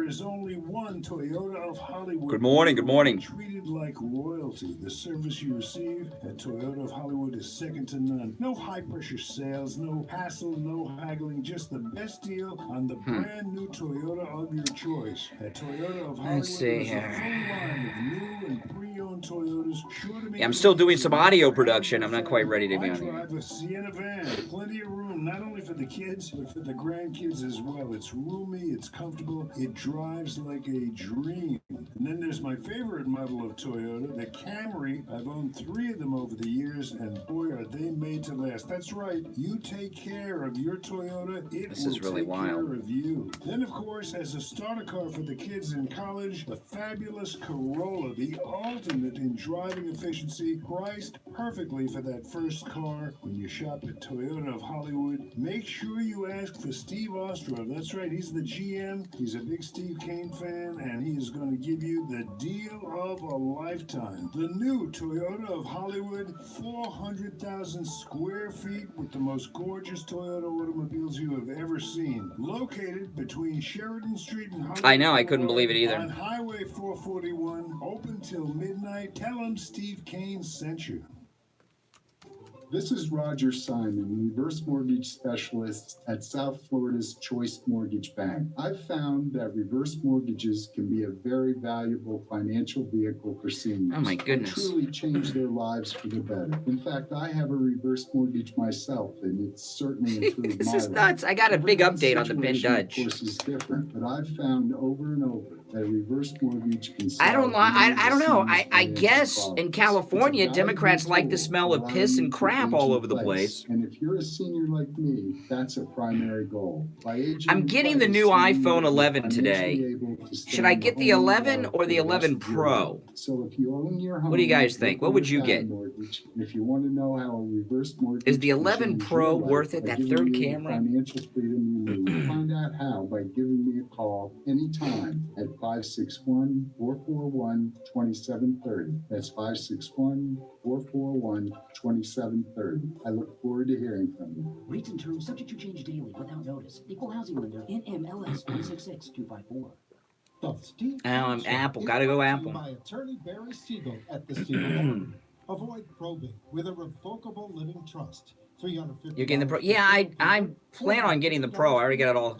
is only one Toyota of Hollywood. Good morning, good morning. Treated like royalty. The service you receive at Toyota of Hollywood is second to none. No high-pressure sales, no hassle, no haggling, just the best deal on the brand new Toyota of your choice. At Toyota of Hollywood, Let's see there's a full line of new and pre-owned Toyotas, sure to make I'm still doing some audio production. I'm not quite ready to be on I drive a Sienna van. Plenty of room, not only for the kids, but for the grandkids as well. It's roomy, it's comfortable, it drives like a dream. And then there's my favorite model of Toyota, the Camry. I've owned 3 of them over the years, and boy, are they made to last. That's right. You take care of your Toyota, it This will is really take wild. care of you. Then, of course, as a starter car for the kids in college, the fabulous Corolla, the ultimate in driving efficiency, priced perfectly for that first car. When you shop at Toyota of Hollywood, make sure you ask for Steve Ostrov. That's right, he's the GM. He's a big Steve Kane fan, and he is going to give you the deal of a lifetime. The new Toyota of Hollywood, 400,000 square feet with the most gorgeous Toyota automobiles you have ever seen. Located between Sheridan Street and Hollywood. I know, I couldn't believe it either. On Highway 441, open till midnight. Tell them Steve Kane sent you. This is Roger Simon, reverse mortgage specialist at South Florida's Choice Mortgage Bank. I've found that reverse mortgages can be a very valuable financial vehicle for seniors. Oh my goodness. And truly change their lives for the better. In fact, I have a reverse mortgage myself, and it's certainly improved This my is life. nuts. I got a big Everyone's update on the Penn situation, Dutch. Of course, is different, but I've found over and over that reverse mortgage can I don't know. solve I don't know. many I seniors' guess financial in problems. California, It's a Democrats valuable like the tool smell of piss allowing and you to crap age all in over the place. And if you're a senior like me, that's a primary goal. By aging I'm in getting the place, new you iPhone will be 11 today. financially able to stay Should I in get the the home you 11 love or for the rest 11 of your Pro? life. So if you own your home, What do you guys think? What would you without a get? mortgage, and if you want to know how a reverse mortgage Is the can 11 change Pro your life worth it? by That giving third you the camera? financial freedom you need, find out how by giving me a call anytime at 561-441-2730. That's 561-441-2730. I look forward to hearing from you. Rates and terms subject to change daily without notice. Equal housing lender. NMLS 166254. Apple. Gotta go Apple. By Attorney Barry Siegel at the Siegel Law. Avoid probate with a revocable living trust. $350. You're getting the Pro? Yeah, I plan on getting the Pro. I already got it all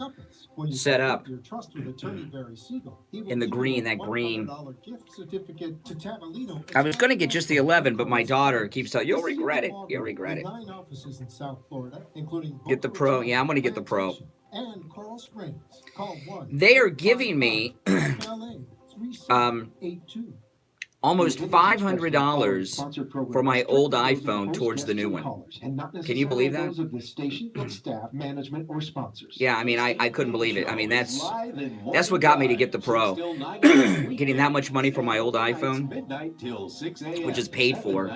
set up. Your trust with Attorney Barry Siegel, he will In the give you green, a that green. $100 gift certificate to Tamalito. I was going to get just the 11, but my daughter keeps telling you'll regret it. You'll regret it. 9 offices in South Florida, including Get the Pro. Yeah, I'm going to get the Pro. and Coral Springs. Call 1. They are giving me almost $500 for my old iPhone towards the new one. Can you believe that? Yeah, I mean, I couldn't believe it. I mean, that's what got me to get the Pro. Getting that much money for my old iPhone, which is paid for.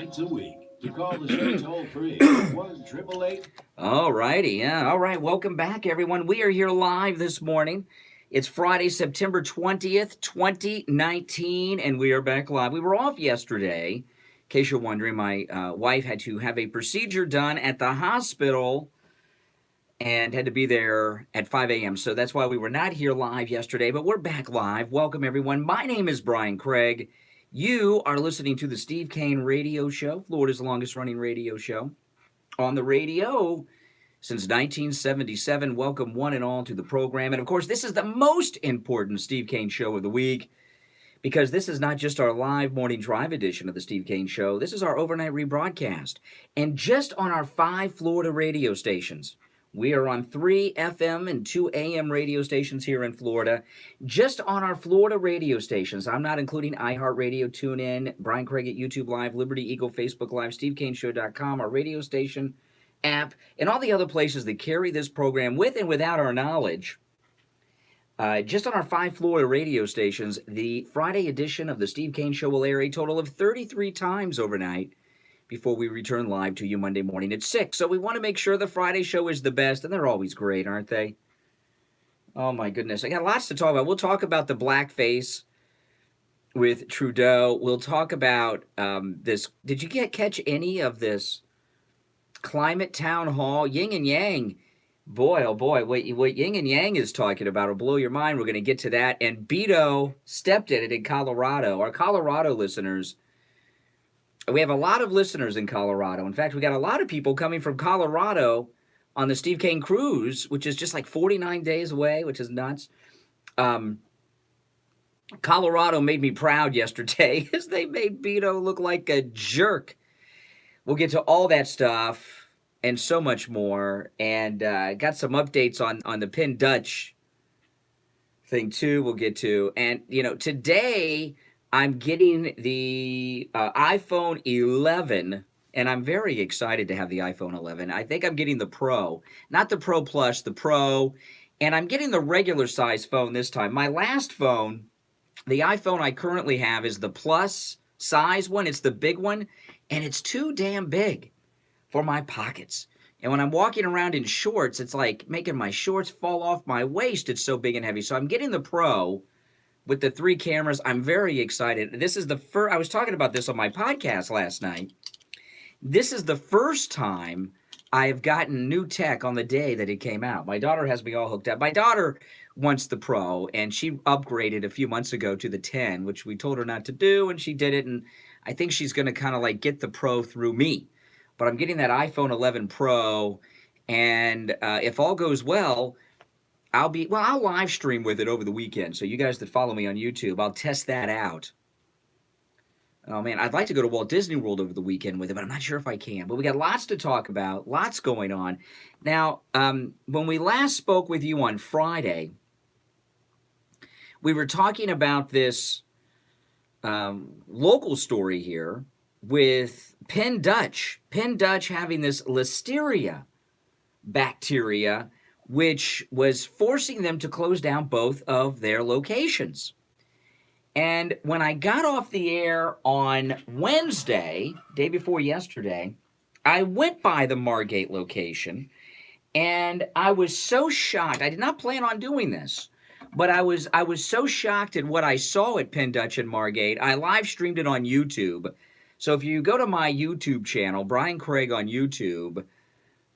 All righty, yeah. All right, welcome back, everyone. We are here live this morning. It's Friday, September 20th, 2019, and we are back live. We were off yesterday. In case you're wondering, my wife had to have a procedure done at the hospital and had to be there at 5 a.m. So that's why we were not here live yesterday, but we're back live. Welcome, everyone. My name is Brian Craig. You are listening to the Steve Kane Radio Show, Florida's longest-running radio show. On the radio since 1977. Welcome one and all to the program. And, of course, this is the most important Steve Kane show of the week because this is not just our live morning drive edition of the Steve Kane Show. This is our overnight rebroadcast. And just on our 5 Florida radio stations, we are on 3 FM and 2 AM radio stations here in Florida. Just on our Florida radio stations, I'm not including iHeartRadio, TuneIn, Brian Craig at YouTube Live, Liberty Eagle, Facebook Live, SteveKaneShow.com, our radio station app, and all the other places that carry this program with and without our knowledge. Just on our 5 Florida radio stations, the Friday edition of the Steve Kane Show will air a total of 33 times overnight before we return live to you Monday morning at 6. So we want to make sure the Friday show is the best, and they're always great, aren't they? Oh, my goodness. I got lots to talk about. We'll talk about the blackface with Trudeau. We'll talk about this. Did you catch any of this climate town hall? Yin and Yang Boy, oh boy, what Yin and Yang is talking about will blow your mind. We're going to get to that. And Beto stepped in it in Colorado. Our Colorado listeners, we have a lot of listeners in Colorado. In fact, we got a lot of people coming from Colorado on the Steve Kane cruise, which is just like 49 days away, which is nuts. Colorado made me proud yesterday as they made Beto look like a jerk. We'll get to all that stuff and so much more, and got some updates on the Penn Dutch thing too. We'll get to, and today I'm getting the iPhone 11, and I'm very excited to have the iPhone 11. I think I'm getting the Pro, not the Pro Plus, the Pro, and I'm getting the regular size phone this time. My last phone, the iPhone I currently have, is the Plus size one. It's the big one, and it's too damn big for my pockets. And when I'm walking around in shorts, it's like making my shorts fall off my waist. It's so big and heavy. So I'm getting the Pro with the 3 cameras. I'm very excited. This is the first, I was talking about this on my podcast last night. This is the first time I've gotten new tech on the day that it came out. My daughter has me all hooked up. My daughter wants the Pro, and she upgraded a few months ago to the 10, which we told her not to do, and she did it. And I think she's going to kind of like get the Pro through me. But I'm getting that iPhone 11 Pro, and if all goes well, I'll live stream with it over the weekend. So you guys that follow me on YouTube, I'll test that out. Oh man, I'd like to go to Walt Disney World over the weekend with it, but I'm not sure if I can. But we got lots to talk about, lots going on. Now, when we last spoke with you on Friday, we were talking about this local story here with Penn Dutch having this listeria bacteria, which was forcing them to close down both of their locations. And when I got off the air on Wednesday, day before yesterday, I went by the Margate location, and I was so shocked. I did not plan on doing this, but I was so shocked at what I saw at Penn Dutch and Margate. I live streamed it on YouTube. So if you go to my YouTube channel, Brian Craig on YouTube,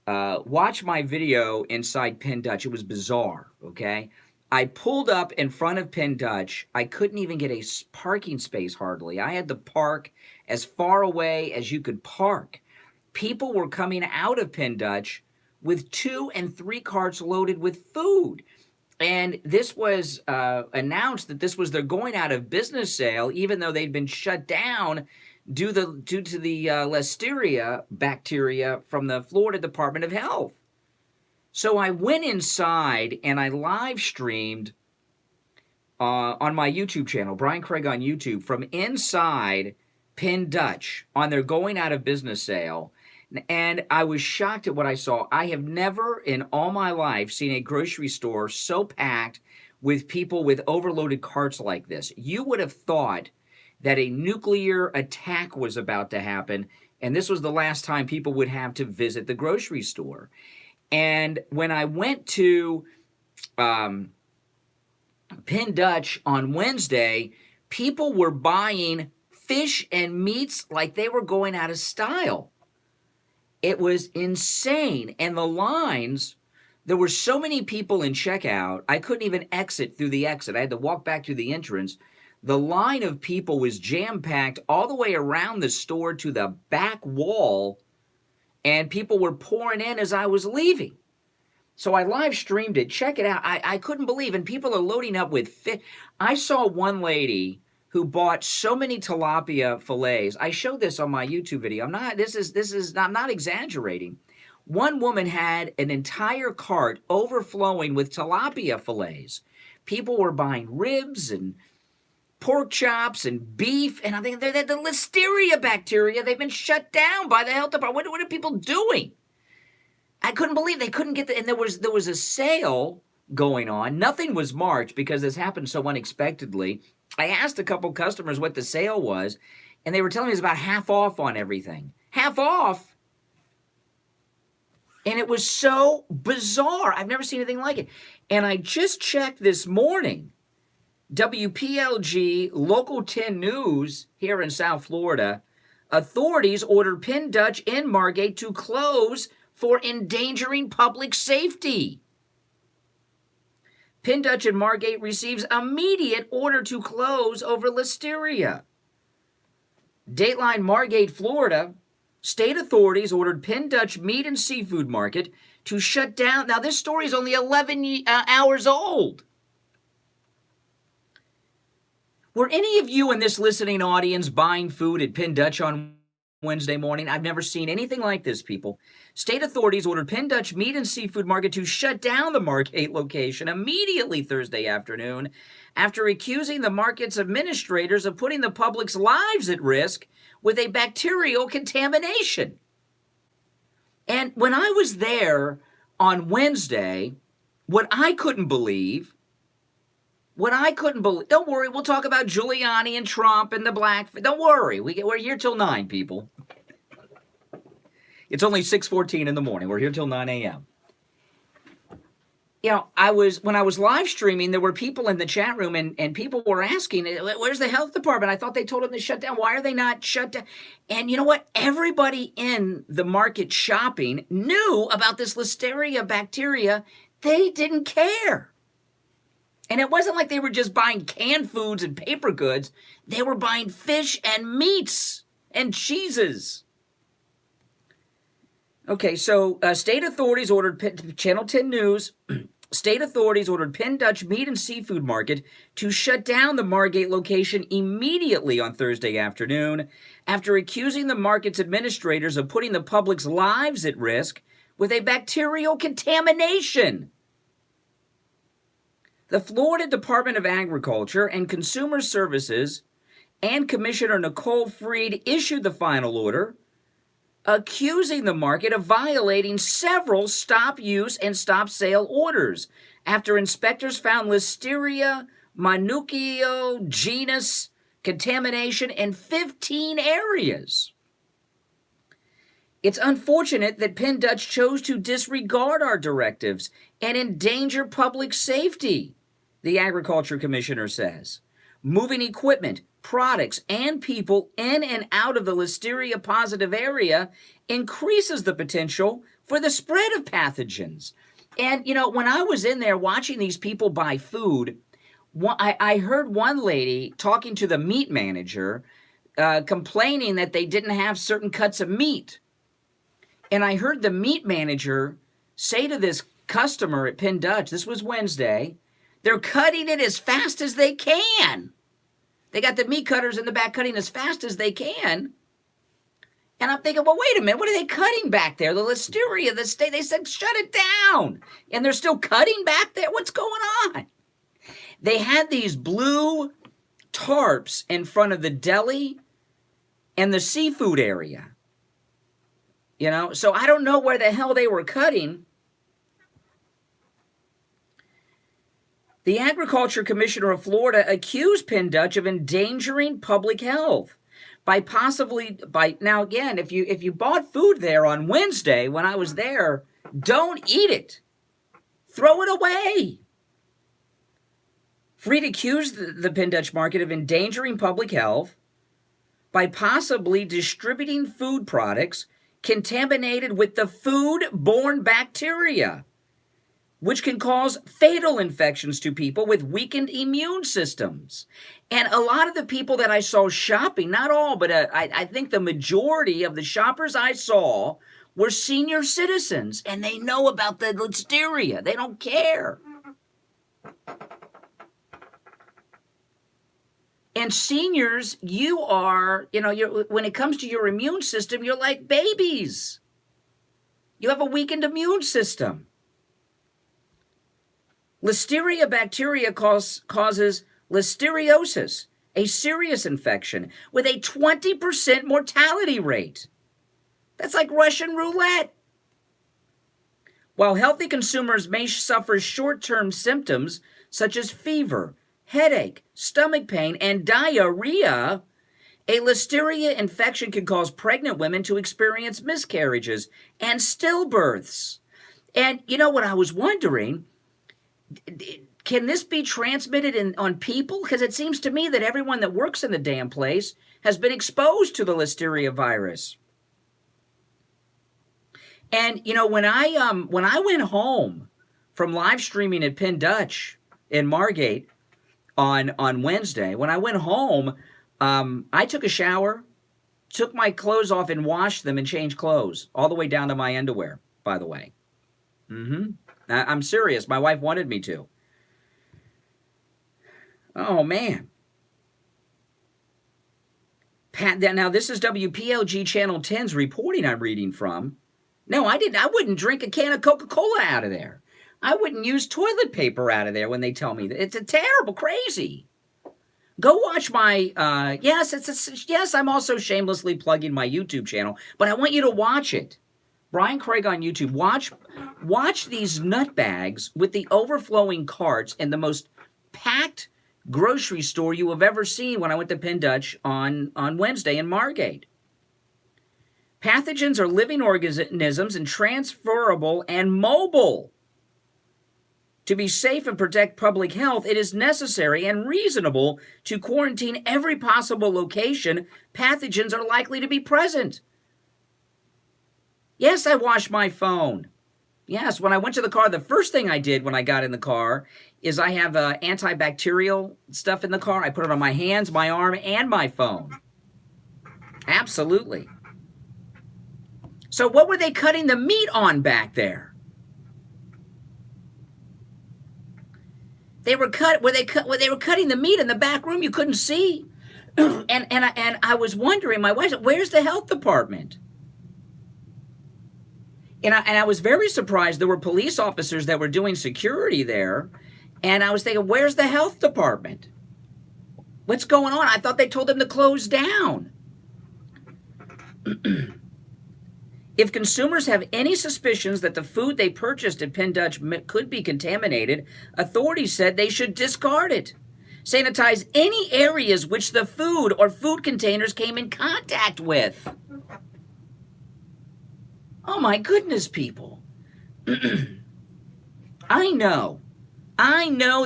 watch my video inside Penn Dutch. It was bizarre, okay? I pulled up in front of Penn Dutch. I couldn't even get a parking space hardly. I had to park as far away as you could park. People were coming out of Penn Dutch with 2 and 3 carts loaded with food. And this was announced that this was their going out of business sale, even though they'd been shut down due to the listeria bacteria from the Florida Department of Health. So I went inside and I live streamed on my YouTube channel, Brian Craig on YouTube, from inside Penn Dutch on their going out of business sale. And I was shocked at what I saw. I have never in all my life seen a grocery store so packed with people with overloaded carts like this. You would have thought that a nuclear attack was about to happen, and this was the last time people would have to visit the grocery store. And when I went to Penn Dutch on Wednesday, people were buying fish and meats like they were going out of style. It was insane. And the lines, there were so many people in checkout, I couldn't even exit through the exit. I had to walk back to the entrance. The line of people was jam-packed all the way around the store to the back wall, and people were pouring in as I was leaving. So I live streamed it. Check it out. I couldn't believe, and people are loading up with fish. I saw one lady who bought so many tilapia fillets. I showed this on my YouTube video. I'm not exaggerating. One woman had an entire cart overflowing with tilapia fillets. People were buying ribs and pork chops and beef, and I think they're the listeria bacteria. They've been shut down by the health department. What are people doing? I couldn't believe they couldn't get and there was a sale going on. Nothing was marked because this happened so unexpectedly. I asked a couple customers what the sale was, and they were telling me it's about half off on everything. Half off? And it was so bizarre. I've never seen anything like it. And I just checked this morning. WPLG Local 10 News here in South Florida. Authorities ordered Penn Dutch in Margate to close for endangering public safety. Penn Dutch and Margate receives immediate order to close over listeria. Dateline Margate, Florida, state authorities ordered Penn Dutch Meat and Seafood Market to shut down. Now, this story is only 11 hours old. Were any of you in this listening audience buying food at Penn Dutch on Wednesday morning? I've never seen anything like this, people. State authorities ordered Penn Dutch Meat and Seafood Market to shut down the Margate location immediately Thursday afternoon after accusing the market's administrators of putting the public's lives at risk with a bacterial contamination. And when I was there on Wednesday, what I couldn't believe, don't worry, we'll talk about Giuliani and Trump and the black, don't worry, we're here till 9, people. It's only 6:14 in the morning, we're here till 9 a.m. You know, when I was live streaming, there were people in the chat room and people were asking, where's the health department? I thought they told them to shut down. Why are they not shut down? And you know what? Everybody in the market shopping knew about this listeria bacteria. They didn't care. And it wasn't like they were just buying canned foods and paper goods. They were buying fish and meats and cheeses. Okay, so state authorities ordered Channel 10 News. State authorities ordered Penn Dutch Meat and Seafood Market to shut down the Margate location immediately on Thursday afternoon after accusing the market's administrators of putting the public's lives at risk with a bacterial contamination. The Florida Department of Agriculture and Consumer Services and Commissioner Nicole Freed issued the final order, accusing the market of violating several stop use and stop sale orders after inspectors found Listeria mononucleo genus contamination in 15 areas. It's unfortunate that Penn Dutch chose to disregard our directives and endanger public safety, the Agriculture Commissioner says. Moving equipment, products, and people in and out of the listeria-positive area increases the potential for the spread of pathogens. And, you know, when I was in there watching these people buy food, I heard one lady talking to the meat manager complaining that they didn't have certain cuts of meat. And I heard the meat manager say to this customer at Penn Dutch, this was Wednesday, they're cutting it as fast as they can. They got the meat cutters in the back cutting as fast as they can. And I'm thinking, well, wait a minute, what are they cutting back there? The listeria, the state, they said, shut it down. And they're still cutting back there? What's going on? They had these blue tarps in front of the deli and the seafood area. You know, so I don't know where the hell they were cutting. The Agriculture Commissioner of Florida accused Penn Dutch of endangering public health now again, if you bought food there on Wednesday when I was there, don't eat it. Throw it away. Freed accused the Penn Dutch market of endangering public health by possibly distributing food products contaminated with the food-borne bacteria, which can cause fatal infections to people with weakened immune systems. And a lot of the people that I saw shopping, not all, but I think the majority of the shoppers I saw were senior citizens, and they know about the listeria. They don't care. And seniors, you are, when it comes to your immune system, you're like babies. You have a weakened immune system. Listeria bacteria causes listeriosis, a serious infection with a 20% mortality rate. That's like Russian roulette. While healthy consumers may suffer short-term symptoms such as fever, headache, stomach pain, and diarrhea, a listeria infection can cause pregnant women to experience miscarriages and stillbirths. And you know what I was wondering? Can this be transmitted on people? Because it seems to me that everyone that works in the damn place has been exposed to the listeria virus. And when I went home from live streaming at Penn Dutch in Margate on Wednesday, when I went home, I took a shower, took my clothes off and washed them and changed clothes all the way down to my underwear, by the way. I'm serious. My wife wanted me to. Oh, man. Now, this is WPLG Channel 10's reporting I'm reading from. No, I didn't. I wouldn't drink a can of Coca-Cola out of there. I wouldn't use toilet paper out of there when they tell me that. It's a terrible, crazy. Go watch my, yes, I'm also shamelessly plugging my YouTube channel, but I want you to watch it. Brian Craig on YouTube. Watch these nutbags with the overflowing carts and the most packed grocery store you have ever seen when I went to Penn Dutch on Wednesday in Margate. Pathogens are living organisms and transferable and mobile. To be safe and protect public health, it is necessary and reasonable to quarantine every possible location pathogens are likely to be present. Yes, I washed my phone. Yes, when I went to the car, the first thing I did when I got in the car is I have antibacterial stuff in the car. I put it on my hands, my arm, and my phone. Absolutely. So what were they cutting the meat on back there? They were cutting the meat in the back room. You couldn't see, and I was wondering. My wife said, "Where's the health department?" And I was very surprised. There were police officers that were doing security there, and I was thinking, "Where's the health department? What's going on?" I thought they told them to close down. If consumers have any suspicions that the food they purchased at Penn Dutch could be contaminated, authorities said they should discard it. Sanitize any areas which the food or food containers came in contact with. Oh my goodness, people. I know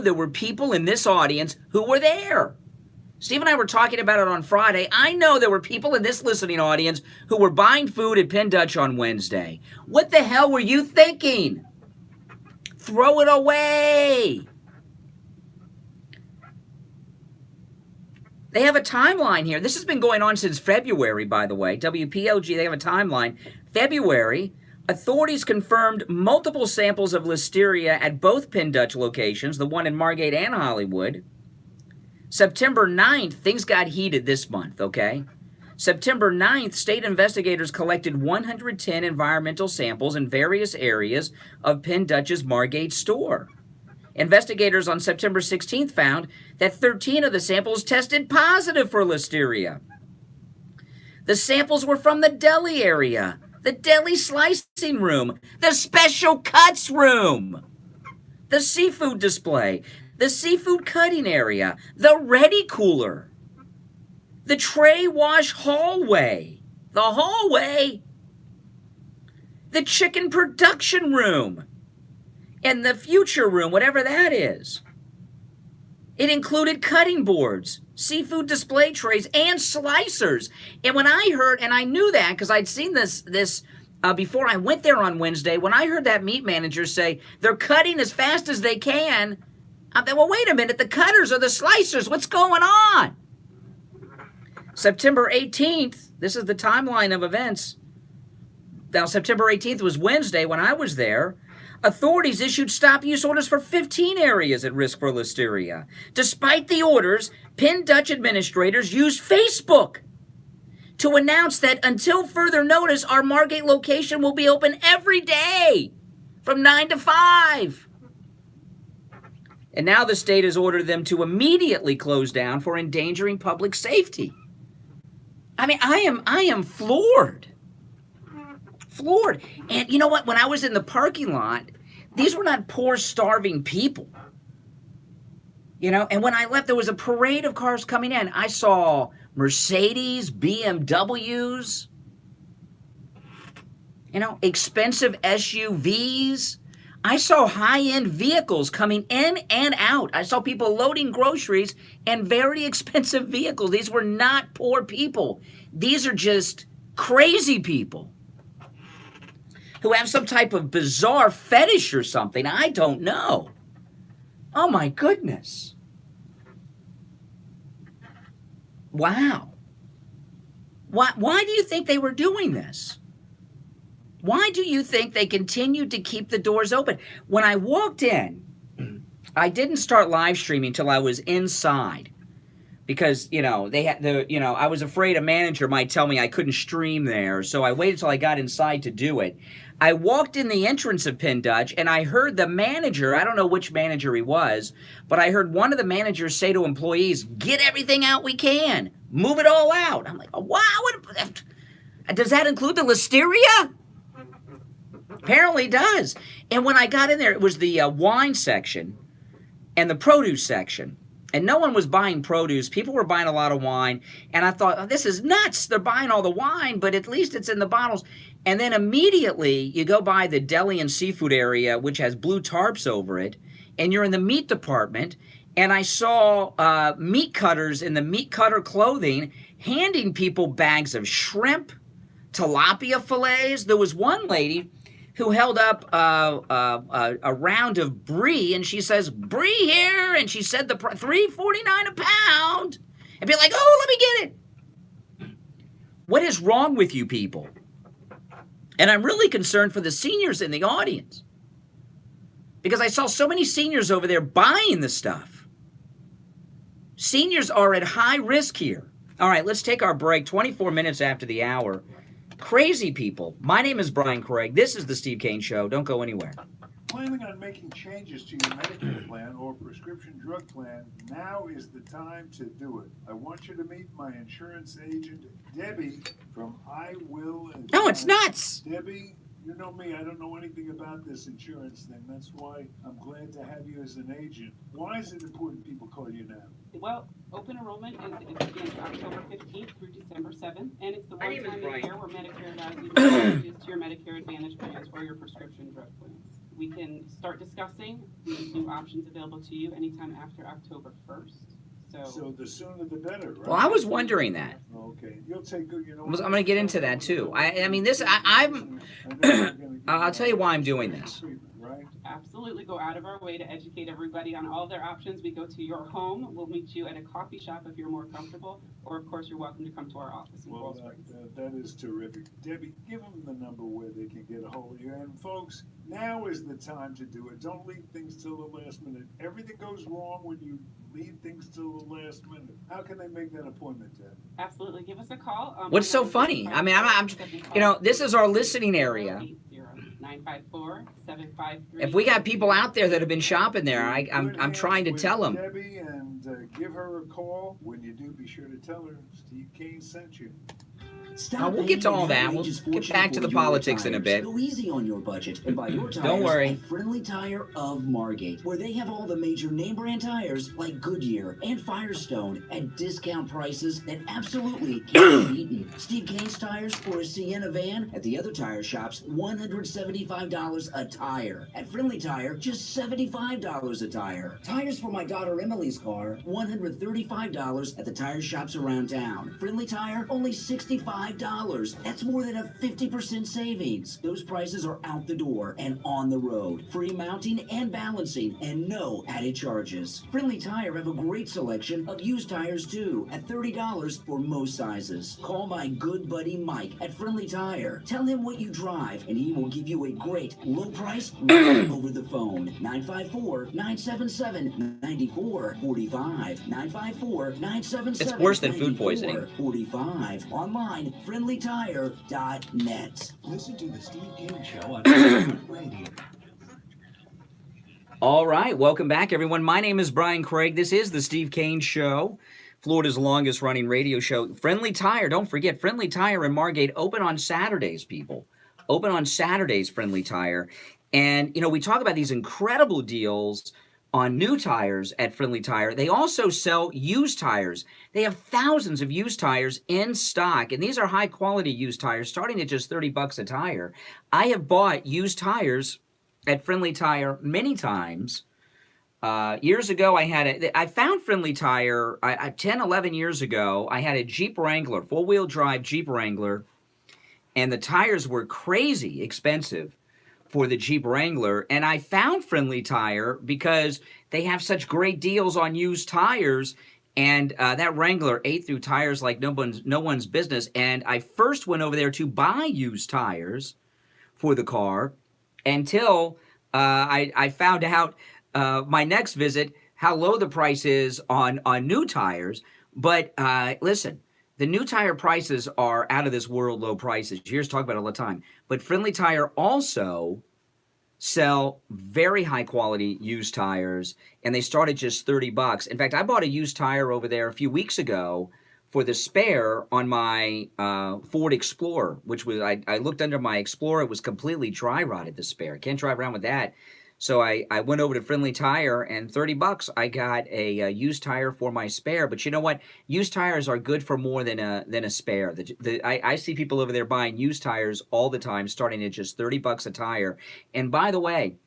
there were people in this audience who were there. Steve and I were talking about it on Friday. I know there were people in this listening audience who were buying food at Penn Dutch on Wednesday. What the hell were you thinking? Throw it away. They have a timeline here. This has been going on since February, by the way. WPLG, they have a timeline. February, authorities confirmed multiple samples of listeria at both Penn Dutch locations, the one in Margate and Hollywood. September 9th, things got heated this month, okay? September 9th, state investigators collected 110 environmental samples in various areas of Penn Dutch's Margate store. Investigators on September 16th found that 13 of the samples tested positive for listeria. The samples were from the deli area, the deli slicing room, the special cuts room, the seafood display, the seafood cutting area, the ready cooler, the tray wash hallway, the chicken production room, and the future room, whatever that is. It included cutting boards, seafood display trays, and slicers. And when I heard, and I knew that because I'd seen this before I went there on Wednesday, when I heard that meat manager say they're cutting as fast as they can, I thought, well, wait a minute, the cutters or the slicers, what's going on? September 18th, this is the timeline of events. Now, September 18th was Wednesday when I was there. Authorities issued stop-use orders for 15 areas at risk for listeria. Despite the orders, Penn Dutch administrators used Facebook to announce that until further notice, our Margate location will be open every day from 9 to 5. And now the state has ordered them to immediately close down for endangering public safety. I mean, I am floored. Floored. And you know what? When I was in the parking lot, these were not poor, starving people. And when I left, there was a parade of cars coming in. I saw Mercedes, BMWs, expensive SUVs. I saw high-end vehicles coming in and out. I saw people loading groceries and very expensive vehicles. These were not poor people. These are just crazy people. who have some type of bizarre fetish or something. I don't know. Oh my goodness. Wow. Why do you think they were doing this? Why do you think they continued to keep the doors open? When I walked in, I didn't start live streaming until I was inside. Because, they had I was afraid a manager might tell me I couldn't stream there, so I waited till I got inside to do it. I walked in the entrance of Penn Dutch, and I heard the manager, I don't know which manager he was, but I heard one of the managers say to employees, "Get everything out we can. Move it all out." I'm like, oh, wow, does that include the listeria? Apparently it does. And when I got in there, it was the wine section and the produce section. And no one was buying produce. People were buying a lot of wine. And I thought, oh, this is nuts. They're buying all the wine, but at least it's in the bottles. And then immediately you go by the deli and seafood area, which has blue tarps over it, and you're in the meat department. And I saw meat cutters in the meat cutter clothing handing people bags of shrimp, tilapia fillets. There was one lady who held up a round of brie, and she says, "Brie here," and she said the $3.49 a pound, and be like, "Oh, let me get it." What is wrong with you people? And I'm really concerned for the seniors in the audience, because I saw so many seniors over there buying the stuff. Seniors are at high risk here. All right, let's take our break. 24 minutes after the hour. Crazy people. My name is Brian Craig. This is the Steve Kane Show. Don't go anywhere. Planning on making changes to your Medicare plan or prescription drug plan, now is the time to do it. I want you to meet my insurance agent, Debbie, from I Will. No, it's nuts. Debbie, you know me. I don't know anything about this insurance thing. That's why I'm glad to have you as an agent. Why is it important people call you now? Well, open enrollment begins October 15th through December 7th, and it's the one time of year where Medicare allows you to make changes to your Medicare Advantage plans or your prescription drug plans. We can start discussing the new options available to you anytime after October 1st. So the sooner the better, right? Well, I was wondering that. Okay, you'll take good. I'm going to get into that too. I mean, this. I'll tell you why I'm doing this. Right? Absolutely go out of our way to educate everybody on all their options. We go to your home. We'll meet you at a coffee shop if you're more comfortable, or of course you're welcome to come to our office in Coral Springs. That is terrific. Debbie, give them the number where they can get a hold of you. And folks, now is the time to do it. Don't leave things till the last minute. Everything goes wrong when you leave things till the last minute. How can they make that appointment, Deb? Absolutely. Give us a call. What's so funny? I mean, I'm this is our listening area. 954-753. If we got people out there that have been shopping there, I'm trying to tell them. Debbie, and give her a call. When you do, be sure to tell her Steve Kane sent you. We'll get to all that. We'll get back to the politics in a bit. Go easy on your budget and buy your tires Don't worry. at Friendly Tire of Margate, where they have all the major name brand tires like Goodyear and Firestone at discount prices that absolutely can't be beaten. Steve Kane's tires for a Sienna van at the other tire shops, $175 a tire. At Friendly Tire, just $75 a tire. Tires for my daughter Emily's car, $135 at the tire shops around town. Friendly Tire, only $65. That's more than a 50% savings. Those prices are out the door and on the road. Free mounting and balancing and no added charges. Friendly Tire have a great selection of used tires too at $30 for most sizes. Call my good buddy Mike at Friendly Tire. Tell him what you drive and he will give you a great low price right over the phone. 954-977-9445. 954-977-9445. It's worse than food poisoning. 45. Online, friendlytire.net. Listen to the Steve Kane Show on radio. All right, welcome back, everyone. My name is Brian Craig. This is the Steve Kane Show, Florida's longest running radio show. Friendly Tire, don't forget, Friendly Tire in Margate, open on Saturdays, people. Open on Saturdays, Friendly Tire. And, we talk about these incredible deals on new tires at Friendly Tire. They also sell used tires. They have thousands of used tires in stock, and these are high-quality used tires, starting at just $30 a tire. I have bought used tires at Friendly Tire many times. Years ago, I found Friendly Tire 10, 11 years ago. I had a Jeep Wrangler, four-wheel drive Jeep Wrangler, and the tires were crazy expensive for the Jeep Wrangler. And I found Friendly Tire because they have such great deals on used tires. And that Wrangler ate through tires like no one's business. And I first went over there to buy used tires for the car until I found out my next visit how low the price is on new tires. But listen, the new tire prices are out of this world low prices. You hear us talk about it all the time. But Friendly Tire also sell very high quality used tires, and they start at just $30. In fact, I bought a used tire over there a few weeks ago for the spare on my Ford Explorer, which was, I looked under my Explorer, it was completely dry rotted, the spare. Can't drive around with that. So I went over to Friendly Tire, and $30, I got a used tire for my spare. But you know what? Used tires are good for more than a spare. I see people over there buying used tires all the time, starting at just $30 a tire. And by the way,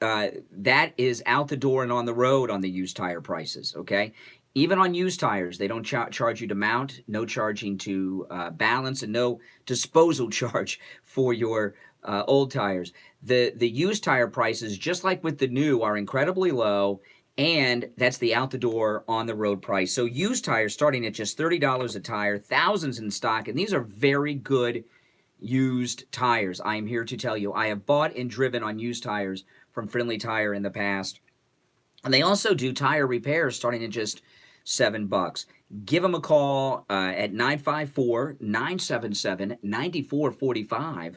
that is out the door and on the road on the used tire prices, okay? Even on used tires, they don't charge you to mount, no charging to balance, and no disposal charge for your old tires. The used tire prices, just like with the new, are incredibly low, and that's the out the door on the road price. So used tires starting at just $30 a tire, thousands in stock, and these are very good used tires. I am here to tell you, I have bought and driven on used tires from Friendly Tire in the past. And they also do tire repairs starting at just $7. Give them a call at 954-977-9445.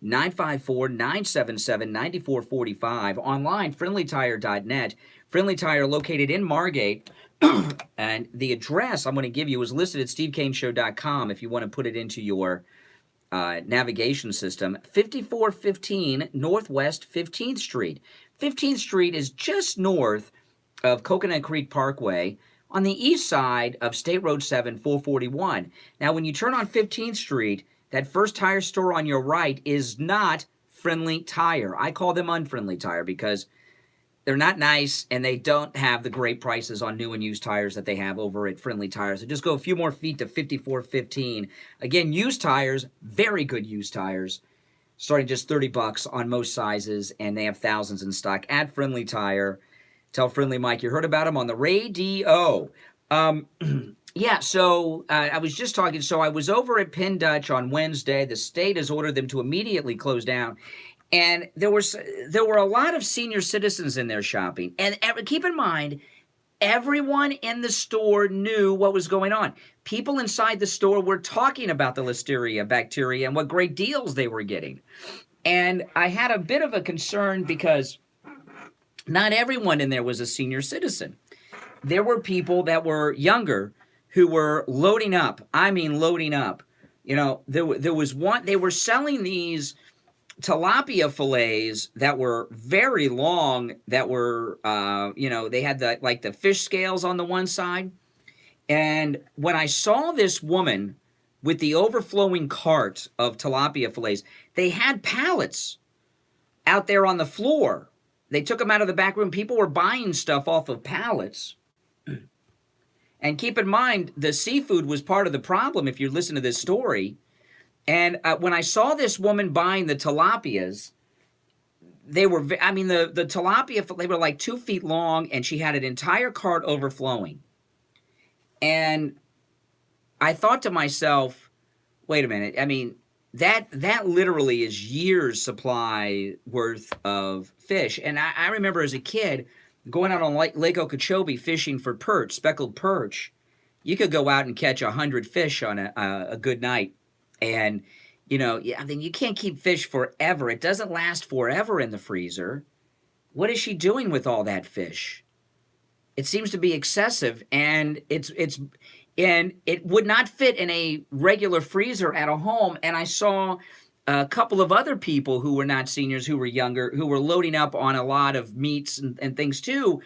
954-977-9445. Online, friendlytire.net. Friendly Tire located in Margate. And the address I'm going to give you is listed at stevecaneshow.com if you want to put it into your navigation system. 5415 Northwest 15th Street. 15th Street is just north of Coconut Creek Parkway on the east side of State Road 7, 441. Now, when you turn on 15th Street, that first tire store on your right is not Friendly Tire. I call them Unfriendly Tire because they're not nice and they don't have the great prices on new and used tires that they have over at Friendly Tires. So just go a few more feet to 5415. Again, used tires, very good used tires, starting just $30 on most sizes, and they have thousands in stock at Friendly Tire. Tell Friendly Mike you heard about them on the radio. Yeah, so I was just talking. So I was over at Penn Dutch on Wednesday. The state has ordered them to immediately close down. And there were a lot of senior citizens in there shopping. And keep in mind, everyone in the store knew what was going on. People inside the store were talking about the listeria bacteria and what great deals they were getting. And I had a bit of a concern because not everyone in there was a senior citizen. There were people that were younger who were loading up. I mean, loading up. You know, there was one, they were selling these tilapia fillets that were very long, that were, they had the fish scales on the one side. And when I saw this woman with the overflowing cart of tilapia fillets, they had pallets out there on the floor. They took them out of the back room. People were buying stuff off of pallets. And keep in mind, the seafood was part of the problem if you listen to this story. And when I saw this woman buying the tilapias, they were, the tilapia, they were like 2 feet long, and she had an entire cart overflowing. And I thought to myself, wait a minute, I mean, that literally is years' supply worth of fish. And I remember as a kid going out on Lake Okeechobee fishing for perch, speckled perch. You could go out and catch 100 fish on a good night. And, you can't keep fish forever. It doesn't last forever in the freezer. What is she doing with all that fish? It seems to be excessive, and it would not fit in a regular freezer at a home. And I saw a couple of other people who were not seniors, who were younger, who were loading up on a lot of meats and things too.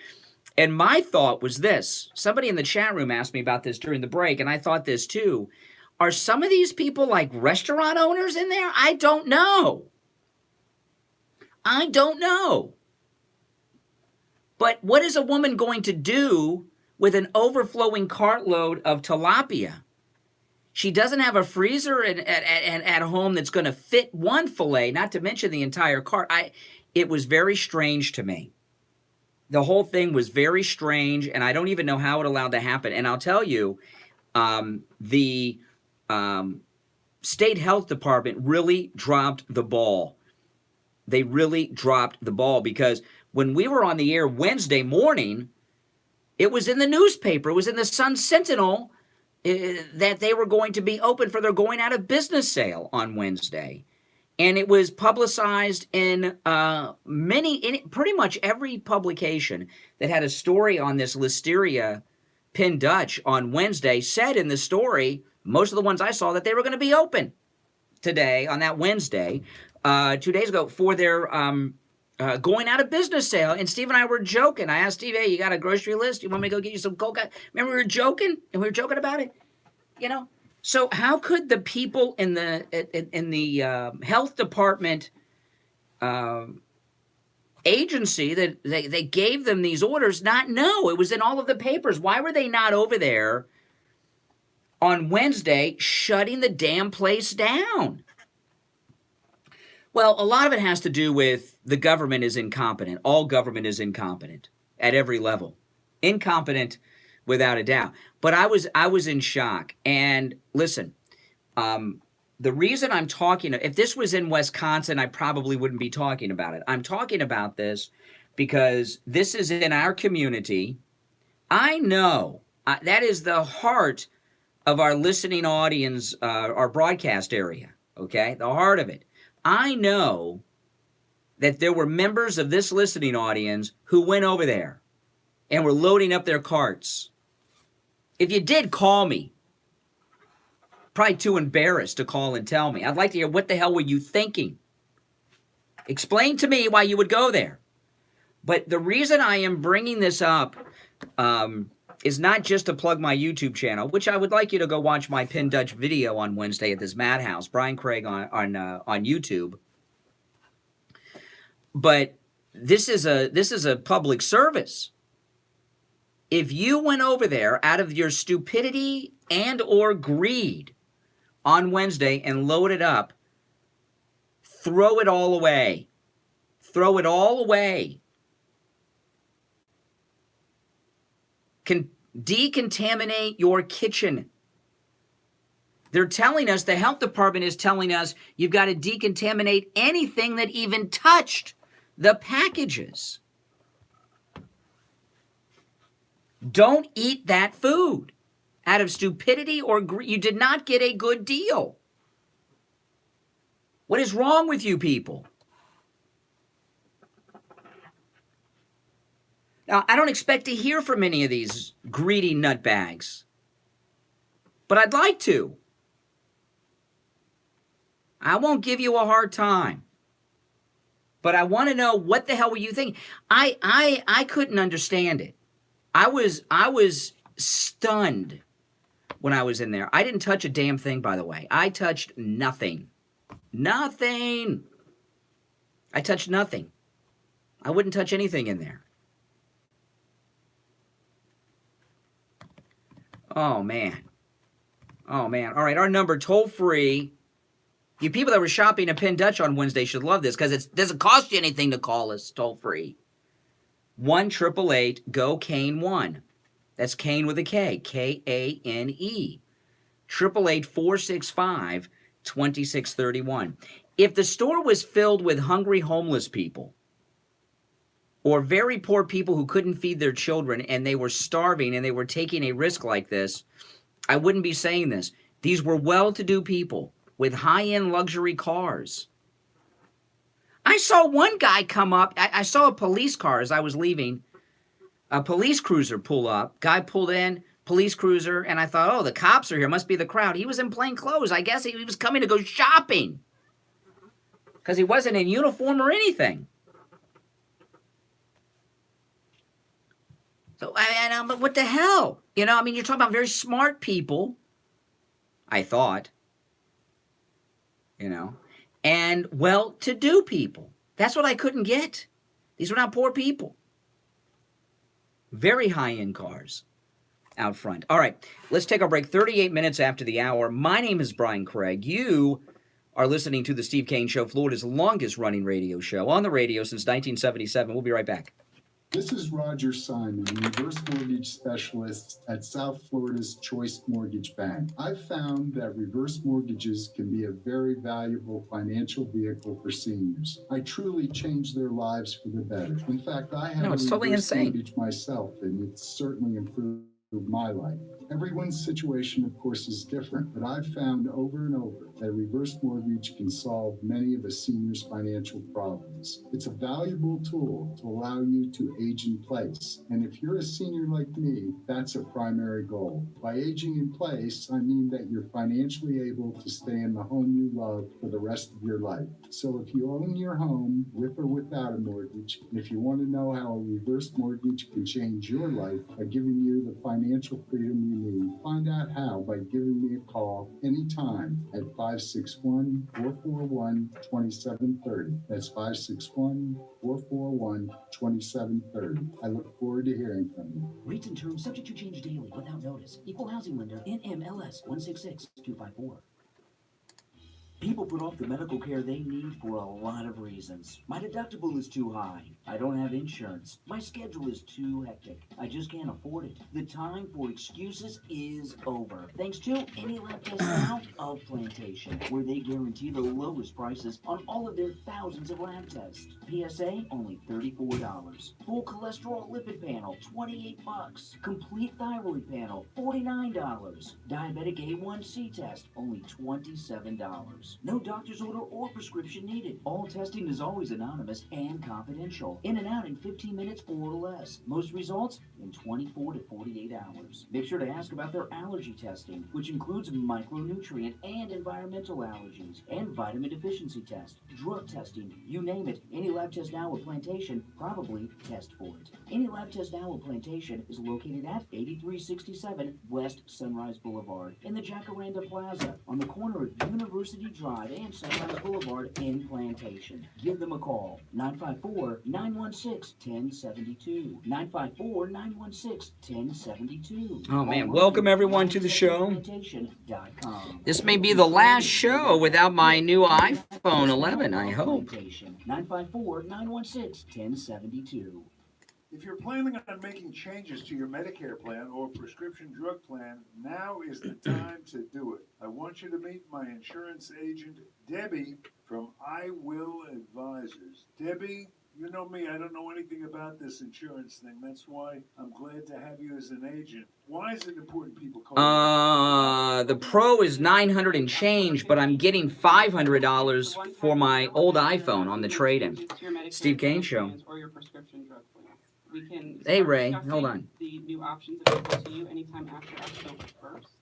And my thought was this. Somebody in the chat room asked me about this during the break, and I thought this too. Are some of these people like restaurant owners in there? I don't know. But what is a woman going to do with an overflowing cartload of tilapia? She doesn't have a freezer at home that's going to fit one filet, not to mention the entire cart. It was very strange to me. The whole thing was very strange, and I don't even know how it allowed to happen. And I'll tell you, the state health department really dropped the ball. They really dropped the ball, because when we were on the air Wednesday morning, it was in the newspaper. It was in the Sun Sentinel that they were going to be open for their going out of business sale on Wednesday. And it was publicized in pretty much every publication that had a story on this listeria Penn Dutch on Wednesday said in the story, most of the ones I saw, that they were going to be open today on that Wednesday, 2 days ago, for their going out of business sale. And Steve and I were joking. I asked Steve, hey, you got a grocery list? You want me to go get you some Coke? Remember we were joking? And we were joking about it? You know? So how could the people in the health department agency that they gave them these orders not know? It was in all of the papers. Why were they not over there on Wednesday shutting the damn place down? Well, a lot of it has to do with the government is incompetent. All government is incompetent at every level. Incompetent without a doubt. But I was in shock. And listen, the reason I'm talking, if this was in Wisconsin, I probably wouldn't be talking about it. I'm talking about this because this is in our community. I know that is the heart of our listening audience, our broadcast area, okay? The heart of it. I know that there were members of this listening audience who went over there and were loading up their carts. If you did, call me. Probably too embarrassed to call and tell me. I'd like to hear, what the hell were you thinking? Explain to me why you would go there. But the reason I am bringing this up is not just to plug my YouTube channel, which I would like you to go watch my Penn Dutch video on Wednesday at this madhouse, Brian Craig on YouTube. But this is a public service. If you went over there out of your stupidity and or greed on Wednesday and loaded up, throw it all away. Throw it all away. Decontaminate your kitchen. They're telling us, the health department is telling us, you've got to decontaminate anything that even touched the packages. Don't eat that food out of stupidity or greed. You did not get a good deal. What is wrong with you people? Now, I don't expect to hear from any of these greedy nutbags, but I'd like to. I won't give you a hard time, but I want to know, what the hell were you thinking? I couldn't understand it. I was stunned when I was in there. I didn't touch a damn thing, by the way. I touched nothing. Nothing. I touched nothing. I wouldn't touch anything in there. Oh, man. Oh, man. All right, our number, toll free. You people that were shopping at Penn Dutch on Wednesday should love this, because it doesn't cost you anything to call us toll free. 1-888-GO-KANE-1. That's Kane with a K. K-A-N-E. 888-465-2631. If the store was filled with hungry homeless people or very poor people who couldn't feed their children and they were starving and they were taking a risk like this, I wouldn't be saying this. These were well-to-do people with high-end luxury cars. I saw one guy come up. I saw a police car as I was leaving. A police cruiser pull up. Guy pulled in, police cruiser, and I thought, oh, the cops are here. Must be the crowd. He was in plain clothes. I guess he was coming to go shopping because he wasn't in uniform or anything. So, but what the hell? You know, I mean, you're talking about very smart people, I thought, you know, and well-to-do people. That's what I couldn't get. These were not poor people. Very high-end cars. out front. All right, let's take our break. 38 minutes after the hour. My name is Brian Craig. You are listening to the Steve Kane Show, Florida's longest-running radio show on the radio since 1977. We'll be right back. This is Roger Simon, reverse mortgage specialist at South Florida's Choice Mortgage Bank. I've found that reverse mortgages can be a very valuable financial vehicle for seniors. I truly changed their lives for the better. In fact, I have it's a totally reverse insane. mortgage myself, and it's certainly improved my life. Everyone's situation, of course, is different, but I've found over and over that a reverse mortgage can solve many of a senior's financial problems. It's a valuable tool to allow you to age in place. And if you're a senior like me, that's a primary goal. By aging in place, I mean that you're financially able to stay in the home you love for the rest of your life. So if you own your home, with or without a mortgage, and if you want to know how a reverse mortgage can change your life by giving you the financial freedom you need, find out how by giving me a call anytime at 561-441-2730. That's 561-441-2730. I look forward to hearing from you. Rates and terms subject to change daily without notice. Equal housing lender, NMLS 166254. People put off the medical care they need for a lot of reasons. My deductible is too high. I don't have insurance. My schedule is too hectic. I just can't afford it. The time for excuses is over. Thanks to Any Lab Test Now of Plantation, where they guarantee the lowest prices on all of their thousands of lab tests. PSA, only $34. Full cholesterol lipid panel, $28. Complete thyroid panel, $49. Diabetic A1C test, only $27. No doctor's order or prescription needed. All testing is always anonymous and confidential. In and out in 15 minutes or less. Most results in 24 to 48 hours. Make sure to ask about their allergy testing, which includes micronutrient and environmental allergies, and vitamin deficiency test, drug testing, you name it. Any Lab Test Now at Plantation, probably test for it. Any Lab Test Now at Plantation is located at 8367 West Sunrise Boulevard in the Jacaranda Plaza on the corner of University Drive and Sunrise Boulevard in Plantation. Give them a call, 954-916-1072. 954-916-1072. Oh, man. Welcome, everyone, to the show. Plantation.com. This may be the last show without my new iPhone 11, I hope. 954-916-1072. If you're planning on making changes to your Medicare plan or prescription drug plan, now is the time to do it. I want you to meet my insurance agent, Debbie, from I Will Advisors. Debbie, you know me, I don't know anything about this insurance thing. That's why I'm glad to have you as an agent. Why is it important people call The Pro is $900 and change, but I'm getting $500 for my old iPhone on the trade-in. Steve Kane Show. Or your prescription drug plans. We can Hey, start Ray, discussing hold on. the new options available to you anytime after October 1st.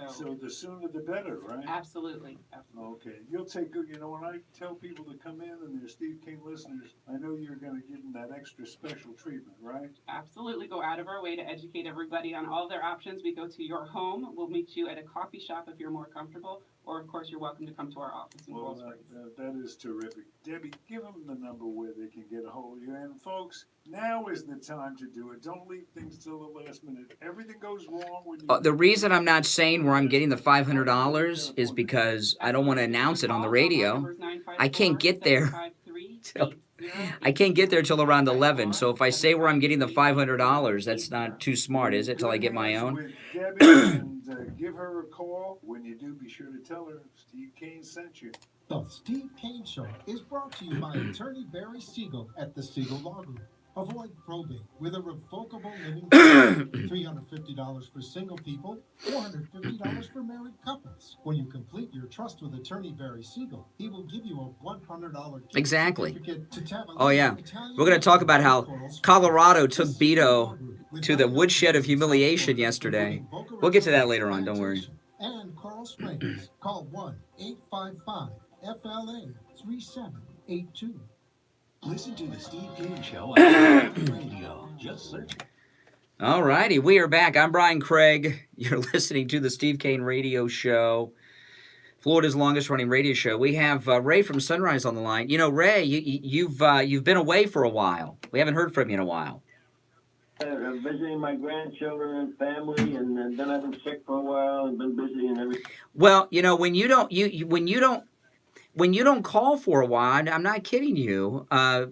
So the sooner the better, right? Absolutely, absolutely. Okay, you'll take good, when I tell people to come in and they're Steve King listeners, I know you're gonna give them that extra special treatment, right? Absolutely, go out of our way to educate everybody on all their options. We go to your home. We'll meet you at a coffee shop if you're more comfortable, or of course, you're welcome to come to our office in Cold Springs. That is terrific. Debbie, give them the number where they can get a hold of you. And folks, now is the time to do it. Don't leave things till the last minute. Everything goes wrong when you... The reason I'm not saying where I'm getting the $500 is because I don't want to announce it on the radio. I can't get there till around 11. So if I say where I'm getting the $500, that's not too smart, is it, till I get my own? With Debbie, and give her a call. When you do, be sure to tell her Steve Kane sent you. The Steve Kane Show is brought to you by attorney Barry Siegel at the Siegel Law Group. Avoid probate with a revocable living trust. $350 for single people, $450 for married couples. When you complete your trust with attorney Barry Siegel, he will give you a $100 gift Exactly. certificate to Tavali Oh, yeah. Italian We're going to talk about how Corals Colorado the took Siegel Law Beto Group, to the with woodshed of valuables humiliation including yesterday. Boca We'll get to that Raton later on, don't worry. Plantation And Coral Springs. Call 1-855-FLA-3782. Listen to the Steve Kane Show on radio. Just search it. All righty, we are back. I'm Brian Craig. You're listening to the Steve Kane Radio Show, Florida's longest-running radio show. We have Ray from Sunrise on the line. You know, Ray, you've been away for a while. We haven't heard from you in a while. visiting my grandchildren and family, and then I've been sick for a while and been busy and everything. Well, when you don't when you don't call for a while, I'm not kidding you.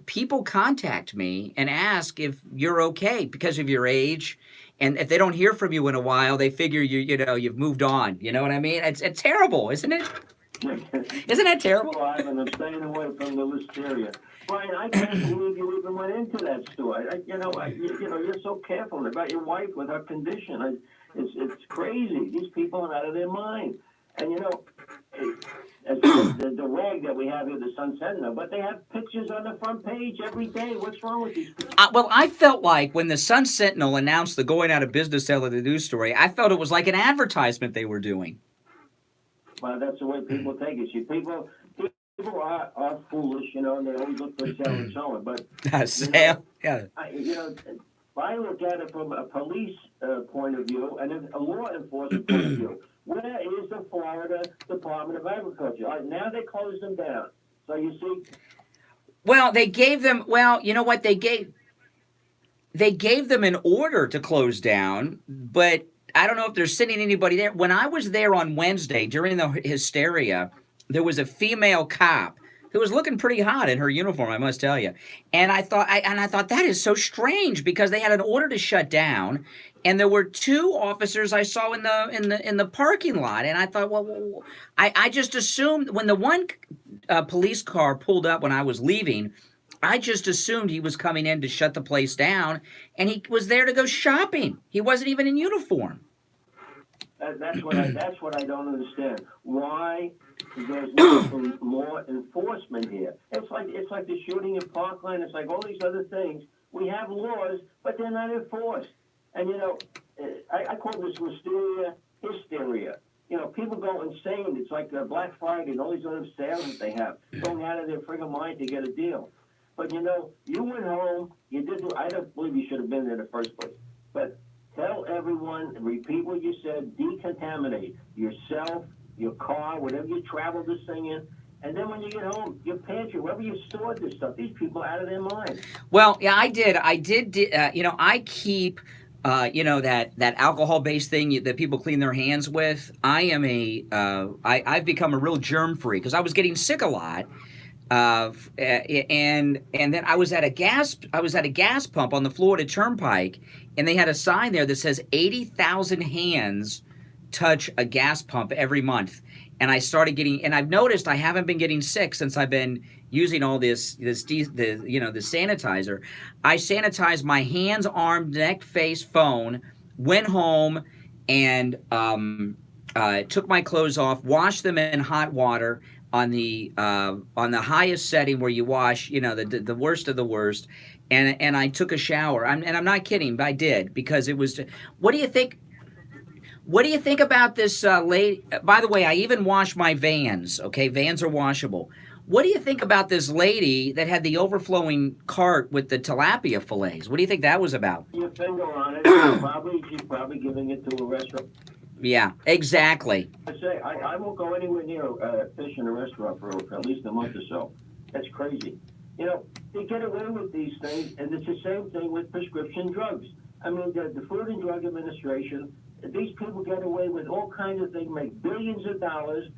People contact me and ask if you're okay because of your age, and if they don't hear from you in a while, they figure you've moved on. You know what I mean? It's terrible, isn't it? Isn't that terrible? And I'm staying away from the listeria. Brian, I can't believe you even went into that store. You're so careful about your wife with her condition. It's crazy. These people are out of their mind. And the rag that we have here, the Sun Sentinel, but they have pictures on the front page every day. What's wrong with these people? Well, I felt like when the Sun Sentinel announced the going out of business sale of the news story, I felt it was like an advertisement they were doing. Well, that's the way people take it. See, people are foolish, and they always look for sale and so on. But Sale, yeah. I look at it from a police point of view and a law enforcement point of view. Where is the Florida Department of Agriculture? All right, now they closed them down. So you see. Well, they gave them. Well, you know what they gave them an order to close down, but I don't know if they're sending anybody there. When I was there on Wednesday during the hysteria, there was a female cop who was looking pretty hot in her uniform, I must tell you. And I thought that is so strange because they had an order to shut down, and there were two officers I saw in the parking lot, and I thought, well, I just assumed when the one police car pulled up when I was leaving, I just assumed he was coming in to shut the place down, and he was there to go shopping. He wasn't even in uniform. That's what I don't understand. Why there's no more enforcement here? It's like the shooting in Parkland. It's like all these other things. We have laws, but they're not enforced. And I call this hysteria. People go insane. It's like Black Friday and all these other sales that they have, going out of their friggin' mind to get a deal. But you went home. You did. I don't believe you should have been there in the first place. But tell everyone, repeat what you said, decontaminate yourself, your car, whatever you travel this thing in. And then when you get home, your pantry, wherever you stored this stuff, these people are out of their mind. Well, yeah, I did. I keep, that alcohol-based thing that people clean their hands with. I've become a real germ free because I was getting sick a lot. And then I was at a gas pump on the Florida Turnpike, and they had a sign there that says 80,000 hands touch a gas pump every month. And I started getting, and I've noticed I haven't been getting sick since I've been using all the sanitizer. I sanitized my hands, arm, neck, face, phone, went home, and took my clothes off, washed them in hot water on the highest setting where you wash, the worst of the worst, and I took a shower. I'm not kidding, but I did because it was. What do you think? What do you think about this lady? By the way, I even wash my Vans. Okay, Vans are washable. What do you think about this lady that had the overflowing cart with the tilapia fillets? What do you think that was about? Your finger on it. She's probably giving it to a restaurant. Yeah, exactly. I won't go anywhere near fish in a restaurant for at least a month or so. That's crazy. They get away with these things, and it's the same thing with prescription drugs. I mean, the Food and Drug Administration, these people get away with all kinds of things, make billions of dollars,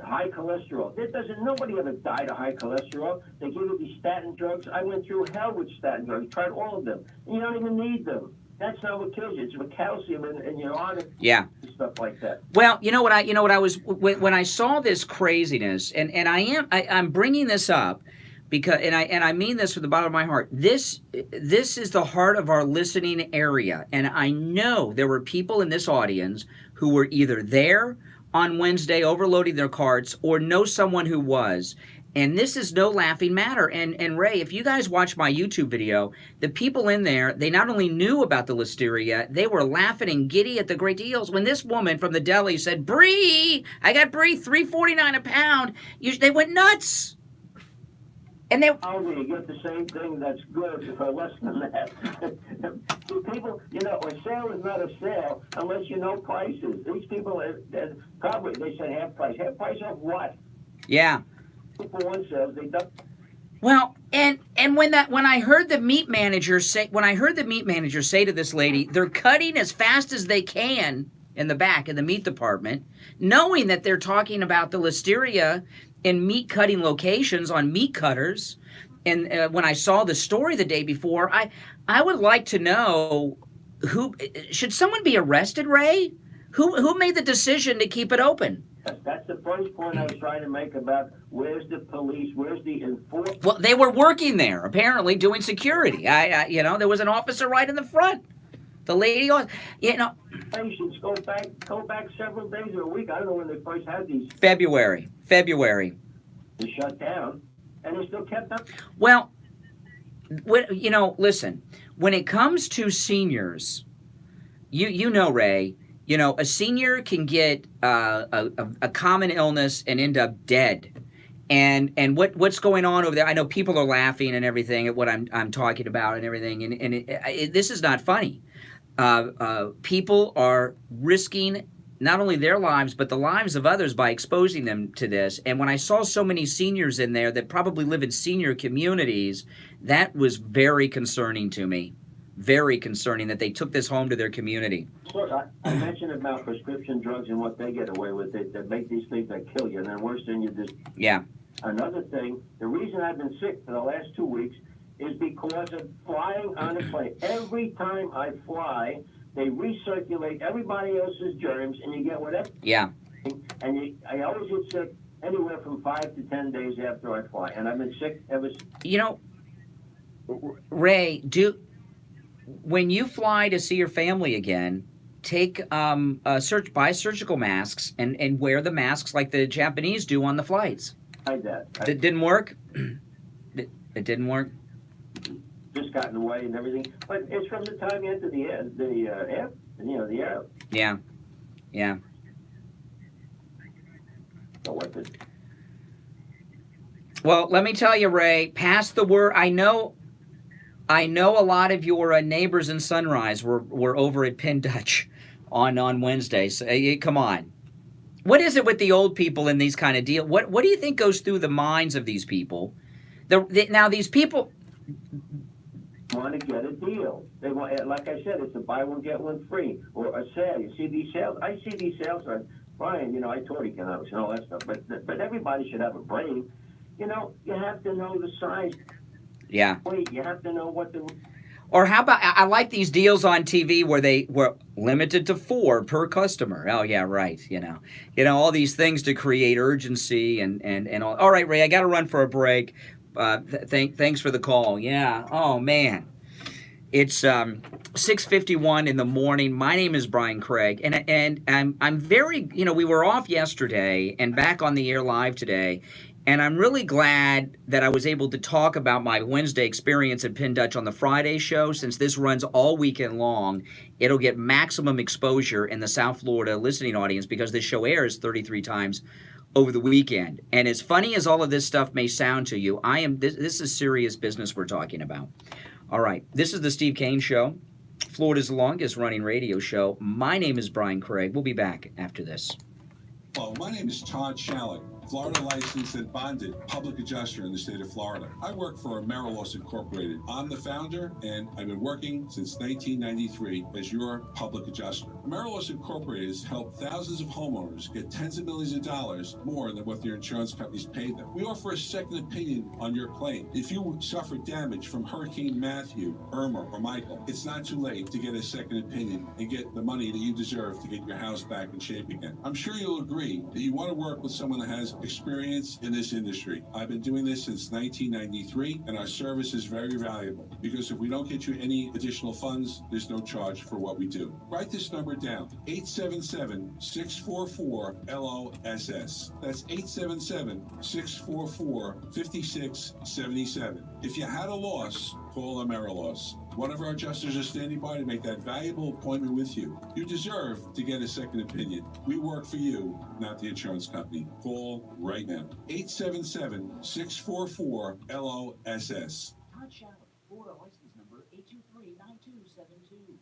high cholesterol. Nobody ever died of high cholesterol. They give you these statin drugs. I went through hell with statin drugs, tried all of them. And you don't even need them. That's not what kills you. It's with calcium and your arteries and stuff like that. Well, when I saw this craziness, and I'm bringing this up because, and I mean this from the bottom of my heart. This is the heart of our listening area, and I know there were people in this audience who were either there on Wednesday overloading their carts or know someone who was. And this is no laughing matter. And Ray, if you guys watch my YouTube video, the people in there, they not only knew about the listeria, they were laughing and giddy at the great deals. When this woman from the deli said, Brie, I got Brie, $3.49 a pound, they went nuts. And they you get the same thing that's good for less than that. People, a sale is not a sale unless you know prices. These people, probably, they said half price. Half price of what? Yeah. For one sales, they don't. Well, and when I heard the meat manager say to this lady, they're cutting as fast as they can in the back in the meat department, knowing that they're talking about the listeria in meat cutting locations on meat cutters. And when I saw the story the day before, I would like to know who should someone be arrested, Ray? Who made the decision to keep it open? That's the first point I was trying to make about where's the police, where's the enforcement. Well, they were working there apparently doing security. There was an officer right in the front. The lady, Patients go back several days or a week. I don't know when they first had these. February. They shut down, and they still kept up. Well, listen. When it comes to seniors, Ray. A senior can get a common illness and end up dead. And what's going on over there? I know people are laughing and everything at what I'm talking about and everything. And this is not funny. People are risking not only their lives but the lives of others by exposing them to this. And when I saw so many seniors in there that probably live in senior communities, that was very concerning to me. Very concerning that they took this home to their community. Look, I mentioned about prescription drugs and what they get away with that make these things that kill you, and then worse than you just. Yeah. Another thing, the reason I've been sick for the last 2 weeks is because of flying on a plane. Every time I fly, they recirculate everybody else's germs, and you get whatever. Yeah. And I always get sick anywhere from 5 to 10 days after I fly, and I've been sick ever. Ray, when you fly to see your family again, take buy surgical masks and wear the masks like the Japanese do on the flights. Tried that. It didn't work. It didn't work. Just gotten away and everything, but it's from the time you enter the air. Yeah. So what's it? Well, let me tell you, Ray. Pass the word. I know a lot of your neighbors in Sunrise were over at Penn Dutch on Wednesday. So, come on. What is it with the old people in these kind of deals? What do you think goes through the minds of these people? Now, these people want to get a deal. They want, like I said, it's a buy one get one free or a sale. You see these sales? I see these sales on Brian. I taught economics and all that stuff. But everybody should have a brain. You have to know the size. Yeah. Wait, you have to know what the. Or how about, I like these deals on TV where they were limited to 4 per customer. Oh, yeah, right. All these things to create urgency and all. All right, Ray, I got to run for a break. Thanks for the call. Yeah. Oh, man. It's 6:51 in the morning. My name is Brian Craig, and I'm very, we were off yesterday and back on the air live today. And I'm really glad that I was able to talk about my Wednesday experience at Penn Dutch on the Friday show. Since this runs all weekend long, it'll get maximum exposure in the South Florida listening audience because this show airs 33 times over the weekend. And as funny as all of this stuff may sound to you, this is serious business we're talking about. All right, this is the Steve Kane Show, Florida's longest running radio show. My name is Brian Craig. We'll be back after this. Hello, my name is Todd Shallett, Florida licensed and bonded public adjuster in the state of Florida. I work for Amerilos Incorporated. I'm the founder, and I've been working since 1993 as your public adjuster. Amerilos Incorporated has helped thousands of homeowners get tens of millions of dollars more than what their insurance companies pay them. We offer a second opinion on your claim. If you suffered damage from Hurricane Matthew, Irma, or Michael, it's not too late to get a second opinion and get the money that you deserve to get your house back in shape again. I'm sure you'll agree that you want to work with someone that has experience in this industry. I've been doing this since 1993, and our service is very valuable because if we don't get you any additional funds, there's no charge for what we do. Write this number down, 877-644-LOSS. That's 877-644-5677. If you had a loss, call Amerilos. One of our adjusters is standing by to make that valuable appointment with you. You deserve to get a second opinion. We work for you, not the insurance company. Call right now. 877-644-LOSS. Todd Shallett, Florida license number 8239272.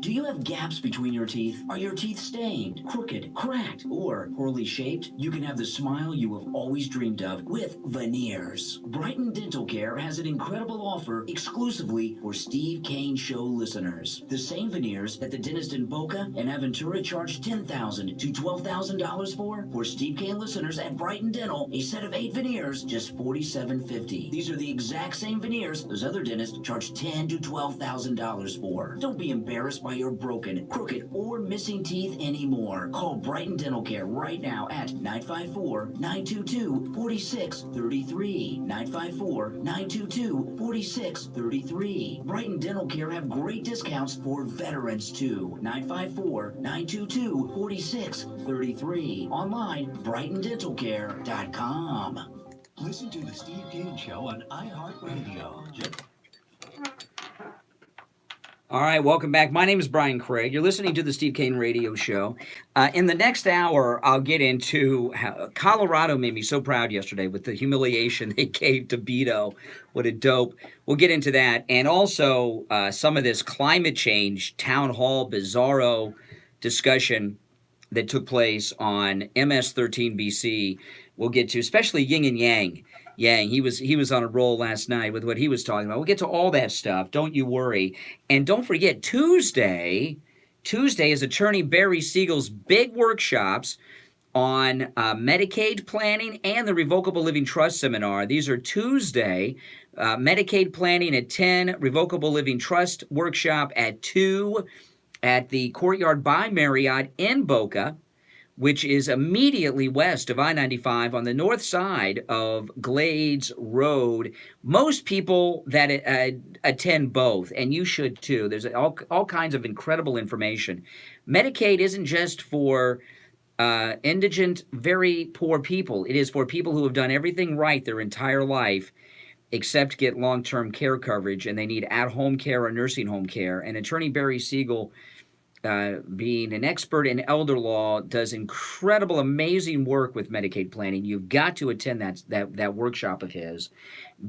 Do you have gaps between your teeth? Are your teeth stained, crooked, cracked, or poorly shaped? You can have the smile you have always dreamed of with veneers. Brighton Dental Care has an incredible offer exclusively for Steve Kane Show listeners. The same veneers that the dentist in Boca and Aventura charge $10,000 to $12,000 for Steve Kane listeners at Brighton Dental, a set of 8 veneers, just $47.50. These are the exact same veneers those other dentists charge $10,000 to $12,000 for. Don't be embarrassed by your broken, crooked, or missing teeth anymore. Call Brighton Dental Care right now at 954-922-4633. 954-922-4633. Brighton Dental Care have great discounts for veterans too. 954-922-4633. Online, BrightonDentalCare.com. Listen to the Steve Kane Show on iHeartRadio. All right, welcome back. My name is Brian Craig. You're listening to the Steve Kane Radio Show. In the next hour, I'll get into how Colorado made me so proud yesterday with the humiliation they gave to Beto. What a dope. We'll get into that. And also some of this climate change town hall bizarro discussion that took place on MS-13 BC. We'll get to, especially Yin and Yang. He was on a roll last night with what he was talking about. We'll get to all that stuff. Don't you worry. And don't forget, Tuesday is Attorney Barry Siegel's big workshops on Medicaid planning and the Revocable Living Trust Seminar. These are Tuesday, Medicaid planning at 10, Revocable Living Trust workshop at 2 at the Courtyard by Marriott in Boca, which is immediately west of I-95 on the north side of Glades Road. Most people that attend both, and you should too. There's all kinds of incredible information. Medicaid isn't just for indigent, very poor people. It is for people who have done everything right their entire life except get long-term care coverage, and they need at-home care or nursing home care. And Attorney Barry Siegel, being an expert in elder law, does incredible, amazing work with Medicaid planning. You've got to attend that workshop of his.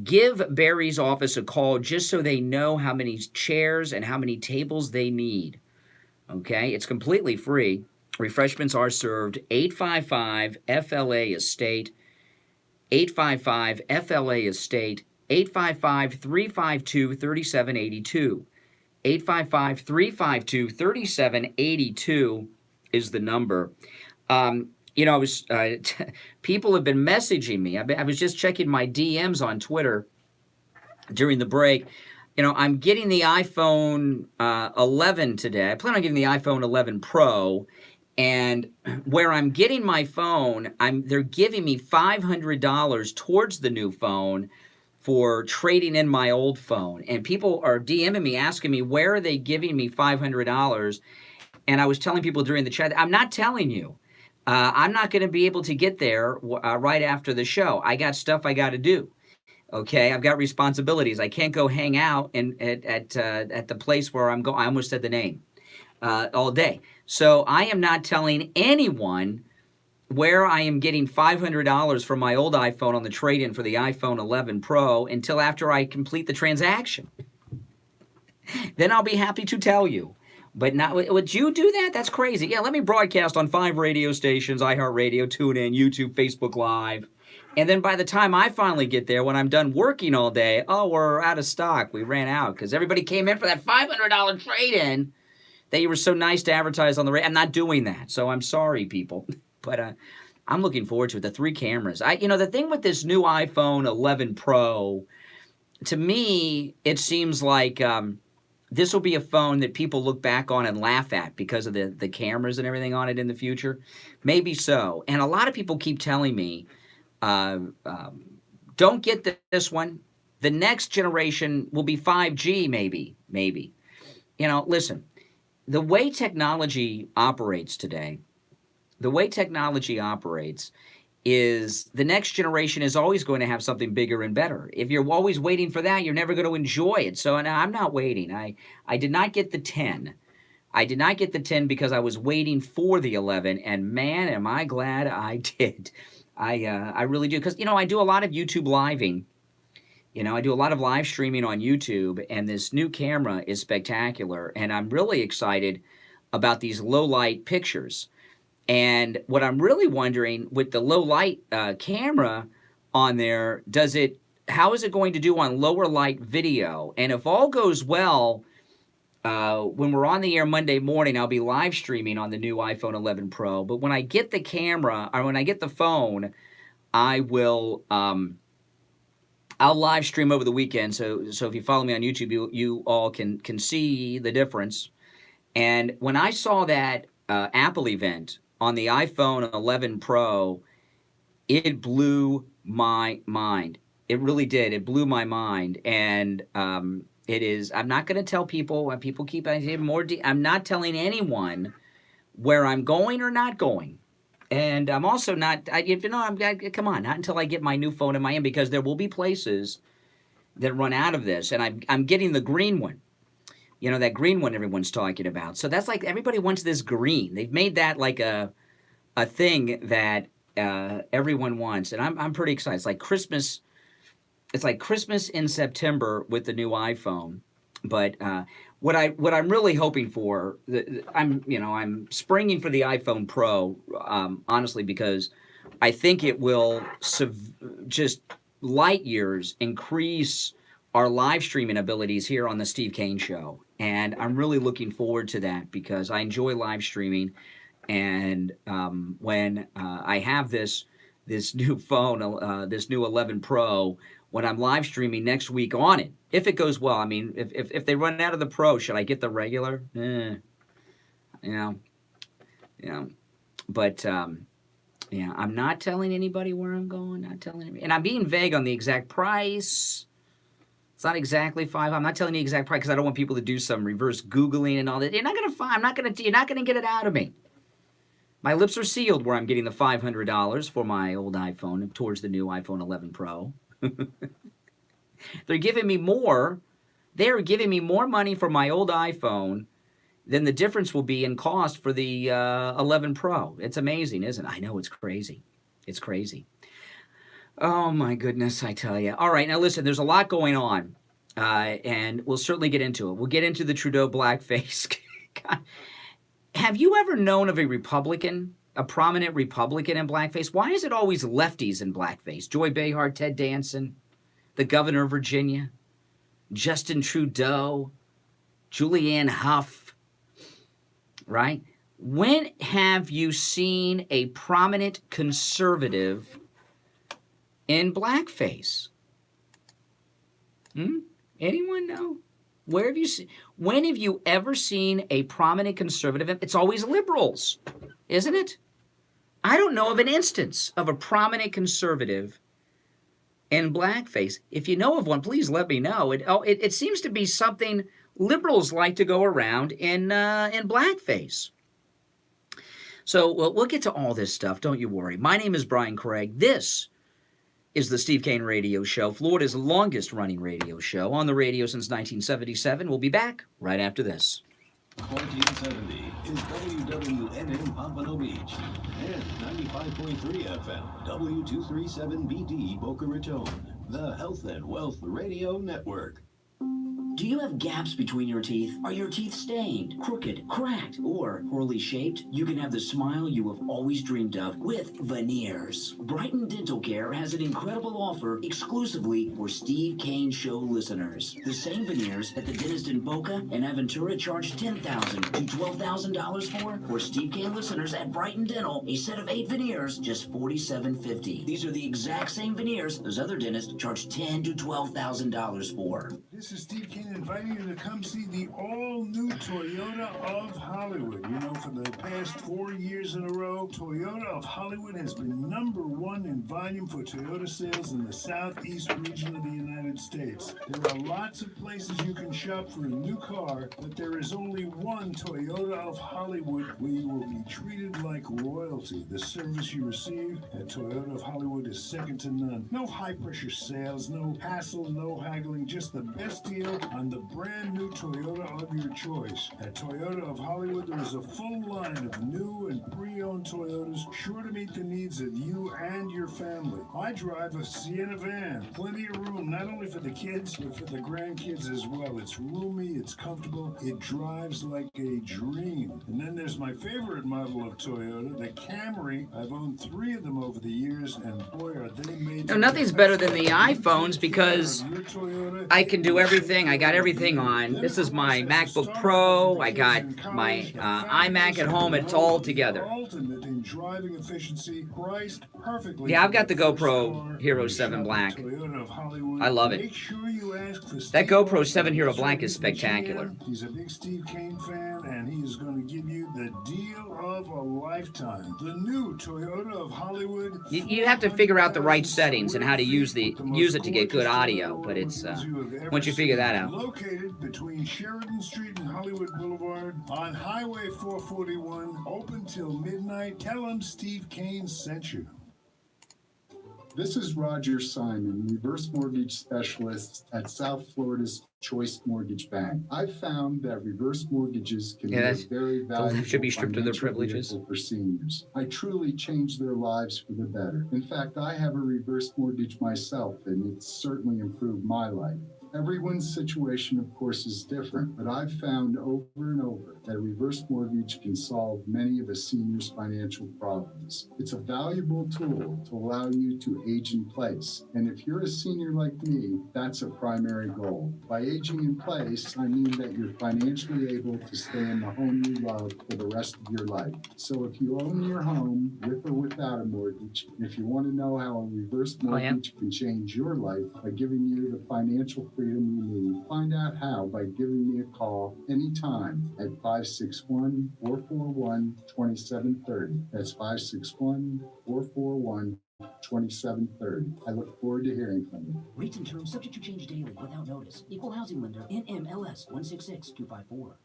Give Barry's office a call just so they know how many chairs and how many tables they need. Okay? It's completely free. Refreshments are served. 855-FLA-ESTATE. 855-FLA-ESTATE. 855-352-3782. 855-352-3782 is the number. I was people have been messaging me. I was just checking my DMs on Twitter during the break. I'm getting the iPhone 11 today. I plan on getting the iPhone 11 Pro, and where I'm getting my phone, they're giving me $500 towards the new phone for trading in my old phone. And people are DMing me, asking me, where are they giving me $500? And I was telling people during the chat, I'm not telling you. I'm not going to be able to get there right after the show. I got stuff I got to do. Okay, I've got responsibilities. I can't go hang out at the place where I'm going. I almost said the name all day. So I am not telling anyone where I am getting $500 from my old iPhone on the trade-in for the iPhone 11 Pro until after I complete the transaction. Then I'll be happy to tell you. But not, would you do that? That's crazy. Yeah, let me broadcast on 5 radio stations, iHeartRadio, TuneIn, YouTube, Facebook Live. And then by the time I finally get there, when I'm done working all day, we're out of stock. We ran out because everybody came in for that $500 trade-in that you were so nice to advertise on the radio. I'm not doing that, so I'm sorry, people. But I'm looking forward to it. The 3 cameras. The thing with this new iPhone 11 Pro, to me, it seems like this will be a phone that people look back on and laugh at because of the cameras and everything on it in the future. Maybe so. And a lot of people keep telling me, don't get this one. The next generation will be 5G, maybe. Listen, the way technology operates today, is the next generation is always going to have something bigger and better. If you're always waiting for that, you're never going to enjoy it. So I'm not waiting. I did not get the 10. I did not get the 10 because I was waiting for the 11, and man, am I glad I did. I really do, because I do a lot of YouTube living You know, I do a lot of live streaming on YouTube, and this new camera is spectacular, and I'm really excited about these low light pictures. And what I'm really wondering with the low light camera on there, how is it going to do on lower light video? And if all goes well, when we're on the air Monday morning, I'll be live streaming on the new iPhone 11 Pro. But when I get the camera, or when I get the phone, I will, I'll live stream over the weekend. So if you follow me on YouTube, you all can see the difference. And when I saw that Apple event on the iPhone 11 Pro, it blew my mind. It really did. It blew my mind. And it is, I'm not going to tell people, when people keep asking more, I'm not telling anyone where I'm going or not going. And I'm also not, come on, not until I get my new phone in my hand, because there will be places that run out of this. And I'm getting the green one. You know, that green one everyone's talking about. So that's like, everybody wants this green. They've made that like a thing that everyone wants. And I'm pretty excited. It's like Christmas. It's like Christmas in September with the new iPhone. But what I'm really hoping for, I'm springing for the iPhone Pro, honestly, because I think it will just light years increase our live streaming abilities here on the Steve Kane Show. And I'm really looking forward to that, because I enjoy live streaming. And when I have this new phone, this new 11 Pro, when I'm live streaming next week on it, if it goes well, I mean, if they run out of the Pro, should I get the regular? But yeah, I'm not telling anybody where I'm going. Not telling anybody, and I'm being vague on the exact price. It's not exactly $5. I'm not telling you the exact price because I don't want people to do some reverse Googling and all that. You're not gonna find. You're not gonna get it out of me. My lips are sealed where I'm getting the $500 for my old iPhone towards the new iPhone 11 Pro. They're giving me more. They're giving me more money for my old iPhone than the difference will be in cost for the 11 Pro. It's amazing, isn't it? I know, it's crazy. It's crazy. Oh, my goodness, I tell you. All right, now listen, there's a lot going on, and we'll certainly get into it. We'll get into the Trudeau blackface. God. Have you ever known of a Republican, a prominent Republican in blackface? Why is it always lefties in blackface? Joy Behar, Ted Danson, the governor of Virginia, Justin Trudeau, Julianne Hough, right? When have you seen a prominent conservative in blackface? Anyone know? Where have you seen? When have you ever seen a prominent conservative? It's always liberals, isn't it? I don't know of an instance of a prominent conservative in blackface. If you know of one, please let me know. It seems to be something liberals like to go around in blackface. So we'll get to all this stuff. Don't you worry. My name is Brian Craig. This is the Steve Kane Radio Show, Florida's longest-running radio show, on the radio since 1977. We'll be back right after this. 1470 is WWN in Pompano Beach and 95.3 FM, W237BD Boca Raton, the Health and Wealth Radio Network. Do you have gaps between your teeth? Are your teeth stained, crooked, cracked, or poorly shaped? You can have the smile you have always dreamed of with veneers. Brighton Dental Care has an incredible offer exclusively for Steve Kane Show listeners. The same veneers that the dentist in Boca and Aventura charge $10,000 to $12,000 for Steve Kane listeners at Brighton Dental, a set of 8 veneers, just $47.50. These are the exact same veneers those other dentists charge $10,000 to $12,000 for. This is Steve Kane inviting you to come see the all-new Toyota of Hollywood. You know, for the past 4 years in a row, Toyota of Hollywood has been #1 in volume for Toyota sales in the southeast region of the United States. There are lots of places you can shop for a new car, but there is only one Toyota of Hollywood where you will be treated like royalty. The service you receive at Toyota of Hollywood is second to none. No high-pressure sales, no hassle, no haggling, just the best deal on the brand new Toyota of your choice. At Toyota of Hollywood, there is a full line of new and pre-owned Toyotas sure to meet the needs of you and your family. I drive a Sienna van. Plenty of room, not only for the kids, but for the grandkids as well. It's roomy, it's comfortable, it drives like a dream. And then there's my favorite model of Toyota, the Camry. I've owned 3 of them over the years, and boy, are they made. No, nothing's better than the iPhones because I can do everything. I got everything on. This is my MacBook Pro. I got my iMac at home. It's all together. Ultimate in driving efficiency, priced perfectly. Yeah, I've got the GoPro Hero 7 Black. I love it. That GoPro 7 Hero Black is spectacular. He's a big Steve Kane fan, and he is going to give you the deal of a lifetime. The new Toyota of Hollywood. You have to figure out the right settings and how to use it to get good audio, but it's once you figure that out. Located between Sheridan Street and Hollywood Boulevard on Highway 441, open till midnight. Tell him Steve Kane sent you. This is Roger Simon, reverse mortgage specialist at South Florida's Choice Mortgage Bank. I've found that reverse mortgages can be a very valuable should be stripped of their financial privileges vehicle for seniors. I truly changed their lives for the better. In fact, I have a reverse mortgage myself, and it's certainly improved my life. Everyone's situation, of course, is different, but I've found over and over that a reverse mortgage can solve many of a senior's financial problems. It's a valuable tool to allow you to age in place. And if you're a senior like me, that's a primary goal. By aging in place, I mean that you're financially able to stay in the home you love for the rest of your life. So if you own your home with or without a mortgage, and if you want to know how a reverse mortgage can change your life by giving you the financial freedom you need, find out how by giving me a call anytime at 561-441-2730. That's 561-441-2730. I look forward to hearing from you. Rates and terms subject to change daily without notice. Equal housing lender. NMLS 166254.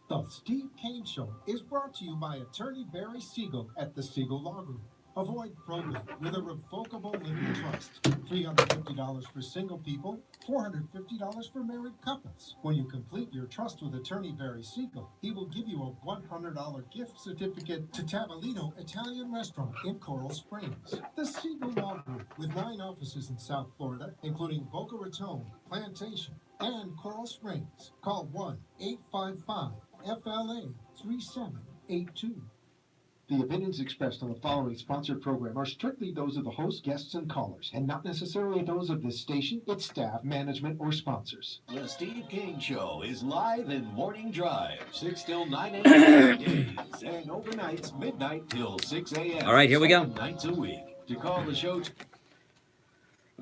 The Steve Kane Show is brought to you by attorney Barry Siegel at the Siegel Law Group. Avoid probate with a revocable living trust. $350 for single people, $450 for married couples. When you complete your trust with attorney Barry Siegel, he will give you a $100 gift certificate to Tavolino Italian Restaurant in Coral Springs. The Siegel Law Group, with 9 offices in South Florida, including Boca Raton, Plantation, and Coral Springs. Call 1-855-FLA-3782. The opinions expressed on the following sponsored program are strictly those of the host, guests, and callers, and not necessarily those of this station, its staff, management, or sponsors. The Steve Kane Show is live in Morning Drive, 6 till 9 a.m. days, and overnights, midnight till 6 a.m. All right, here we go. 7 nights a week. To call the show...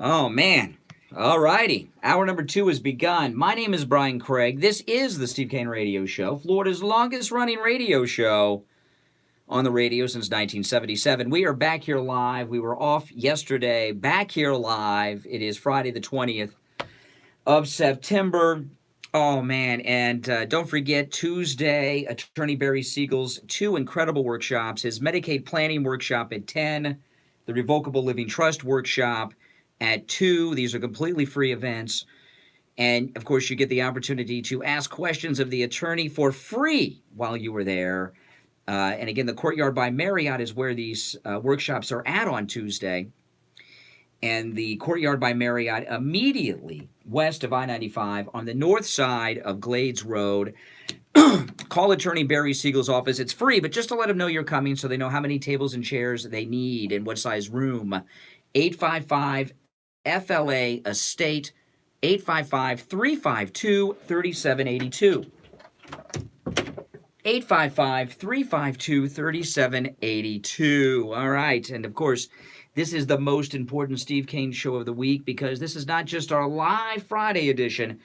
Oh, man. All righty. Hour number 2 has begun. My name is Brian Craig. This is the Steve Kane Radio Show, Florida's longest-running radio show on the radio since 1977. We are back here live. We were off yesterday, back here live. It is Friday the 20th of September. Oh, man. And don't forget, Tuesday, Attorney Barry Siegel's 2 incredible workshops, his Medicaid Planning Workshop at 10, the Revocable Living Trust Workshop at 2. These are completely free events. And, of course, you get the opportunity to ask questions of the attorney for free while you were there. And again, the Courtyard by Marriott is where these workshops are at on Tuesday. And the Courtyard by Marriott immediately west of I-95 on the north side of Glades Road. Call Attorney Barry Siegel's office. It's free, but just to let them know you're coming so they know how many tables and chairs they need and what size room. 855-FLA-ESTATE, 855-352-3782. 855-352-3782. All right. And, of course, this is the most important Steve Kane show of the week because this is not just our live Friday edition.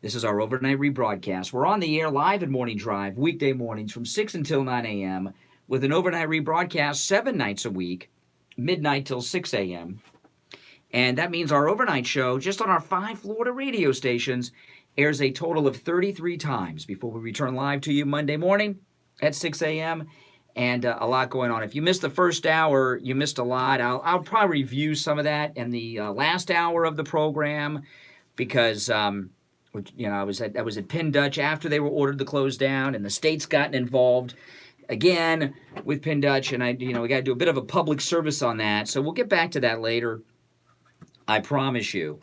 This is our overnight rebroadcast. We're on the air live at Morning Drive, weekday mornings from 6 until 9 a.m. with an overnight rebroadcast 7 nights a week, midnight till 6 a.m. And that means our overnight show, just on our 5 Florida radio stations, airs a total of 33 times before we return live to you Monday morning at 6 a.m. And a lot going on. If you missed the first hour, you missed a lot. I'll probably review some of that in the last hour of the program because which I was at Penn Dutch after they were ordered to close down, and the state's gotten involved again with Penn Dutch, and we got to do a bit of a public service on that. So we'll get back to that later. I promise you.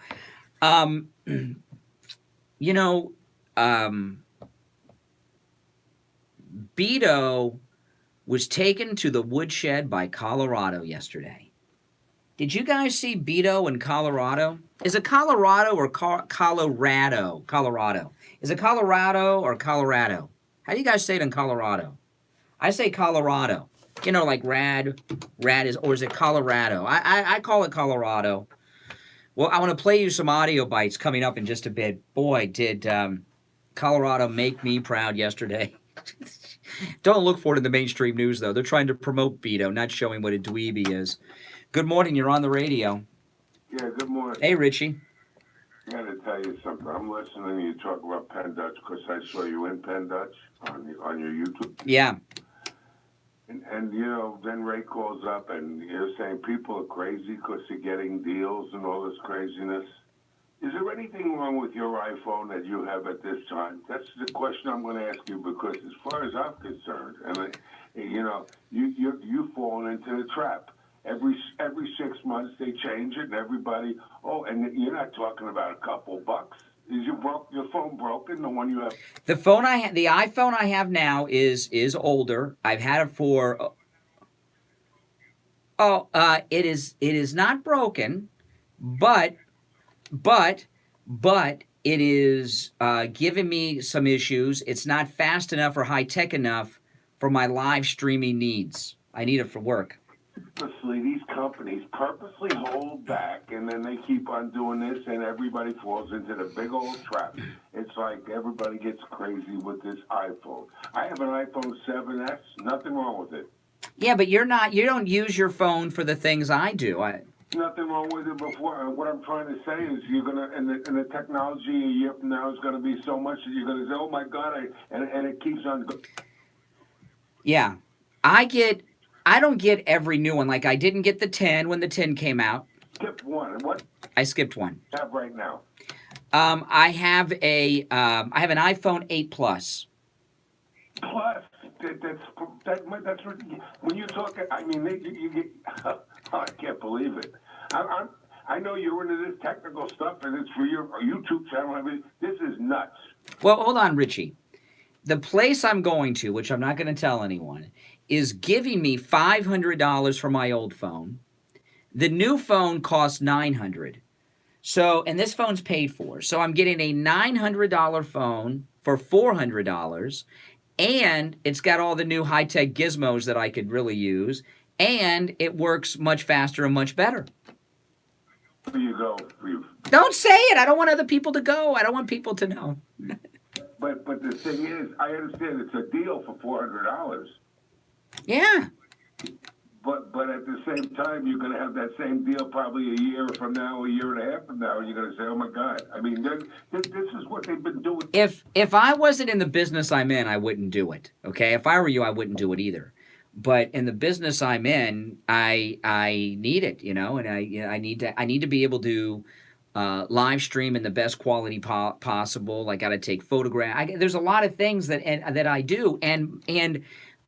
Beto was taken to the woodshed by Colorado yesterday. Did you guys see Beto in Colorado? Is it Colorado or Colorado? Colorado. Is it Colorado or Colorado? How do you guys say it in Colorado? I say Colorado. Like rad is, or is it Colorado? I call it Colorado. Well, I want to play you some audio bites coming up in just a bit. Boy, did Colorado make me proud yesterday. Don't look for it in the mainstream news, though. They're trying to promote Beto, not showing what a dweeby is. Good morning. You're on the radio. Yeah, good morning. Hey, Richie. I got to tell you something. I'm listening to you talk about Penn Dutch because I saw you in Penn Dutch on your YouTube. Yeah. And then Ray calls up and you're saying people are crazy because they're getting deals and all this craziness. Is there anything wrong with your iPhone that you have at this time? That's the question I'm going to ask you because as far as I'm concerned, and you've fallen into the trap. Every 6 months they change it, and everybody. Oh, and you're not talking about a couple bucks. Is your phone broken? The one you have. The iPhone I have now is older. I've had it for. It is not broken, but it is giving me some issues. It's not fast enough or high tech enough for my live streaming needs. I need it for work. Purposely, these companies purposely hold back, and then they keep on doing this, and everybody falls into the big old trap. It's like everybody gets crazy with this iPhone. I have an iPhone 7S, nothing wrong with it. Yeah, but you don't use your phone for the things I do. Nothing wrong with it before. What I'm trying to say is you're going to, and the technology a year from now is going to be so much that you're going to say, oh my God, and it keeps on going. Yeah, I don't get every new one. Like I didn't get the 10 when the 10 came out. Skip one. What? I skipped one. Have right now. I have an iPhone 8 Plus. Plus, that's when you talk. I mean, you get. I can't believe it. I know you're into this technical stuff, and it's for your YouTube channel. I mean, this is nuts. Well, hold on, Richie. The place I'm going to, which I'm not going to tell anyone, is giving me $500 for my old phone. The new phone costs $900. So, and this phone's paid for. So I'm getting a $900 phone for $400, and it's got all the new high-tech gizmos that I could really use, and it works much faster and much better. There you go. Don't say it. I don't want other people to go. I don't want people to know. But the thing is, I understand it's a deal for $400. Yeah. But at the same time, you're going to have that same deal probably a year from now, a year and a half from now, and you're going to say, oh, my God. I mean, this is what they've been doing. If I wasn't in the business I'm in, I wouldn't do it, okay? If I were you, I wouldn't do it either. But in the business I'm in, I need it, and I need to be able to live stream in the best quality possible. I got to take photographs. There's a lot of things that I do, and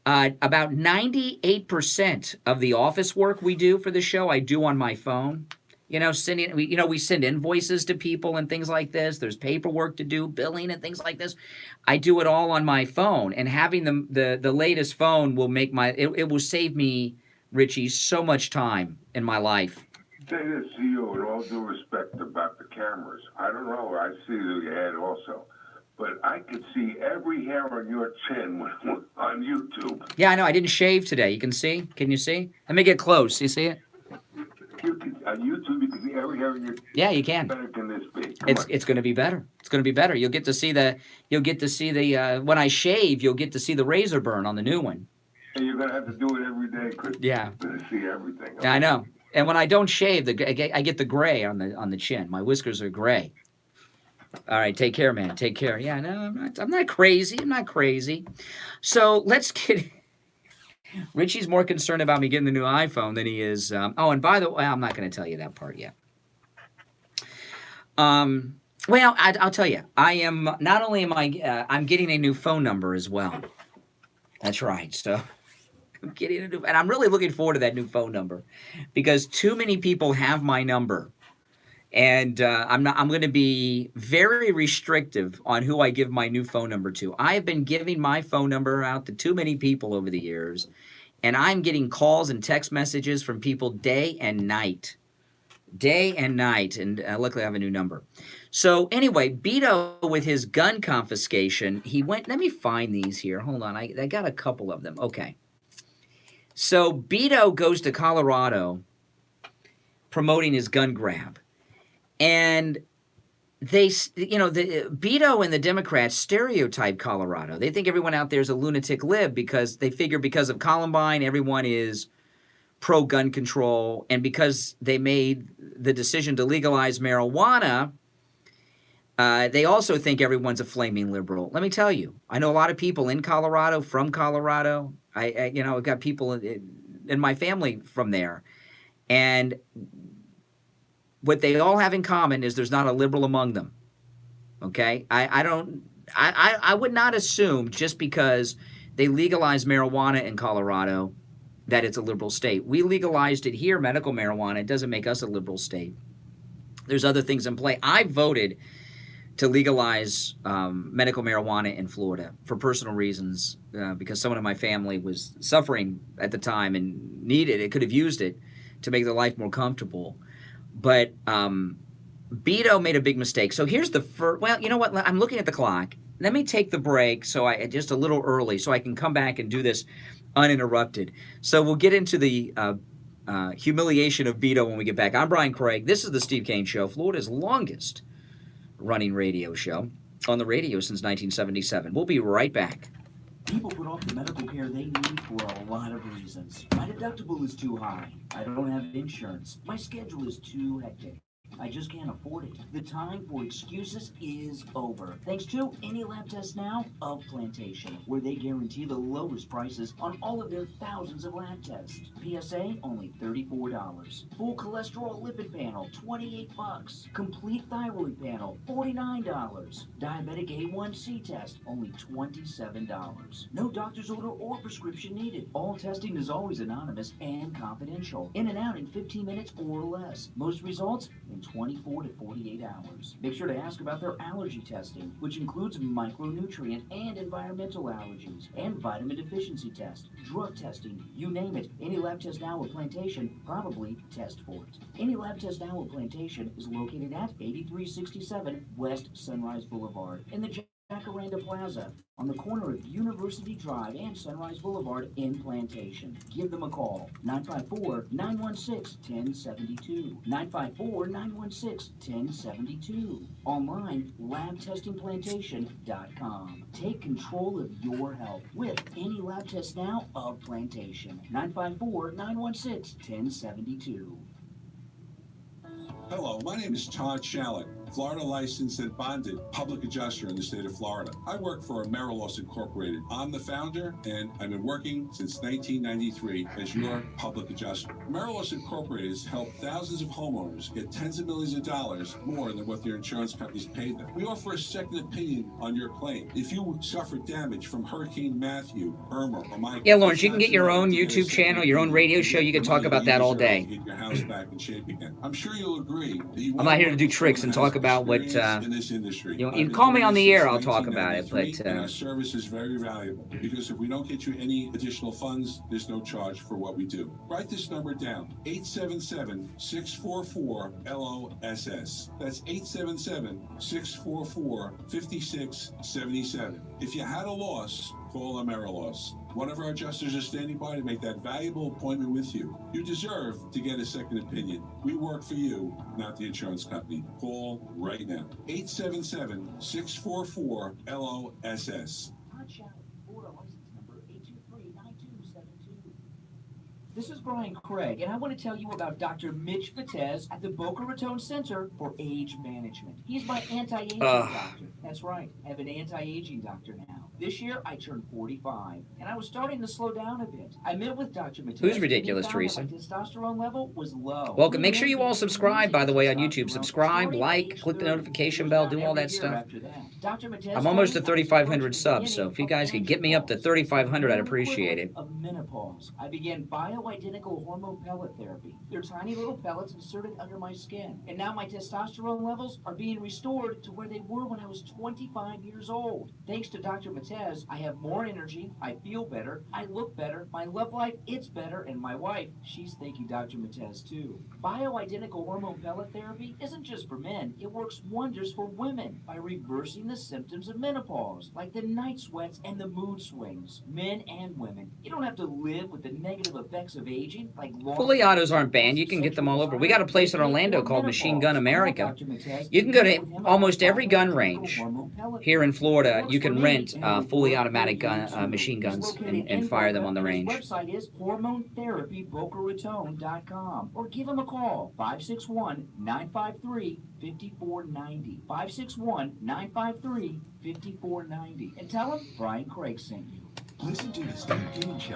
about 98% of the office work we do for the show, I do on my phone. We send invoices to people and things like this. There's paperwork to do, billing and things like this. I do it all on my phone, and having the latest phone will make it will save me, Richie, so much time in my life. Say this to you in all due respect about the cameras. I don't know. I see the ad also. But I could see every hair on your chin on YouTube. Yeah, I know. I didn't shave today. You can see? Can you see? Let me get close. You see it? On YouTube, you can see every hair on your chin. Yeah, you can. Better can this be? It's going to be better. It's going to be better. You'll get to see when I shave, you'll get to see the razor burn on the new one. And you're going to have to do it every day because you're going to see everything. Yeah, I know. And when I don't shave, I get the gray on the chin. My whiskers are gray. All right, take care, man. Take care. Yeah, no, I'm not crazy. I'm not crazy. So let's get. Richie's more concerned about me getting the new iPhone than he is. And by the way, I'm not going to tell you that part yet. Well, I'll tell you, I am not only am I'm getting a new phone number as well. That's right. So I'm getting a new, and I'm really looking forward to that new phone number because too many people have my number, and I'm not. I'm going to be very restrictive on who I give my new phone number to. I have been giving my phone number out to too many people over the years, and I'm getting calls and text messages from people day and night. Day and night, and luckily I have a new number. So anyway, Beto with his gun confiscation, he went. Let me find these here. Hold on, I got a couple of them. Okay, so Beto goes to Colorado promoting his gun grab, and the Beto and the Democrats stereotype Colorado. They think everyone out there is a lunatic lib because they figure because of Columbine, everyone is pro-gun control, and because they made the decision to legalize marijuana, they also think everyone's a flaming liberal. Let me tell you, I know a lot of people in Colorado, from Colorado. I've got people in my family from there, and what they all have in common is there's not a liberal among them. Okay, I would not assume just because they legalized marijuana in Colorado that it's a liberal state. We legalized it here, medical marijuana. It doesn't make us a liberal state. There's other things in play. I voted to legalize medical marijuana in Florida for personal reasons because someone in my family was suffering at the time and needed it, could have used it to make their life more comfortable. But Beto made a big mistake. So here's the first. Well, you know what? I'm looking at the clock. Let me take the break just a little early so I can come back and do this uninterrupted. So we'll get into the humiliation of Beto when we get back. I'm Brian Craig. This is the Steve Kane Show, Florida's longest running radio show on the radio since 1977. We'll be right back. People put off the medical care they need for a lot of reasons. My deductible is too high. I don't have insurance. My schedule is too hectic. I just can't afford it. The time for excuses is over. Thanks to Any Lab Test Now of Plantation, where they guarantee the lowest prices on all of their thousands of lab tests. PSA, only $34. Full cholesterol lipid panel, $28. Complete thyroid panel, $49. Diabetic A1C test, only $27. No doctor's order or prescription needed. All testing is always anonymous and confidential. In and out in 15 minutes or less. Most results in 24 to 48 hours. Make sure to ask about their allergy testing, which includes micronutrient and environmental allergies, and vitamin deficiency test, drug testing, you name it. Any Lab Test Now at Plantation, probably test for it. Any Lab Test Now at Plantation is located at 8367 West Sunrise Boulevard in the Jacaranda Plaza on the corner of University Drive and Sunrise Boulevard in Plantation. Give them a call, 954-916-1072. 954-916-1072. Online, labtestingplantation.com. Take control of your health with Any Lab Test Now of Plantation. 954-916-1072. Hello, my name is Todd Shallett, Florida licensed and bonded public adjuster in the state of Florida. I work for Amerilos Incorporated. I'm the founder, and I've been working since 1993 as your public adjuster. Amerilos Incorporated has helped thousands of homeowners get tens of millions of dollars more than what their insurance companies paid them. We offer a second opinion on your claim. If you suffered damage from Hurricane Matthew, Irma, or Michael, yeah, Lawrence, you can get your own YouTube channel, your own radio show. You can talk about that all day. Get your house back in shape again. I'm sure you'll agree. I'm not here to do tricks and talk about what in this industry. You can call me on the air. I'll talk about it. But our service is very valuable because if we don't get you any additional funds, there's no charge for what we do. Write this number down: 877-644-LOSS. That's 877-644-5677. If you had a loss, call Amerilos. One of our adjusters is standing by to make that valuable appointment with you. You deserve to get a second opinion. We work for you, not the insurance company. Call right now. 877-644-LOSS. Florida license number 8239272. This is Brian Craig, and I want to tell you about Dr. Mitch Vitez at the Boca Raton Center for Age Management. He's my anti-aging doctor. That's right, I have an anti-aging doctor now. This year, I turned 45, and I was starting to slow down a bit. I met with Dr. Vitez. Who's ridiculous, Teresa? My testosterone level was low. Welcome. Make sure you all subscribe, by the way, on YouTube. Subscribe, like, click the notification bell, do all that stuff. I'm almost at 3,500 subs, so if you guys could get me up to 3,500, I'd appreciate it. Of menopause, I began bioidentical hormone pellet therapy. They're tiny little pellets inserted under my skin, and now my testosterone levels are being restored to where they were when I was 25 years old. Thanks to Dr. Vitez, I have more energy, I feel better, I look better, my love life, it's better, and my wife, she's thanking Dr. Vitez too. Bioidentical hormone pellet therapy isn't just for men, it works wonders for women by reversing the symptoms of menopause, like the night sweats and the mood swings. Men and women, you don't have to live with the negative effects of aging, like fully autos aren't banned. You can get them all over. We got a place in Orlando called Machine Gun America. You can go to almost every gun range here in Florida. You can rent fully automatic machine guns and fire them on the range. His website is hormonetherapybocaraton.com, or give him a call, 561-953-5490. 561-953-5490. And tell him Brian Craig sent you. Listen to the Steve Kane Show.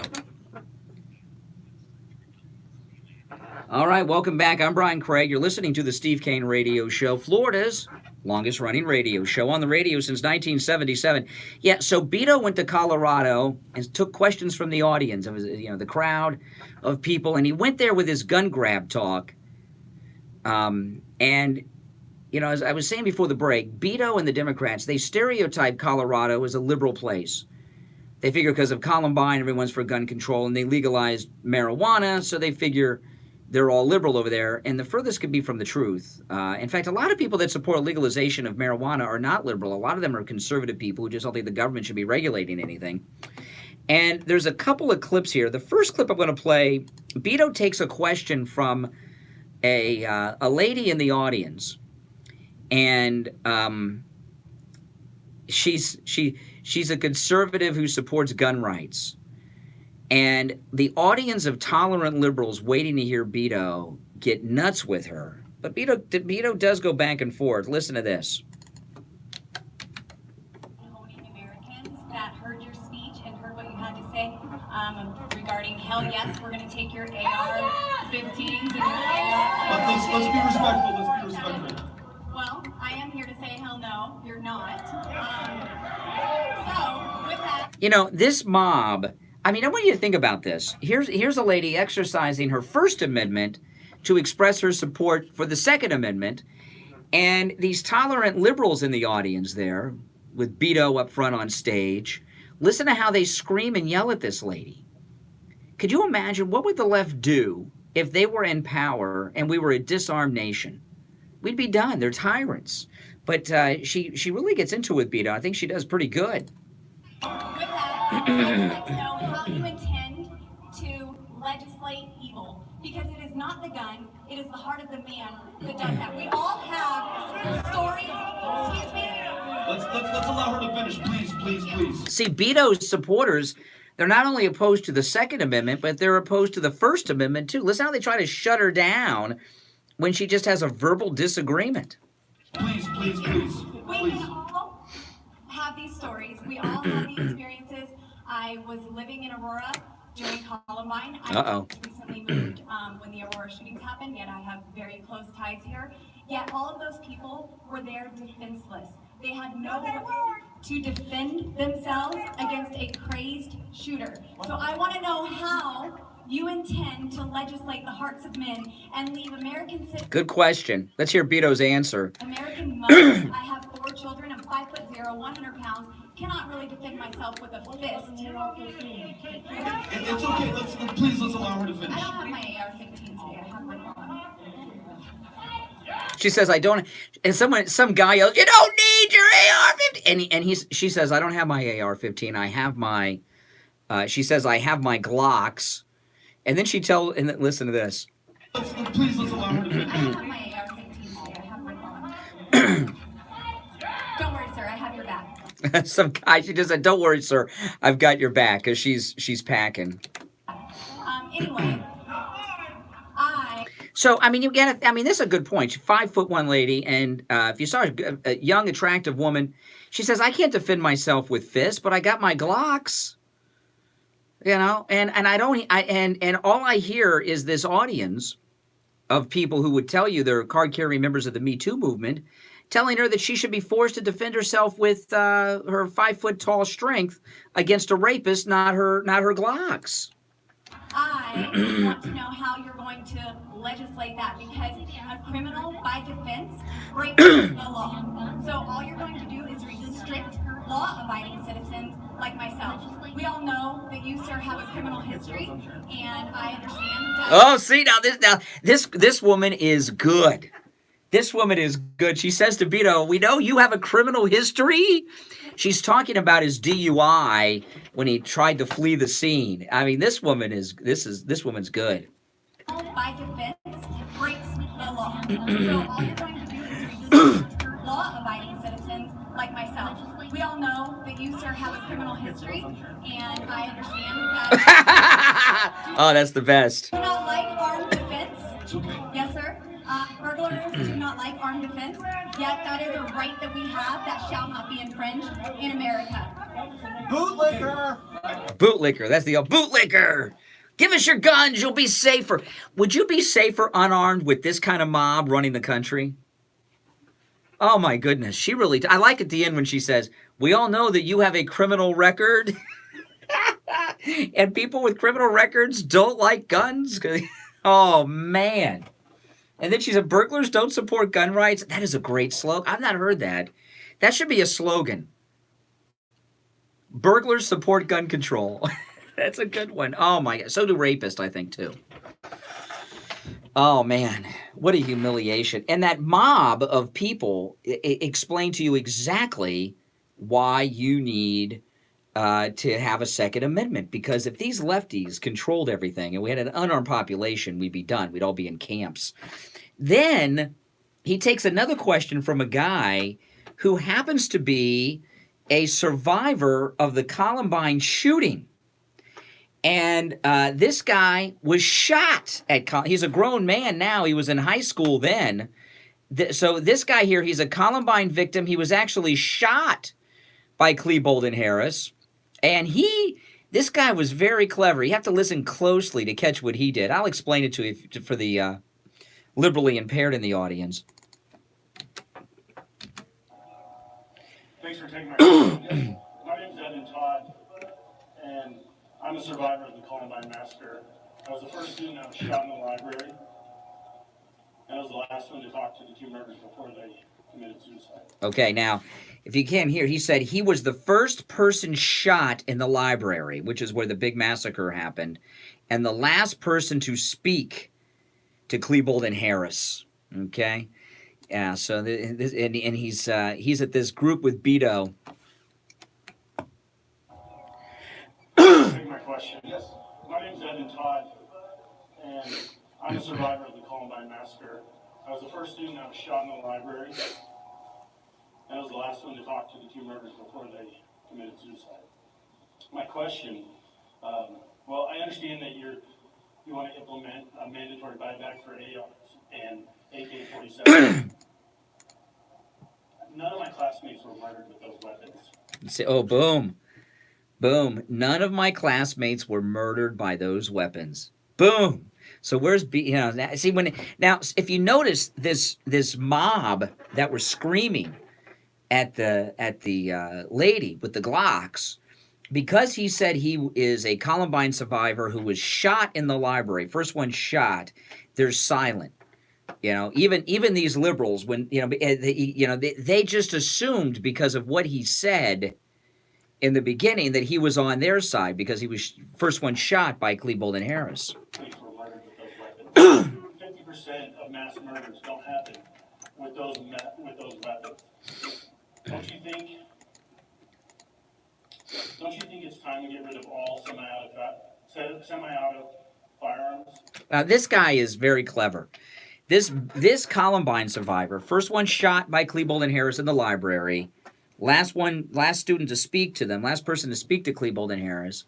All right, welcome back. I'm Brian Craig. You're listening to the Steve Kane Radio Show, Florida's longest-running radio show, on the radio since 1977. Yeah, so Beto went to Colorado and took questions from the audience, of the crowd of people, and he went there with his gun grab talk. And as I was saying before the break, Beto and the Democrats, they stereotype Colorado as a liberal place. They figure because of Columbine, everyone's for gun control, and they legalized marijuana, so they figure they're all liberal over there, and the furthest could be from the truth. In fact, a lot of people that support legalization of marijuana are not liberal. A lot of them are conservative people who just don't think the government should be regulating anything. And there's a couple of clips here. The first clip I'm going to play, Beto takes a question from a lady in the audience, and she's a conservative who supports gun rights. And the audience of tolerant liberals waiting to hear Beto get nuts with her. But Beto does go back and forth. Listen to this. Owning Americans that heard your speech and heard what you had to say regarding hell yes, we're going to take your AR-15s and your AR. Let's be respectful. Let's be respectful. Well, I am here to say hell no, you're not. So with that, this mob. I mean, I want you to think about this. Here's a lady exercising her First Amendment to express her support for the Second Amendment, and these tolerant liberals in the audience there, with Beto up front on stage, listen to how they scream and yell at this lady. Could you imagine what would the left do if they were in power and we were a disarmed nation? We'd be done. They're tyrants. But she really gets into it with Beto. I think she does pretty good. with that, I'd like to know how you intend to legislate evil. Because it is not the gun, it is the heart of the man that does that. We all have stories. Excuse me. Let's allow her to finish, please. See, Beto's supporters, they're not only opposed to the Second Amendment, but they're opposed to the First Amendment, too. Listen how they try to shut her down when she just has a verbal disagreement. Please. We can all have these stories. We all have these experiences. I was living in Aurora during Columbine. I recently moved when the Aurora shootings happened, yet I have very close ties here. Yet all of those people were there defenseless. They had no way to defend themselves against a crazed shooter. So I want to know how you intend to legislate the hearts of men and leave American citizens. Good question. Let's hear Beto's answer. American mothers. I have 4 children. I'm 5'0", 100 pounds. Cannot really defend myself with a fist. It's okay. Let's allow her to finish. I don't have my AR-15 today. I have my phone. She says, I don't, and some guy yells, you don't need your AR-15. And she says, I don't have my AR-15. I have my, she says, I have my Glocks. And then listen to this. Let's allow her to finish. I don't have my AR-15 today. I have my phone. Don't worry, sir. I have your back. Some guy, she just said, don't worry, sir. I've got your back, because she's packing. Anyway, So, I mean, you get it. I mean, this is a good point. She's 5'1" lady, and if you saw a young, attractive woman, she says, "I can't defend myself with fists, but I got my Glocks." You know, and all I hear is this audience of people who would tell you they're card-carrying members of the Me Too movement, telling her that she should be forced to defend herself with her 5-foot-tall strength against a rapist, not her Glocks. I want to know how you're going to legislate that, because a criminal by defense breaks the law. So all you're going to do is restrict law-abiding citizens like myself. We all know that you, sir, have a criminal history, and I understand that. Oh, see, now this woman is good. This woman is good. She says to Beto, "We know you have a criminal history." She's talking about his DUI when he tried to flee the scene. I mean, this woman's good. By defense breaks the law. So all you're going to do is restrict law-abiding citizens like myself. We all know that you, sir, have a criminal history, and I understand that. Oh, that's the best. Do not like armed defense. Yes, sir. Burglars do not like armed defense, yet that is a right that we have that shall not be infringed in America. Bootlicker! Bootlicker. That's the bootlicker. Give us your guns. You'll be safer. Would you be safer unarmed with this kind of mob running the country? Oh, my goodness. She really... I like at the end when she says, "We all know that you have a criminal record." And people with criminal records don't like guns. Oh, man. And then she said, "Burglars don't support gun rights." That is a great slogan. I've not heard that. That should be a slogan. Burglars support gun control. That's a good one. Oh, my God. So do rapists, I think, too. Oh, man. What a humiliation. And that mob of people explain to you exactly why you need to have a Second Amendment. Because if these lefties controlled everything and we had an unarmed population, we'd be done. We'd all be in camps. Then he takes another question from a guy who happens to be a survivor of the Columbine shooting. And this guy was shot at he's a grown man now. He was in high school then. So this guy here, he's a Columbine victim. He was actually shot by Klebold and Harris. And this guy was very clever. You have to listen closely to catch what he did. I'll explain it to you for the liberally impaired in the audience. Thanks for taking my question. My name's Evan Todd, and I'm a survivor of the Columbine Massacre. I was the first student that was shot in the library, and I was the last one to talk to the two murderers before they committed suicide. Okay, now, if you can't hear, he said he was the first person shot in the library, which is where the big massacre happened, and the last person to speak to Klebold and Harris. Okay? Yeah, so he's at this group with Beto. Take my question. Yes. My name's Evan Todd, and I'm a survivor of the Columbine Massacre. I was the first student that was shot in the library, and I was the last one to talk to the two murderers before they committed suicide. My question, well, I understand that you want to implement a mandatory buyback for ARs and AK-47. None of my classmates were murdered with those weapons. Oh, boom. Boom. None of my classmates were murdered by those weapons. Boom. So where's if you notice this mob that were screaming at the lady with the Glocks, because he said he is a Columbine survivor who was shot in the library, first one shot, they're silent. You know, even these liberals, when they just assumed because of what he said in the beginning that he was on their side because he was first one shot by Klebold and Harris. 50% of mass murders don't happen with those weapons. Don't you think it's time to get rid of all semi-auto firearms? This guy is very clever. This Columbine survivor, first one shot by Klebold and Harris in the library, last student to speak to them, last person to speak to Klebold and Harris,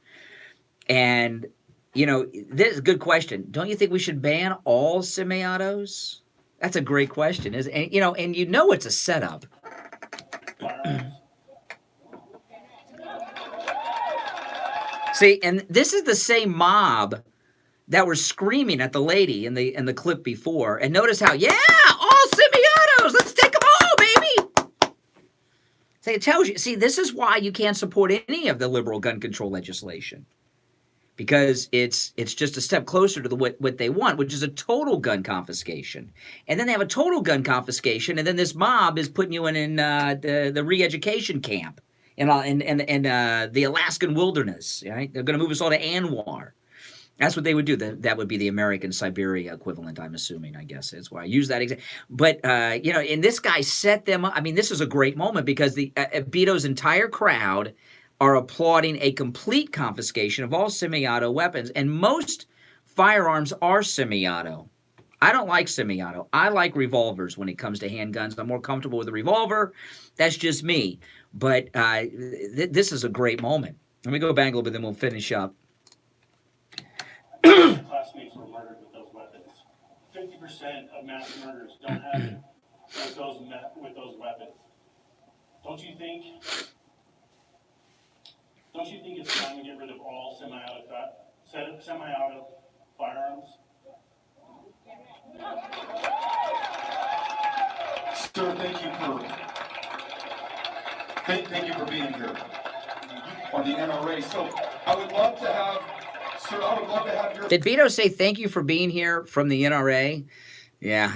and You know, this is a good question. Don't you think we should ban all semi-autos? That's a great question. And you know it's a setup. See, and this is the same mob that were screaming at the lady in the clip before. And notice how, yeah, all semi-autos, let's take them all, baby. See, it tells you. See, this is why you can't support any of the liberal gun control legislation, because it's just a step closer to what they want, which is a total gun confiscation. And then they have a total gun confiscation, and then this mob is putting you in the re-education camp in the Alaskan wilderness. Right? They're going to move us all to Anwar. That's what they would do. That would be the American Siberia equivalent, I'm assuming, I guess. That's why I use that example. But, and this guy set them up. I mean, this is a great moment because the Beto's entire crowd are applauding a complete confiscation of all semi-auto weapons. And most firearms are semi-auto. I don't like semi-auto. I like revolvers when it comes to handguns. I'm more comfortable with a revolver. That's just me. But this is a great moment. Let me go back a little bit, then we'll finish up. Classmates were murdered with those weapons. 50% of mass murders don't happen with those weapons. Don't you think it's time to get rid of all semi-auto firearms? Sir, thank you for being here on the NRA. So I would love to have. Sir, I would love to have your... Did Beto say thank you for being here from the NRA? Yeah.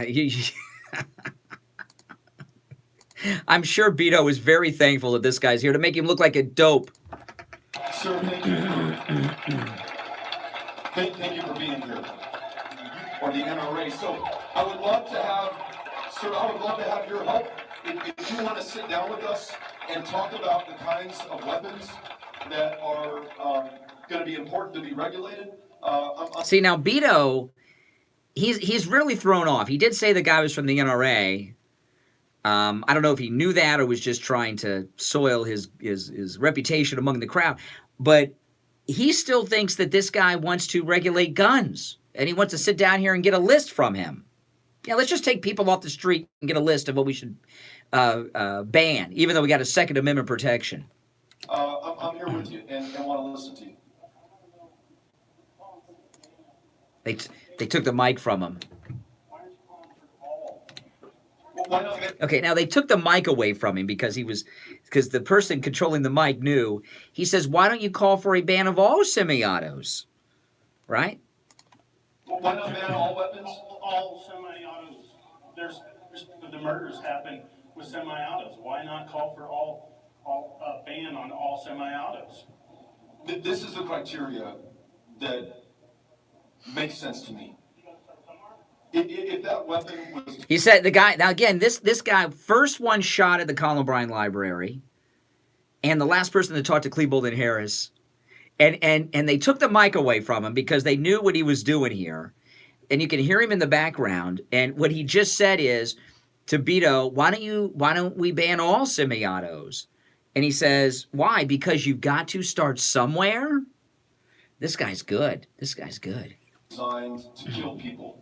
I'm sure Beto is very thankful that this guy's here to make him look like a dope. Sir, thank you for being here on the NRA. So I would love to have your help. If you want to sit down with us and talk about the kinds of weapons that are going to be important to be regulated. See, now Beto, he's really thrown off. He did say the guy was from the NRA. I don't know if he knew that or was just trying to soil his reputation among the crowd. But he still thinks that this guy wants to regulate guns. And he wants to sit down here and get a list from him. Yeah, let's just take people off the street and get a list of what we should ban, even though we got a Second Amendment protection. I'm here with you and want to listen to you. They took the mic from him. Okay, now they took the mic away from him because the person controlling the mic knew. He says, why don't you call for a ban of all semi-autos? Right? Why not ban all weapons? All semi-autos. The murders happen with semi-autos. Why not call for a ban on all semi-autos? This is the criteria that makes sense to me. If that weapon was... He said the guy, now again, this guy, first one shot at the Columbine Library, and the last person to talk to Klebold and Harris, and they took the mic away from him because they knew what he was doing here. And you can hear him in the background. And what he just said is to Beto, why don't we ban all semi-autos? And he says, why? Because you've got to start somewhere? This guy's good. This guy's good. Designed to kill people.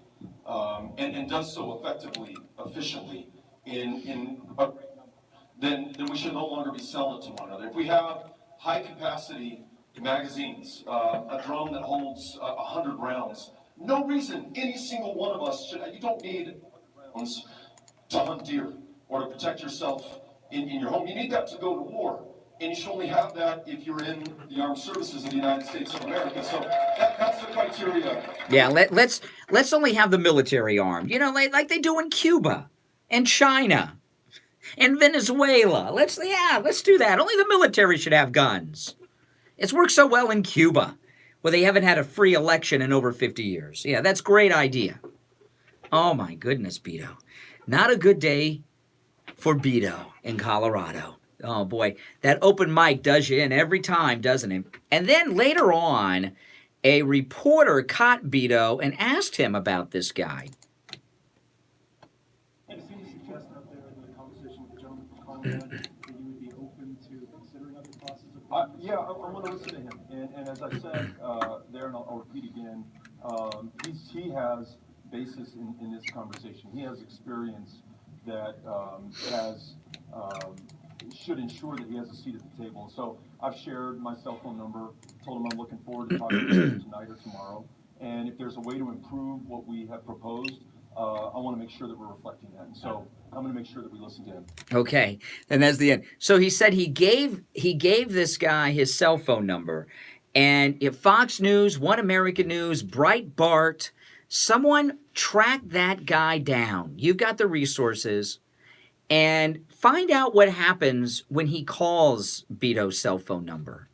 And does so effectively, efficiently, then we should no longer be selling it to one another. If we have high-capacity magazines, a drum that holds 100 rounds, no reason any single one of us should. You don't need rounds to hunt deer or to protect yourself in your home. You need that to go to war. And you should only have that if you're in the armed services of the United States of America. So that's the criteria. Yeah, let's only have the military armed. You know, like they do in Cuba and China and Venezuela. Let's do that. Only the military should have guns. It's worked so well in Cuba, where they haven't had a free election in over 50 years. Yeah, that's a great idea. Oh my goodness, Beto. Not a good day for Beto in Colorado. Oh, boy, that open mic does you in every time, doesn't it? And then later on, a reporter caught Beto and asked him about this guy. I seem to suggest out there in the conversation with the gentleman from Colorado that you would be open to considering other classes of Yeah, I want to listen to him. And as I said there, and I'll repeat again, he has basis in this conversation. He has experience that should ensure that he has a seat at the table. So I've shared my cell phone number, told him I'm looking forward to talking to him tonight or tomorrow. And if there's a way to improve what we have proposed, I want to make sure that we're reflecting that. And so I'm going to make sure that we listen to him. Okay, and that's the end. So he said he gave this guy his cell phone number, and if Fox News, One American News, Breitbart, someone tracked that guy down. You've got the resources, and find out what happens when he calls Beto's cell phone number.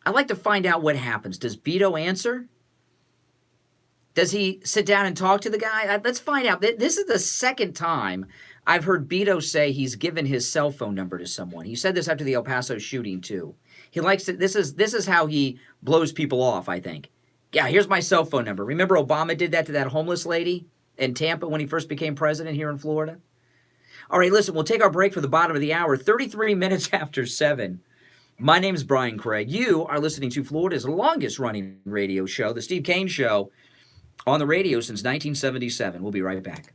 I'd like to find out what happens. Does Beto answer? Does he sit down and talk to the guy? Let's find out. This is the second time I've heard Beto say he's given his cell phone number to someone. He said this after the El Paso shooting too. He likes to. This is how he blows people off, I think. Yeah, here's my cell phone number. Remember Obama did that to that homeless lady in Tampa when he first became president here in Florida? All right, listen, we'll take our break for the bottom of the hour. 33 minutes after 7. My name's Brian Craig. You are listening to Florida's longest running radio show, The Steve Kane Show, on the radio since 1977. We'll be right back.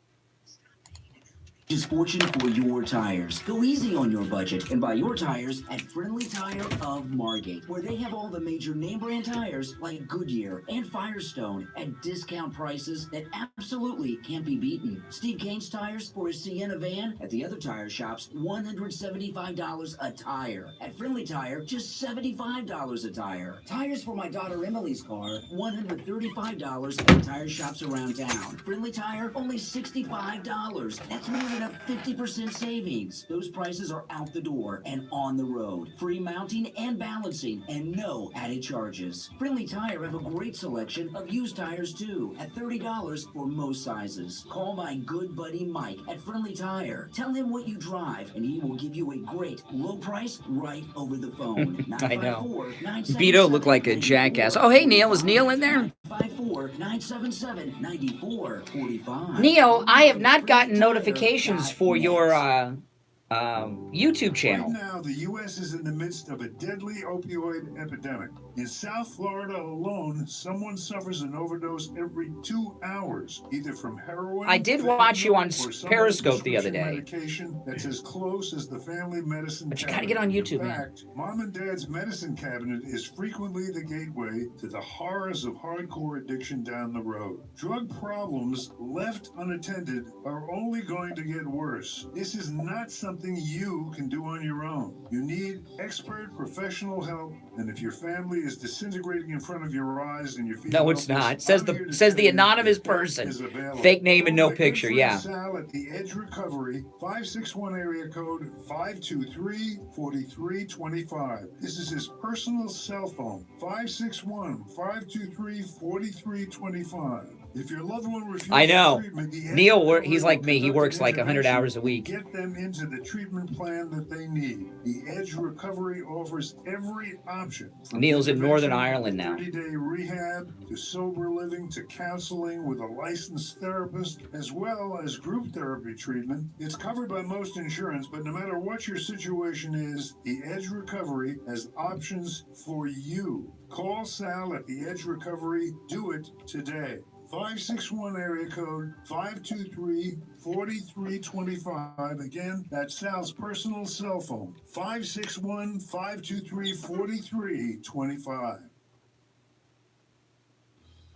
Is fortune for your tires. Go easy on your budget and buy your tires at Friendly Tire of Margate, where they have all the major name brand tires like Goodyear and Firestone at discount prices that absolutely can't be beaten. Steve Kane's tires for his Sienna van at the other tire shops, $175 a tire. At Friendly Tire, just $75 a tire. Tires for my daughter Emily's car, $135 at tire shops around town. Friendly Tire, only $65. That's more than a 50% savings. Those prices are out the door and on the road. Free mounting and balancing and no added charges. Friendly Tire have a great selection of used tires too at $30 for most sizes. Call my good buddy Mike at Friendly Tire. Tell him what you drive and he will give you a great low price right over the phone. I know. Beto looked like a jackass. Oh, hey, Neil. Is Neil in there? 954-977-9445. Neil, I have not gotten notifications for your YouTube channel. Right now, the U.S. is in the midst of a deadly opioid epidemic. In South Florida alone, someone suffers an overdose every 2 hours, either from heroin. I did watch you on Periscope the other day. Medication that's as close as the family medicine. But you gotta get on YouTube, in fact, Mom and Dad's medicine cabinet is frequently the gateway to the horrors of hardcore addiction down the road. Drug problems left unattended are only going to get worse. This is not something you can do on your own. You need expert professional help, and if your family is disintegrating in front of your eyes and you feel no, it's not. Says the anonymous person. Fake name and no picture. Yeah. Sal at the Edge Recovery, 561 area code 523-4325. This is his personal cell phone, 561-523-4325. If your loved one refuses I know. treatment, Neil, he's like me. He works like 100 hours a week. Get them into the treatment plan that they need. The Edge Recovery offers every option. Neil's in Northern Ireland now. 30-day rehab, to sober living, to counseling with a licensed therapist, as well as group therapy treatment. It's covered by most insurance, but no matter what your situation is, the Edge Recovery has options for you. Call Sal at the Edge Recovery. Do it today. 561 area code 523-4325. Again, that's Sal's personal cell phone, 561-523-4325.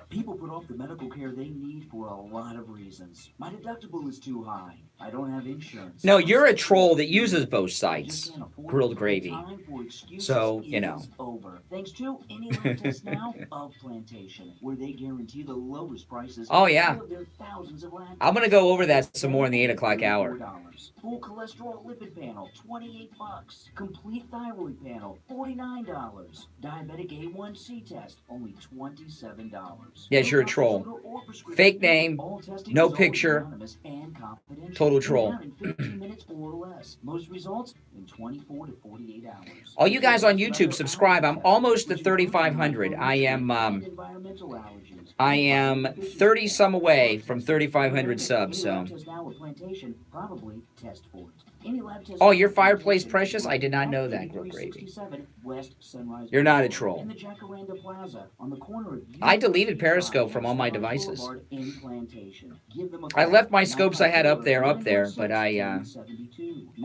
People put off the medical care they need for a lot of reasons. My deductible is too high. I don't have insurance. No, you're a troll that uses both sites. Grilled gravy. So, you know. Over. Thanks to any lab test now of Plantation, where they guarantee the lowest prices. Oh, yeah. Of their thousands of lab I'm going to go over that some more in the 8 o'clock hour. Full cholesterol lipid panel, $28. Complete thyroid panel, $49. Diabetic A1C test, only $27. Yes, you're a troll. Fake name, no picture. confidential. Total troll. In 15 minutes or less. Most results in 24 to 48 hours. All you guys on YouTube, subscribe. I'm almost to 3,500. I am 30 some away from 3,500 subs. So. Oh, your fireplace precious? I did not know that, Grilled Gravy. You're not a troll. I deleted Periscope from all my devices. I left my scopes I had up there, but I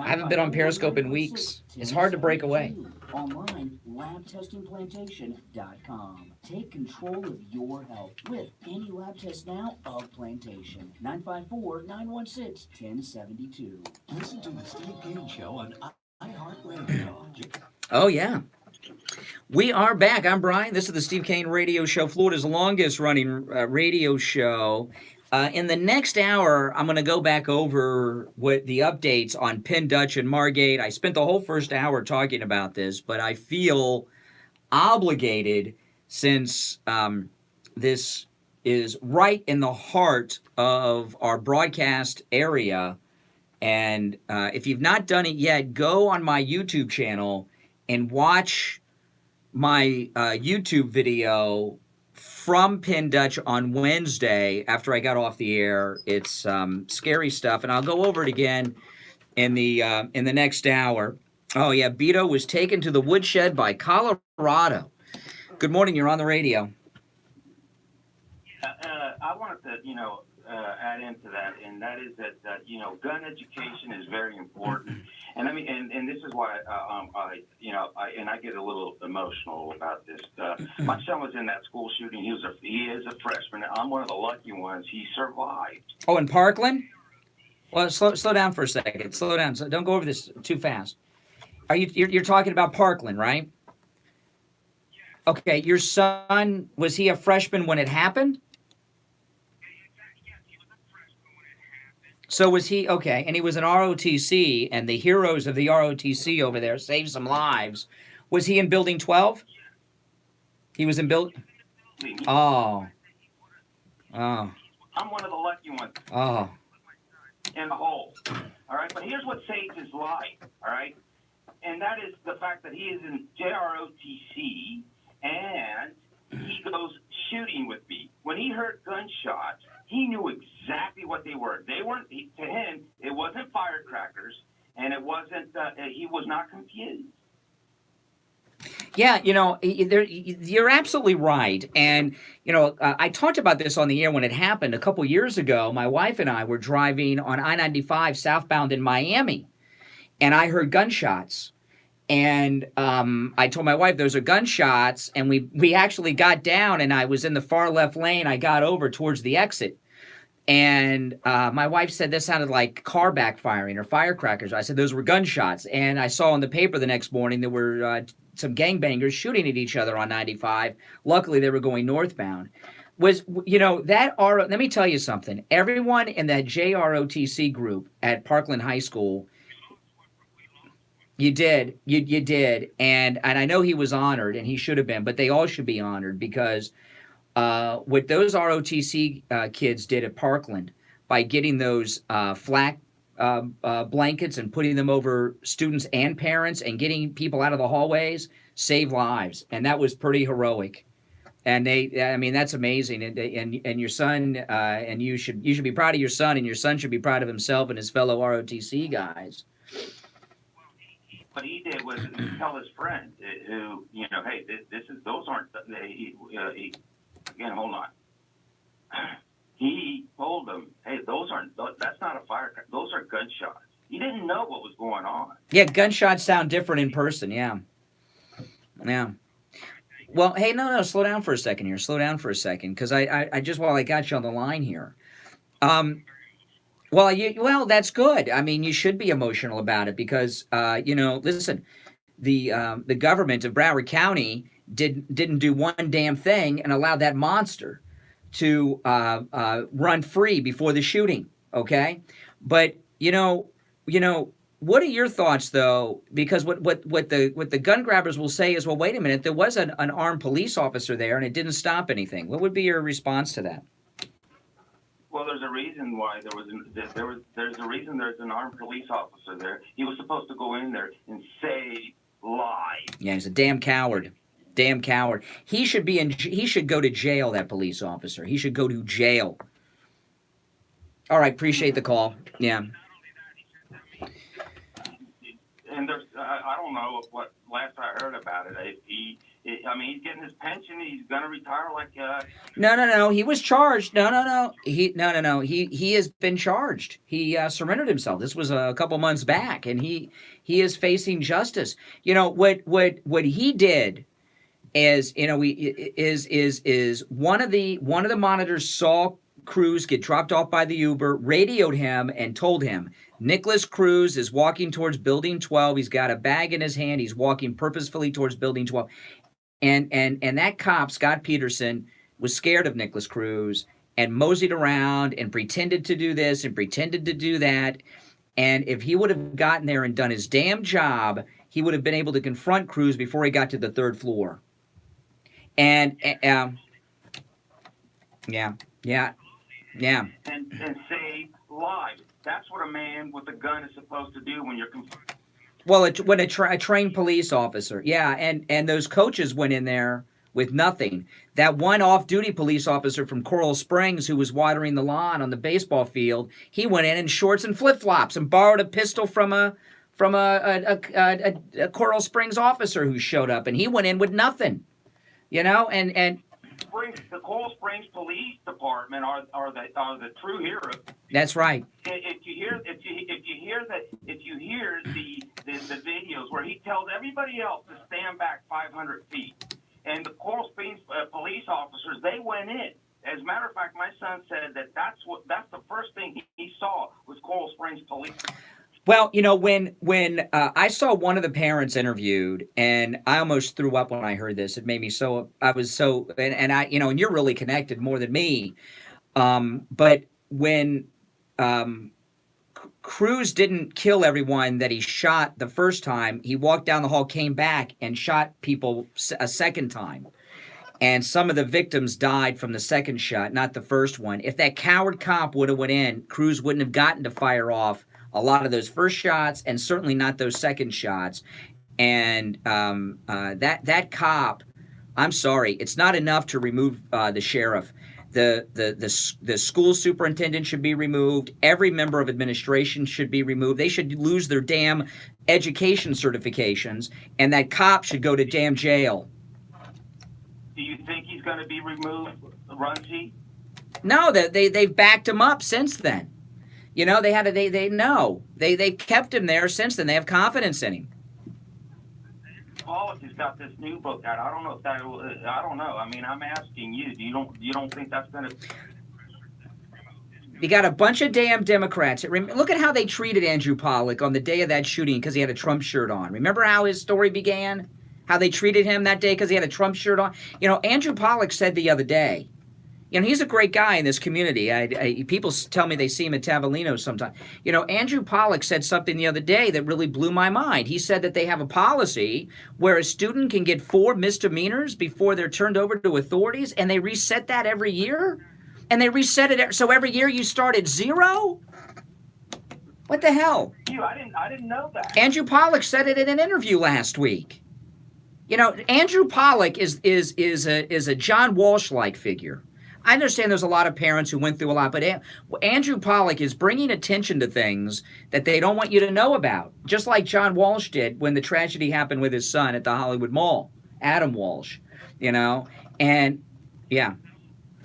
haven't been on Periscope in weeks. It's hard to break away. Online, labtestingplantation.com. Take control of your health with any lab test now of Plantation. 954-916-1072. Listen to the Steve Kane Show on iHeartRadio. Oh, yeah. We are back. I'm Brian. This is the Steve Kane Radio Show, Florida's longest running radio show. In the next hour, I'm going to go back over what the updates on Penn, Dutch, and Margate. I spent the whole first hour talking about this, but I feel obligated since this is right in the heart of our broadcast area. And if you've not done it yet, go on my YouTube channel and watch my YouTube video from Penn Dutch on Wednesday after I got off the air. It's scary stuff, and I'll go over it again in the next hour. Oh yeah, Beto was taken to the woodshed by Colorado. Good morning. You're on the radio. I wanted to, add into that, and that is that gun education is very important. And I mean, and this is why I get a little emotional about this. My son was in that school shooting. He is a freshman. I'm one of the lucky ones. He survived. Oh, in Parkland? Well, slow down for a second. Slow down. So don't go over this too fast. You're talking about Parkland, right? Okay. Your son, was he a freshman when it happened? So was he, okay, and he was an ROTC, and the heroes of the ROTC over there saved some lives. Was he in Building 12? He was in Building... Oh. I'm one of the lucky ones. Oh. In the hole. All right, but here's what saves his life, all right? And that is the fact that he is in JROTC, and he goes shooting with me. When he heard gunshots, he knew exactly what they were. They weren't, to him, it wasn't firecrackers, and it wasn't, he was not confused. Yeah, you're absolutely right. And, I talked about this on the air when it happened a couple years ago. My wife and I were driving on I-95 southbound in Miami, and I heard gunshots. And I told my wife, those are gunshots. And we actually got down, and I was in the far left lane. I got over towards the exit. And my wife said this sounded like car backfiring or firecrackers. I said those were gunshots. And I saw in the paper the next morning there were some gangbangers shooting at each other on 95. Luckily, they were going northbound. Let me tell you something. Everyone in that JROTC group at Parkland High School, you did. You did. And I know he was honored, and he should have been, but they all should be honored because what those ROTC kids did at Parkland by getting those flak blankets and putting them over students and parents and getting people out of the hallways saved lives. And that was pretty heroic. And that's amazing. And your son, and you should be proud of your son, and your son should be proud of himself and his fellow ROTC guys. What he did was tell his friend who, hey, those aren't, again, hold on. He told them, hey, that's not a firecracker. Those are gunshots. He didn't know what was going on. Yeah, gunshots sound different in person, yeah. Yeah. Well, hey, no, slow down for a second here. Slow down for a second, because I just, while I got you on the line here. Well, that's good. I mean, you should be emotional about it because, listen, the government of Broward County didn't do one damn thing and allowed that monster to run free before the shooting. Okay, but what are your thoughts though? Because what the gun grabbers will say is, well, wait a minute, there was an armed police officer there and it didn't stop anything. What would be your response to that? Well, there's a reason why there's a reason there's an armed police officer there. He was supposed to go in there and say lie. Yeah, he's a damn coward. Damn coward. He should go to jail, that police officer. He should go to jail. All right, appreciate the call. Yeah. And there's, I don't know what last I heard about it. He's getting his pension. He's gonna retire like. No. He was charged. No. He has been charged. He surrendered himself. This was a couple months back, and he is facing justice. You know what he did is, you know, is one of the monitors saw Cruz get dropped off by the Uber, radioed him and told him, Nicholas Cruz is walking towards Building 12. He's got a bag in his hand. He's walking purposefully towards Building 12. And that cop, Scott Peterson, was scared of Nicholas Cruz and moseyed around and pretended to do this and pretended to do that. And if he would have gotten there and done his damn job, he would have been able to confront Cruz before he got to the third floor. And yeah. And say lie. That's what a man with a gun is supposed to do when you're. Well, when a trained police officer, yeah, and those coaches went in there with nothing. That one off-duty police officer from Coral Springs who was watering the lawn on the baseball field, he went in shorts and flip-flops and borrowed a pistol from a Coral Springs officer who showed up, and he went in with nothing, you know, and. The Coral Springs Police Department are the true heroes. That's right. If you hear the videos where he tells everybody else to stand back 500 feet, and the Coral Springs police officers, they went in. As a matter of fact, my son said that's the first thing he saw was Coral Springs Police. Well, you know, when I saw one of the parents interviewed, and I almost threw up when I heard this. It made me so. I was so, and I, you know, and you're really connected more than me. But when Cruz didn't kill everyone that he shot the first time, he walked down the hall, came back, and shot people a second time. And some of the victims died from the second shot, not the first one. If that coward cop would have went in, Cruz wouldn't have gotten to fire off a lot of those first shots, and certainly not those second shots. And that cop, I'm sorry, it's not enough to remove the sheriff. The school superintendent should be removed. Every member of administration should be removed. They should lose their damn education certifications, and that cop should go to damn jail. Do you think he's going to be removed, Runcie? No, they've backed him up since then. You know, they kept him there since then. They have confidence in him. Paulus has got this new book out. I don't know if that. I don't know. I mean, I'm asking you. You don't think that's going to? You got a bunch of damn Democrats. Look at how they treated Andrew Pollock on the day of that shooting because he had a Trump shirt on. Remember how his story began? How they treated him that day because he had a Trump shirt on? You know, Andrew Pollock said the other day, you know, he's a great guy in this community. People tell me they see him at Tavolino sometimes. You know, Andrew Pollock said something the other day that really blew my mind. He said that they have a policy where a student can get 4 misdemeanors before they're turned over to authorities, and they reset that every year? And they reset it, so every year you start at 0? What the hell? I didn't know that. Andrew Pollock said it in an interview last week. You know, Andrew Pollock is a John Walsh-like figure. I understand there's a lot of parents who went through a lot, but Andrew Pollock is bringing attention to things that they don't want you to know about, just like John Walsh did when the tragedy happened with his son at the Hollywood Mall, Adam Walsh, you know, and yeah.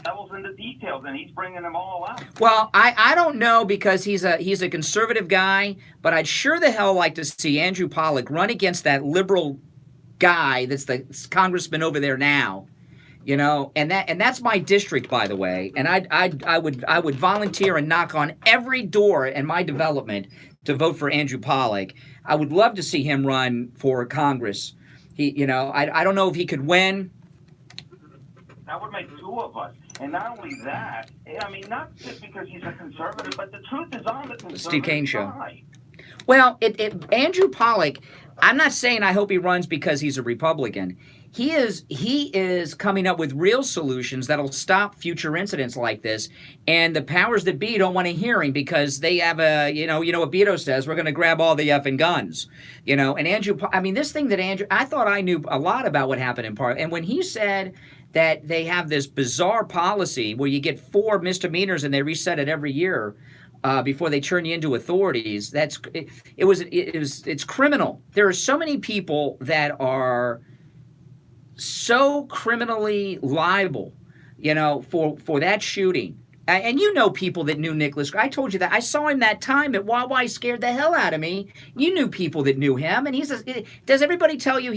Devil's in the details, and he's bringing them all out. Well, I don't know because he's a conservative guy, but I'd sure the hell like to see Andrew Pollock run against that liberal guy that's the congressman over there now. You know, and that's my district, by the way. And I would volunteer and knock on every door in my development to vote for Andrew Pollock. I would love to see him run for Congress. He, you know, I don't know if he could win. That would make 2 of us. And not only that, I mean, not just because he's a conservative, but the truth is on the conservative Steve Kane show. side. Well, Andrew Pollock, I'm not saying I hope he runs because he's a Republican. he is coming up with real solutions that'll stop future incidents like this. And the powers that be don't want to hear him because they have you know what Beto says, we're going to grab all the effing guns. And Andrew, I mean, this thing that Andrew, I thought I knew a lot about what happened in Park. And when he said that they have this bizarre policy where you get 4 misdemeanors and they reset it every year, before they turn you into authorities, it's criminal. There are so many people that are so criminally liable, for that shooting. And people that knew Nicholas. I told you that. I saw him that time at Wawa. He scared the hell out of me. You knew people that knew him. And does everybody tell you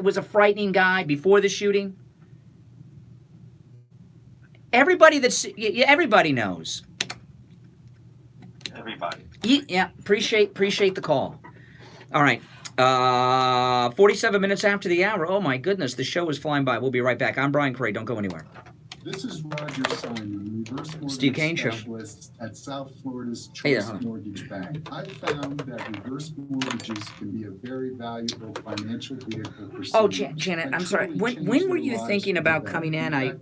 was a frightening guy before the shooting? Everybody knows. Everybody. Yeah, appreciate the call. All right. 47 minutes after the hour. Oh, my goodness. The show is flying by. We'll be right back. I'm Brian Craig. Don't go anywhere. This is Roger Simon, reverse mortgage Steve Kane specialist at South Florida's Choice Mortgage Bank. I've found that reverse mortgages can be a very valuable financial vehicle for seniors. Oh, Janet, I'm sorry. When were you thinking about coming in? I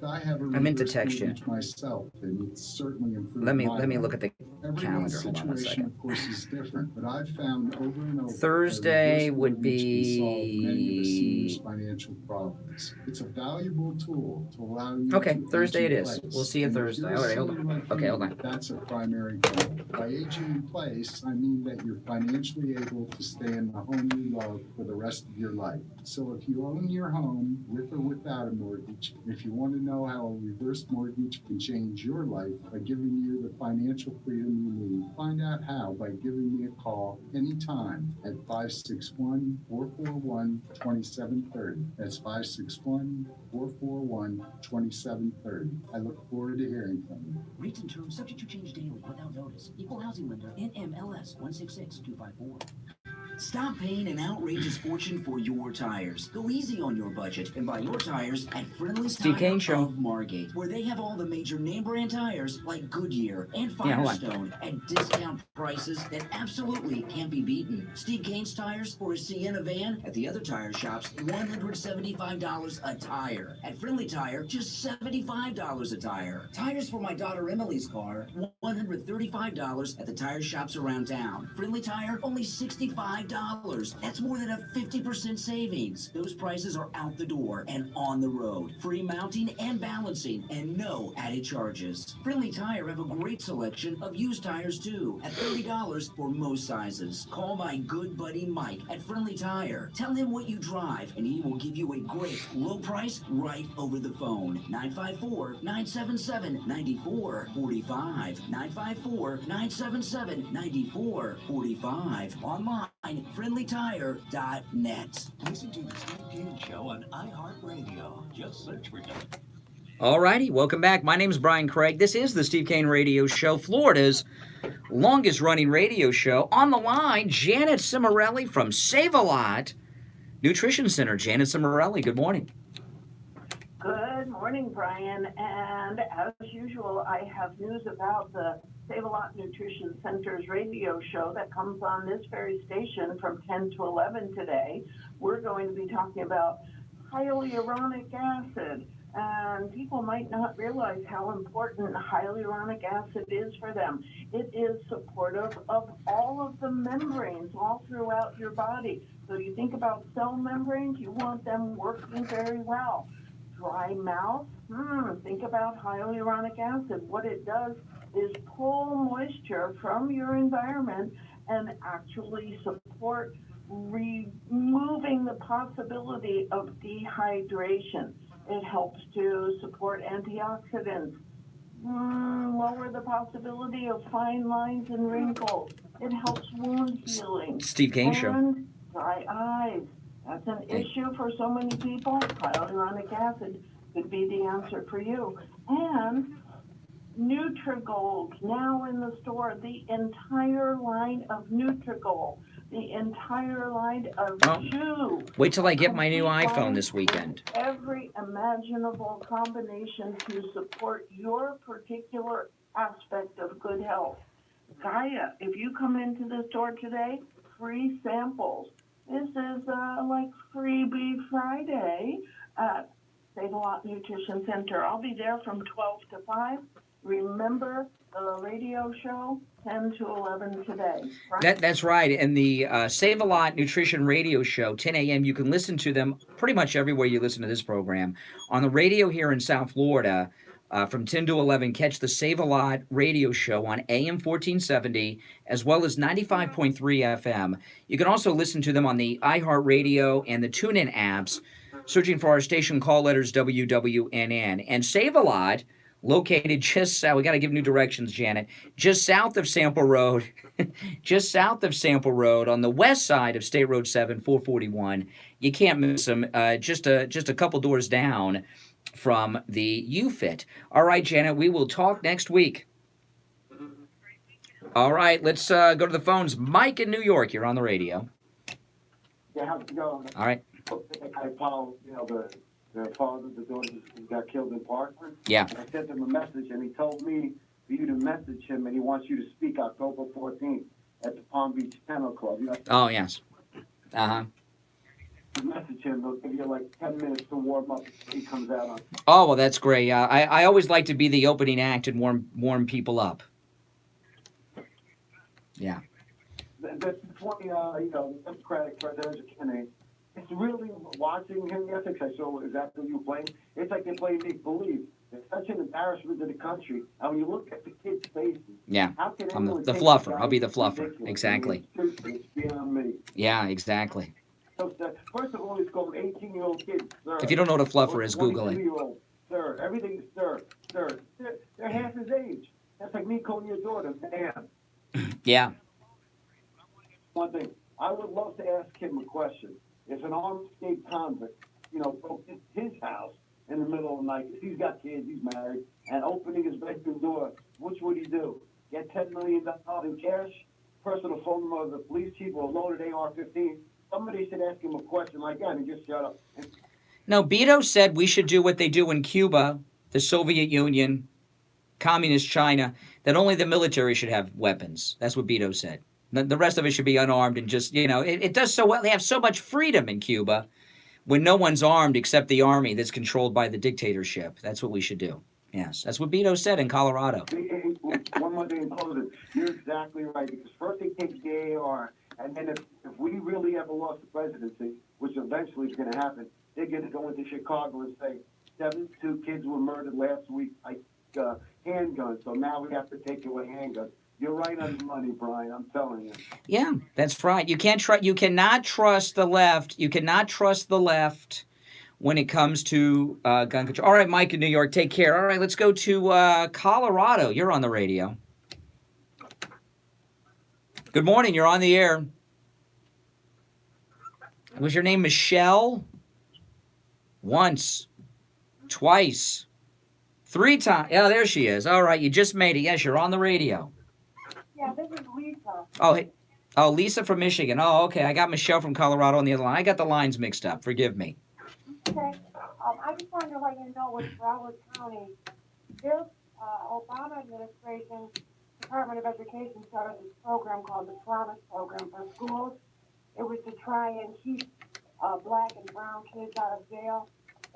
meant to text you. Myself, and it's certainly improved. Let me look at the Every calendar. Hold on one situation, second. of course, is different, but I've found over and over Thursday would be solve many of a be. senior's financial problems. It's a valuable tool to allow you. Okay, to Thursday age it in is. place. We'll see you And if Thursday. you're a All right, hold senior on. like Okay, me, hold on. That's a primary goal. By aging in place, I mean that you're financially able to stay in the home you love for the rest of your life. So if you own your home with or without a mortgage, if you want to know how a reverse mortgage can change your life by giving you the financial freedom you need, find out how by giving me a call anytime at 561-441-2730. That's 561-441-2730. I look forward to hearing from you. Rates and terms subject to change daily without notice. Equal housing lender NMLS 166254. Stop paying an outrageous fortune for your tires. Go easy on your budget and buy your tires at Friendly Steve Tire Kane Show. of Margate, where they have all the major name brand tires like Goodyear and Firestone at discount prices that absolutely can't be beaten. Steve Kane's tires for a Sienna van at the other tire shops, $175 a tire. At Friendly Tire, just $75 a tire. Tires for my daughter Emily's car, $135 at the tire shops around town. Friendly Tire, only $65. That's more than a 50% savings. Those prices are out the door and on the road. Free mounting and balancing and no added charges. Friendly Tire have a great selection of used tires too at $30 for most sizes. Call my good buddy Mike at Friendly Tire. Tell him what you drive and he will give you a great low price right over the phone. 954-977-9445. 954-977-9445. Online friendlytire.net. Listen to the Steve Kane Show on iHeartRadio. Just search for it. All righty, welcome back. My name is Brian Craig. This is the Steve Kane Radio Show, Florida's longest-running radio show. On the line, Janet Cimarelli from Save-A-Lot Nutrition Center. Janet Cimarelli, good morning. Good morning, Brian. And as usual, I have news about the Save-A-Lot Nutrition Center's radio show that comes on this very station from 10 to 11 today. We're going to be talking about hyaluronic acid. And people might not realize how important hyaluronic acid is for them. It is supportive of all of the membranes all throughout your body. So you think about cell membranes, you want them working very well. Dry mouth, think about hyaluronic acid. What it does is pull moisture from your environment and actually support removing the possibility of dehydration. It helps to support antioxidants, lower the possibility of fine lines and wrinkles. It helps wound healing. Steve Kane Show. And dry eyes. That's an issue for so many people. Hyaluronic acid could be the answer for you. And Nutrigold, now in the store, the entire line of Nutrigold, the entire line of Chew. Wait till I get my new iPhone this weekend. Every imaginable combination to support your particular aspect of good health. Gaia, if you come into the store today, free samples. This is like Freebie Friday. at Save-A-Lot Nutrition Center. I'll be there from 12 to 5. Remember the radio show, 10 to 11 today. Right? That's right. And the Save a Lot Nutrition Radio Show, 10 a.m., you can listen to them pretty much everywhere you listen to this program. On the radio here in South Florida, from 10 to 11, catch the Save a Lot Radio Show on AM 1470, as well as 95.3 FM. You can also listen to them on the iHeartRadio and the TuneIn apps, searching for our station call letters WWNN. And Save a Lot, located just south, we got to give new directions, Janet, just south of Sample Road, just south of Sample Road on the west side of State Road 7, 441. You can't miss them, just a couple doors down from the UFIT. All right, Janet, we will talk next week. All right, let's go to the phones. Mike in New York, you're on the radio. Yeah, how's it going? All right. I follow, the father, the daughter who got killed in Parkland. Yeah. And I sent him a message, and he told me for you to message him, and he wants you to speak October 14th at the Palm Beach Kennel Club. Oh, yes. Uh-huh. Message him. He'll give you like 10 minutes to warm up before he comes out on. Oh, well, that's great. I always like to be the opening act and warm people up. Yeah. The 20, the Democratic presidential candidate, it's really watching him yesterday, I saw exactly what you playing. It's like they play make-believe. It's such an embarrassment to the country. And when you look at the kids' faces, yeah. How can I'm anyone the take fluffer. the I'll be the guy fluffer. ridiculous? Exactly. I mean, it's beyond me. Yeah, exactly. So, first of all, he's called 18-year-old kids, sir. If you don't know what a fluffer is, Google it. 22-year-old, sir. Everything is sir. They're half his age. That's like me calling your daughter, man. Yeah. One thing, I would love to ask him a question. If an armed escape convict, broke his house in the middle of the night, he's got kids, he's married, and opening his bedroom door, which would he do? Get $10 million in cash? Personal phone number of the police chief or a loaded AR-15? Somebody should ask him a question like that and he just shut up. No, Beto said we should do what they do in Cuba, the Soviet Union, Communist China, that only the military should have weapons. That's what Beto said. The rest of it should be unarmed and just, it does so well. They have so much freedom in Cuba when no one's armed except the army that's controlled by the dictatorship. That's what we should do. Yes, that's what Beto said in Colorado. One more thing in closing. You're exactly right. Because first they take the AR, and then if we really ever lost the presidency, which eventually is going to happen, they're going to go into Chicago and say, 72 kids were murdered last week by handguns, so now we have to take away handguns. You're right on the money, Brian. I'm telling you. Yeah, that's right. You cannot trust the left. You cannot trust the left when it comes to gun control. All right, Mike in New York, take care. All right, let's go to Colorado. You're on the radio. Good morning. You're on the air. Was your name Michelle? Once, twice, 3 times. Yeah, there she is. All right, you just made it. Yes, you're on the radio. Yeah, this is Lisa. Oh, hey. Oh, Lisa from Michigan. Oh, okay. I got Michelle from Colorado on the other line. I got the lines mixed up. Forgive me. Okay. I just wanted to let you know with Broward County, this Obama administration, Department of Education started this program called the Promise Program for schools. It was to try and keep black and brown kids out of jail.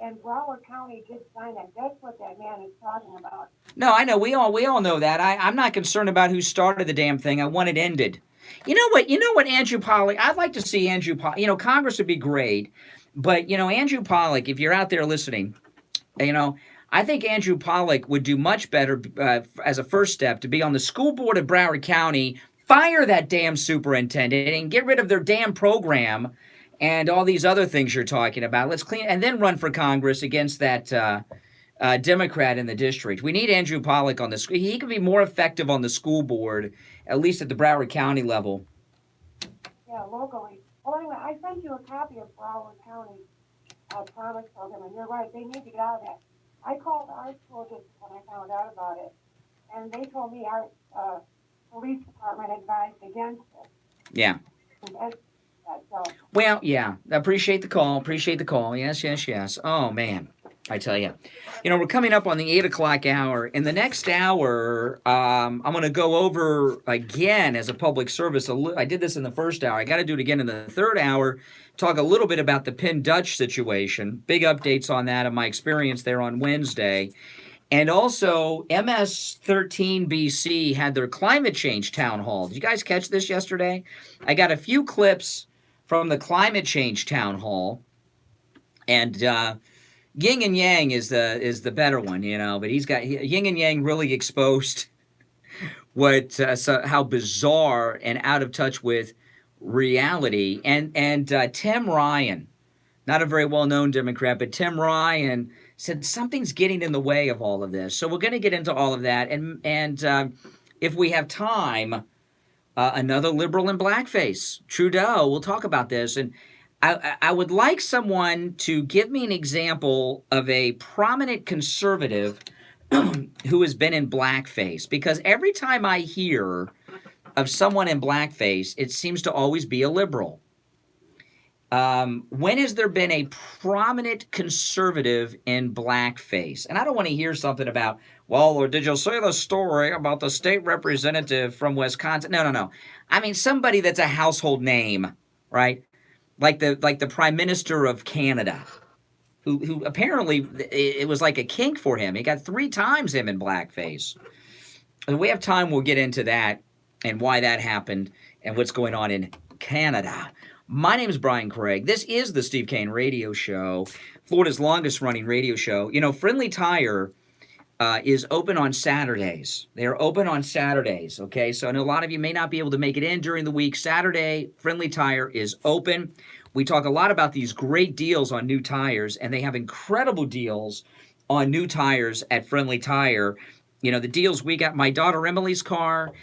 And Broward County did sign that. That's what that man is talking about. No, I know. We all know that. I'm not concerned about who started the damn thing. I want it ended. You know what, Andrew Pollack? I'd like to see Andrew Pollack. Congress would be great. But, Andrew Pollack, if you're out there listening, I think Andrew Pollack would do much better as a first step to be on the school board of Broward County, fire that damn superintendent, and get rid of their damn program and all these other things you're talking about. Let's clean, and then run for Congress against that Democrat in the district. We need Andrew Pollack on the school. He can be more effective on the school board, at least at the Broward County level. Yeah, locally. Well, anyway, I sent you a copy of Broward County Promise Program, and you're right. They need to get out of that. I called our school district when I found out about it, and they told me our police department advised against it. Yeah. So. Well, yeah. Appreciate the call. Yes. Oh, man. I tell you. You know, we're coming up on the 8 o'clock hour. In the next hour, I'm going to go over again as a public service. I did this in the first hour. I got to do it again in the third hour. Talk a little bit about the Penn Dutch situation. Big updates on that and my experience there on Wednesday. And also, MS13BC had their climate change town hall. Did you guys catch this yesterday? I got a few clips from the climate change town hall. And Yin and Yang is the better one, you know. But Yin and Yang really exposed how bizarre and out of touch with reality. And Tim Ryan, not a very well-known Democrat, but Tim Ryan said something's getting in the way of all of this. So we're going to get into all of that. And if we have time, another liberal in blackface, Trudeau, we'll talk about this. And I would like someone to give me an example of a prominent conservative who has been in blackface. Because every time I hear of someone in blackface, it seems to always be a liberal. When has there been a prominent conservative in blackface? And I don't want to hear something about, well, or did you see the story about the state representative from Wisconsin? No. I mean, somebody that's a household name, right? Like the Prime Minister of Canada, who apparently it was like a kink for him. He got 3 times him in blackface. If we have time, we'll get into that and why that happened and what's going on in Canada. My name is Brian Craig. This is the Steve Kane Radio Show, Florida's longest-running radio show. You know, Friendly Tire is open on Saturdays. They are open on Saturdays, okay? So I know a lot of you may not be able to make it in during the week. Saturday, Friendly Tire is open. We talk a lot about these great deals on new tires, and they have incredible deals on new tires at Friendly Tire. You know, the deals we got, my daughter Emily's car,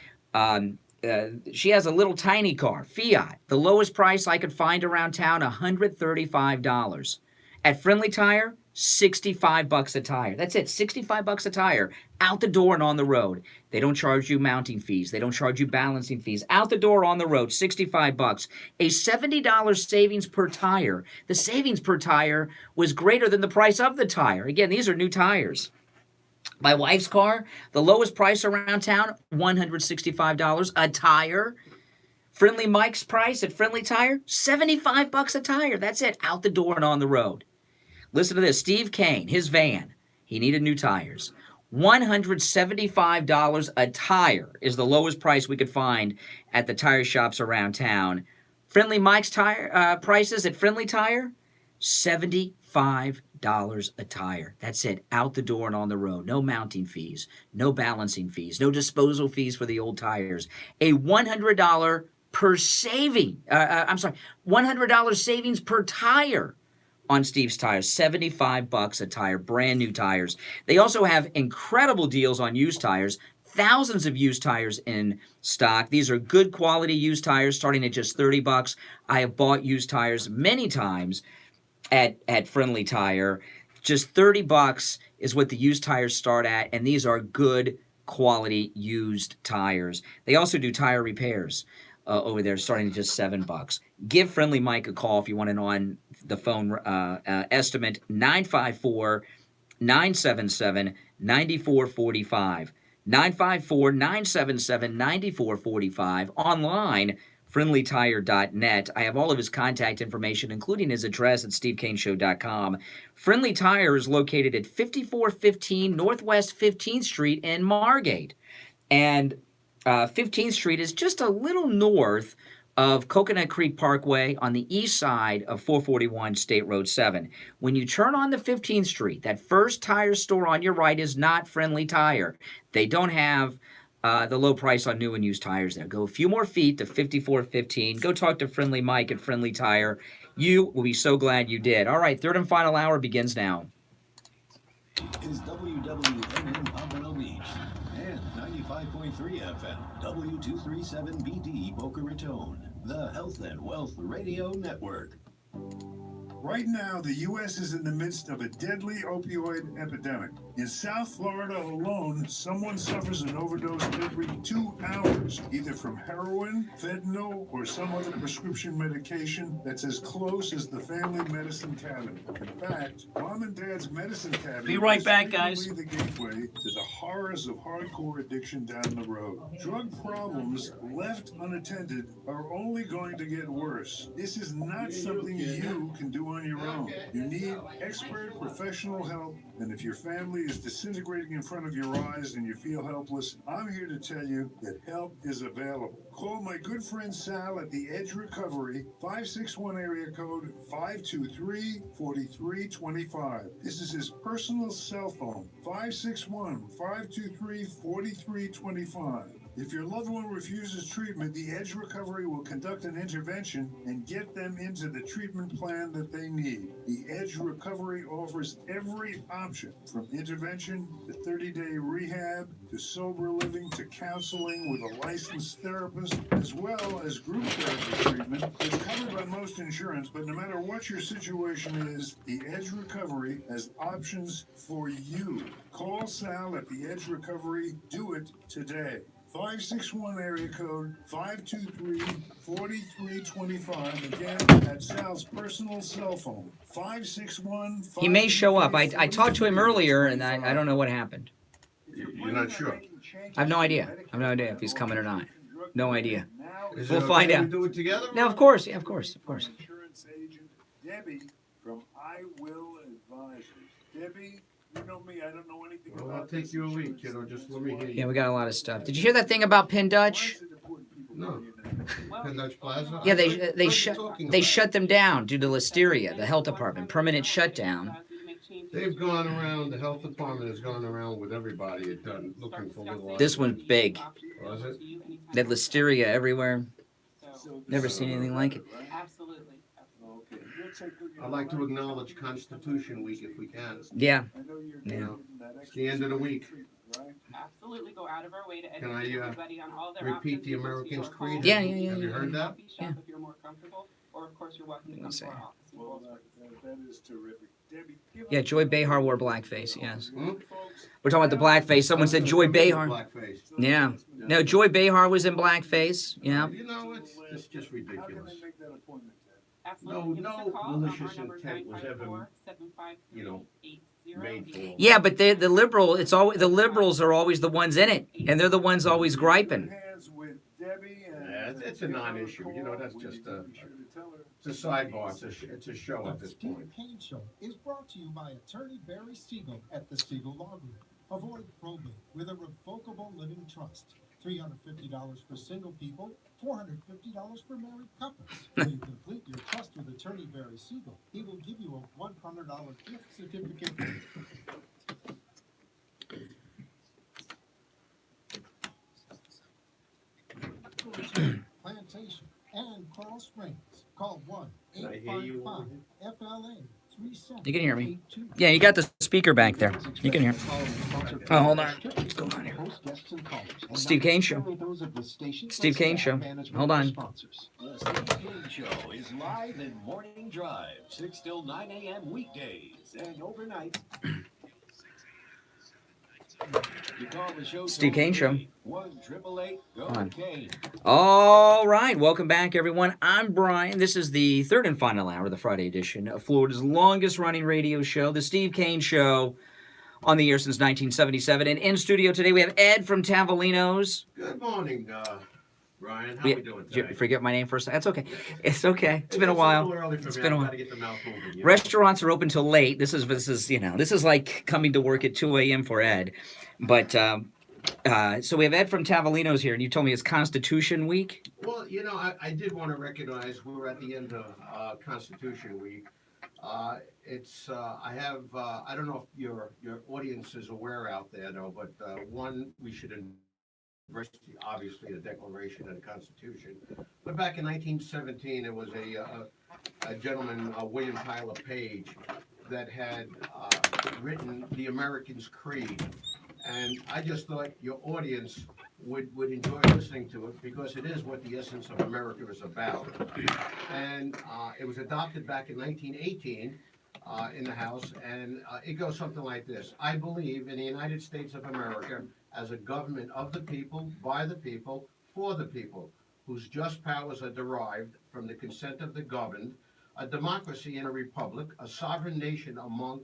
she has a little tiny car, Fiat. The lowest price I could find around town, $135. At Friendly Tire, $65 a tire. That's it, $65 a tire. Out the door and on the road. They don't charge you mounting fees. They don't charge you balancing fees. Out the door, on the road, $65. A $70 savings per tire. The savings per tire was greater than the price of the tire. Again, these are new tires. My wife's car, the lowest price around town, $165 a tire. Friendly Mike's price at Friendly Tire, $75 a tire. That's it, out the door and on the road. Listen to this, Steve Kane, his van, he needed new tires. $175 a tire is the lowest price we could find at the tire shops around town. Friendly Mike's tire prices at Friendly Tire, $75 a tire. That's it, out the door and on the road. No mounting fees, no balancing fees, no disposal fees for the old tires. A $100 per saving, $100 savings per tire on Steve's Tires. $75 a tire, brand new tires. They also have incredible deals on used tires. Thousands of used tires in stock. These are good quality used tires starting at just $30. I have bought used tires many times at Friendly Tire. Just $30 is what the used tires start at, and these are good quality used tires. They also do tire repairs over there, starting at just $7. Give Friendly Mike a call if you want an on the phone estimate. 954-977-9445. 954-977-9445. Online, friendlytire.net. I have all of his contact information, including his address at stevekaneshow.com. Friendly Tire is located at 5415 Northwest 15th Street in Margate. And 15th Street is just a little north of Coconut Creek Parkway on the east side of 441 State Road 7. When you turn on the 15th Street, that first tire store on your right is not Friendly Tire. They don't have the low price on new and used tires there. Go a few more feet to 5415. Go talk to Friendly Mike at Friendly Tire. You will be so glad you did. All right, third and final hour begins now. Is WWNN Pompano Beach and 95.3 FM, W237BD Boca Raton, the Health and Wealth Radio Network. Right now, the U.S. is in the midst of a deadly opioid epidemic. In South Florida alone, someone suffers an overdose every 2 hours, either from heroin, fentanyl, or some other prescription medication that's as close as the family medicine cabinet. In fact, Mom and Dad's medicine cabinet Be right is back, guys. frequently the gateway to the horrors of hardcore addiction down the road. Drug problems left unattended are only going to get worse. This is not something you can do on your own. You need expert professional help, and if your family is disintegrating in front of your eyes and you feel helpless, I'm here to tell you that help is available. Call my good friend Sal at the Edge Recovery, 561 area code 523-4325. This is his personal cell phone, 561-523-4325. If your loved one refuses treatment, the Edge Recovery will conduct an intervention and get them into the treatment plan that they need. The Edge Recovery offers every option, from intervention to 30-day rehab to sober living to counseling with a licensed therapist, as well as group therapy treatment. It's covered by most insurance, but no matter what your situation is, the Edge Recovery has options for you. Call Sal at the Edge Recovery. Do it today. 561 area code 523-4325. Again, at Sal's personal cell phone, 561. He may show up. I talked to him earlier, and I don't know what happened. You're not sure? I have no idea. I have no idea if he's coming or not. No idea. Is it We'll okay find we out. do it together? No, of course. Yeah, of course. Of course. Insurance agent Debbie from I Will Advisors. Debbie, you know me. I don't know anything Well, about I'll take this you a week, insurance kiddo. Just let me hear you. Yeah, we got a lot of stuff. Did you hear that thing about Penn Dutch? No. Penn Dutch Plaza? Yeah, What are you they talking shut them down due to listeria. The health department, permanent shutdown. They've gone around, the health department has gone around with everybody looking for little... This one's big. Was it? They had listeria everywhere. Never seen anything like it. Absolutely. I'd like to acknowledge Constitution Week if we can. Yeah. Yeah. It's the end of the week. Absolutely go out of our way to Can educate I everybody on all their repeat the options. American's Go to your Creed? Yeah, home, yeah, yeah, Have you yeah, heard yeah. that? coffee shop if you're more comfortable, or of course you're welcome to come to our office in Goldsboro. That is terrific. Debbie, give Yeah, us- Joy Behar wore blackface, yes. Hmm? We're talking about the blackface. Someone said Joy Behar. Blackface. Yeah. No, Joy Behar was in blackface. Yeah. You know, it's just ridiculous. Make that appointment, Ted. Absolutely. Give us a No call. malicious Our number's intent was ever, 954-753-8080. made for. Yeah, but the liberal, it's always the liberals are always the ones in it, and they're the ones always griping. Hands with Debbie and Yeah, it's a non-issue. You know, that's just a sidebar. It's a show at The this Steve point. Kane Show is brought to you by attorney Barry Siegel at the Siegel Law Group. Avoid probate with a revocable living trust. $350 for single people, $450 for married couples. When you complete your trust with attorney Barry Siegel, he will give you a $100 gift certificate. Plantation and Coral Springs. Call 1-855-FLA-3782. You can hear me. Yeah, you got the speaker back there. You can hear. Oh, hold on. What's going on here? Steve Kane Show. Steve Kane Show. Hold on. The Steve Kane Show is live in Morning Drive, 6 till 9 a.m. weekdays and overnight. You call the show Steve Kane Show. 1-888-GO-KANE. All right, welcome back, everyone. I'm Brian. This is the third and final hour of the Friday edition of Florida's longest-running radio show, The Steve Kane Show, on the air since 1977. And in studio today, we have Ed from Tavolino's. Good morning, Ryan. How We- we doing Did you today? forget my name for a second? That's okay. It's okay. It's been a while. little early for It's me. been a I've while. got to get the mouth moving. you know? Restaurants are open till late. This is like coming to work at 2 a.m. for Ed. But so we have Ed from Tavolino's here, and you told me it's Constitution Week. Well, you know, I did want to recognize we're at the end of Constitution Week. I don't know if your audience is aware out there, though, but one, we should embrace, obviously, the Declaration and the Constitution. But back in 1917, it was a gentleman, William Tyler Page, that had written the American's Creed. And I just thought your audience would enjoy listening to it because it is what the essence of America is about. And it was adopted back in 1918 in the House, and it goes something like this. I believe in the United States of America as a government of the people, by the people, for the people, whose just powers are derived from the consent of the governed, a democracy and a republic, a sovereign nation among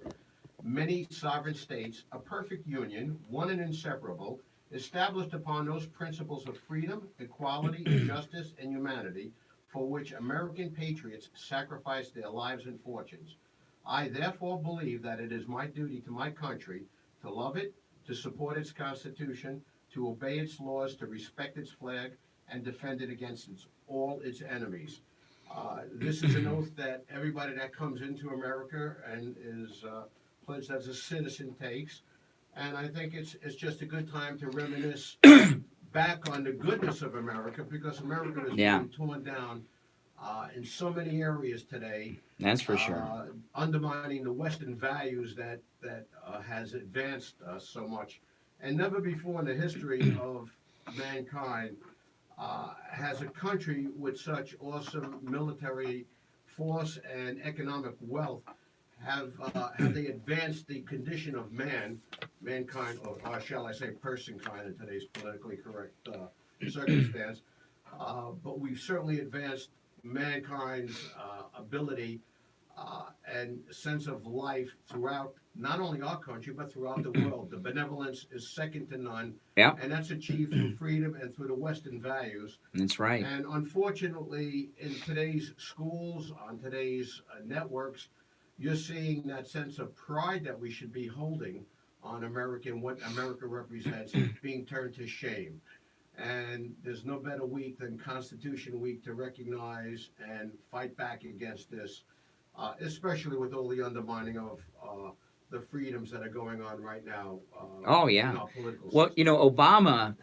many sovereign states, a perfect union, one and inseparable, established upon those principles of freedom, equality, justice, and humanity, for which American patriots sacrificed their lives and fortunes. I therefore believe that it is my duty to my country to love it, to support its Constitution, to obey its laws, to respect its flag, and defend it against all its enemies. This is an oath that everybody that comes into America and is pledged as a citizen takes. And I think it's just a good time to reminisce back on the goodness of America, because America is being torn down in so many areas today. That's for sure. Undermining the Western values that has advanced so much. And never before in the history of mankind has a country with such awesome military force and economic wealth have they advanced the condition of mankind, or shall I say personkind in today's politically correct circumstance. But we've certainly advanced mankind's ability and sense of life throughout not only our country, but throughout the world. The benevolence is second to none. Yeah. And that's achieved through freedom and through the Western values. That's right. And unfortunately, in today's schools, on today's networks, you're seeing that sense of pride that we should be holding on America and what America represents being turned to shame. And there's no better week than Constitution Week to recognize and fight back against this, especially with all the undermining of the freedoms that are going on right now. Oh, yeah. In our political Well, system. Obama,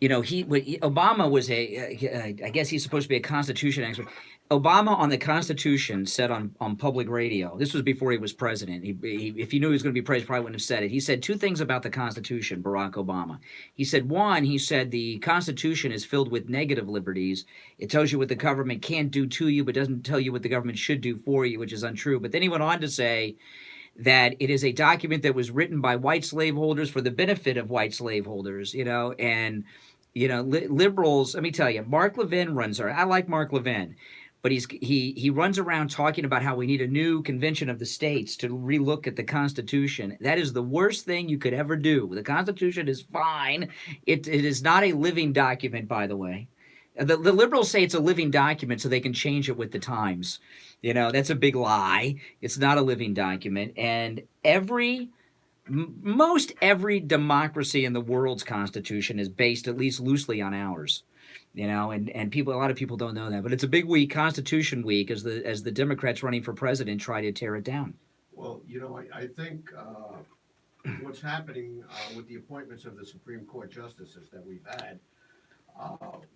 Obama was I guess he's supposed to be a Constitution expert. Obama on the Constitution said on public radio, this was before he was president. If he knew he was going to be president, he probably wouldn't have said it. He said two things about the Constitution, Barack Obama. He said, one, he said the Constitution is filled with negative liberties. It tells you what the government can't do to you, but doesn't tell you what the government should do for you, which is untrue. But then he went on to say that it is a document that was written by white slaveholders for the benefit of white slaveholders, and, liberals, let me tell you, Mark Levin runs I like Mark Levin, but he runs around talking about how we need a new convention of the states to relook at the Constitution. That is the worst thing you could ever do. The Constitution is fine. It is not a living document, by the way. The liberals say it's a living document so they can change it with the times. That's a big lie. It's not a living document. And most every democracy in the world's constitution is based at least loosely on ours. And a lot of people don't know that. But it's a big week, Constitution Week, as the Democrats running for president try to tear it down. Well, I think what's happening with the appointments of the Supreme Court justices that we've had,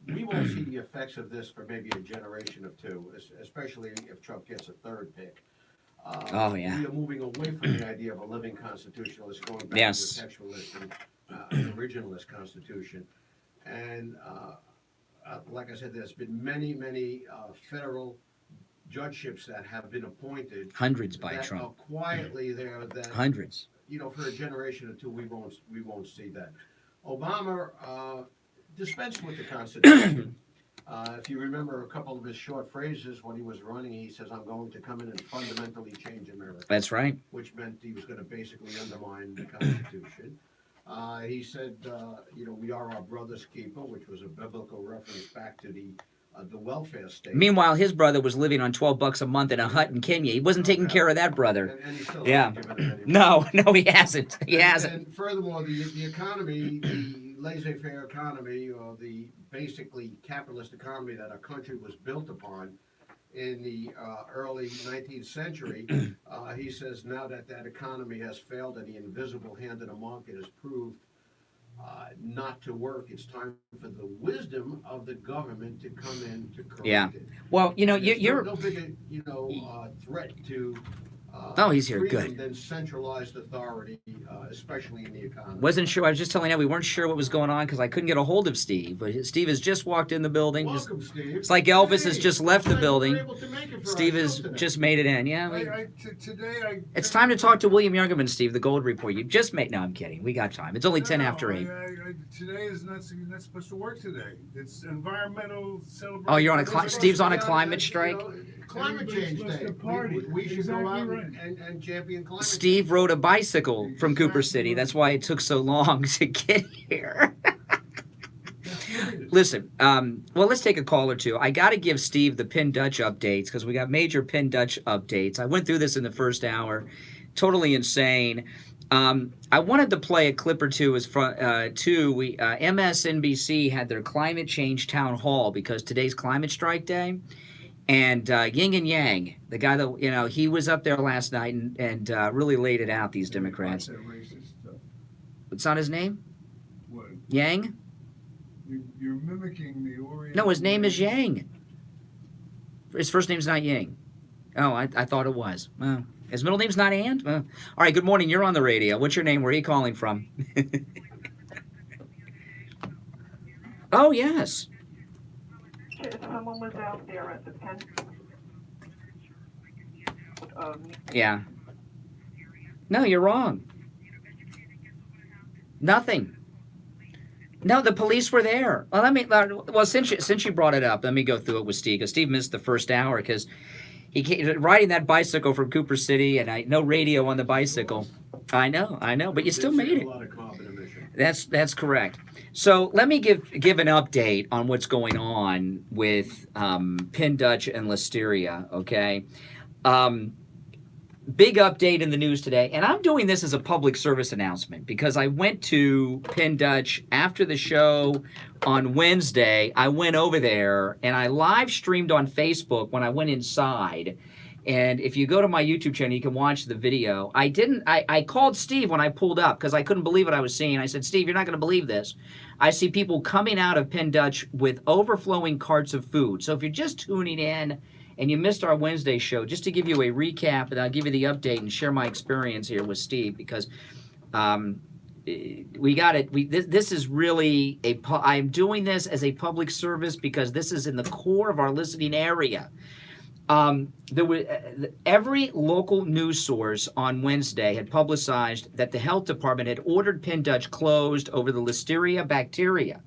we won't see the effects of this for maybe a generation or two, especially if Trump gets a third pick. We are moving away from the idea of a living constitutionalist, going back to a textualist and originalist constitution. And like I said, there's been many, many federal judgeships that have been appointed. Hundreds by that Trump. Are quietly there. That hundreds. For a generation or two, we won't see that. Obama dispensed with the Constitution. If you remember a couple of his short phrases when he was running, he says, "I'm going to come in and fundamentally change America." That's right. Which meant he was going to basically undermine the Constitution. He said, "We are our brother's keeper," which was a biblical reference back to the welfare state. Meanwhile, his brother was living on $12 a month in a hut in Kenya. He wasn't taking care of that brother. And he's still yeah. No, he hasn't. He hasn't. And furthermore, the economy, the laissez-faire economy, or the basically capitalist economy that our country was built upon in the early 19th century, he says now that economy has failed and the invisible hand of the market has proved not to work, it's time for the wisdom of the government to come in to correct it. Well, you're no bigger, threat to Oh, he's here. freedom Good. than centralized authority, especially in the economy. Wasn't sure. I was just telling you we weren't sure what was going on because I couldn't get a hold of Steve. But Steve has just walked in the building. Welcome, Steve. It's like Elvis has Hey, just left the looks like you were building. able to make it for Steve our has show today. just made it in. Yeah. Today It's time to talk to William Youngerman, Steve, the Gold Report. You just made. No, I'm kidding. We got time. It's only 10 after 8. Today is not supposed to work today. It's environmental celebration. Oh, you're on a Steve's on a climate strike. Climate change day. We should go out and champion climate change. Steve rode a bicycle from Cooper City. That's why it took so long to get here. Listen, well, let's take a call or two. I got to give Steve the Penn Dutch updates because we got major Penn Dutch updates. I went through this in the first hour. Totally insane. I wanted to play a clip or two. MSNBC had their climate change town hall because today's climate strike day. And Yin and Yang, the guy that, he was up there last night and really laid it out, these Democrats. What's not his name? What? Yang? You're mimicking the Orient. No, his name is Yang. His first name's not Yang. Oh, I thought it was. Well, his middle name's not And? All right, good morning. You're on the radio. What's your name? Where are you calling from? Oh, yes. Someone was out there at the Penn. Yeah. No, you're wrong. Nothing. No, the police were there. Well, since you brought it up, let me go through it with Steve. Because Steve missed the first hour because he came riding that bicycle from Cooper City, and no radio on the bicycle. I know, but you still made it. That's correct. So let me give an update on what's going on with Penn Dutch and Listeria, okay? Big update in the news today, and I'm doing this as a public service announcement because I went to Penn Dutch after the show on Wednesday. I went over there, and I live streamed on Facebook when I went inside. And if you go to my YouTube channel, you can watch the video. I called Steve when I pulled up because I couldn't believe what I was seeing. I said, Steve, you're not going to believe this. I see people coming out of Penn Dutch with overflowing carts of food. So if you're just tuning in and you missed our Wednesday show, just to give you a recap, and I'll give you the update and share my experience here with Steve because we got it. This is really I'm doing this as a public service because this is in the core of our listening area. There was every local news source on Wednesday had publicized that the health department had ordered Penn Dutch closed over the Listeria bacteria.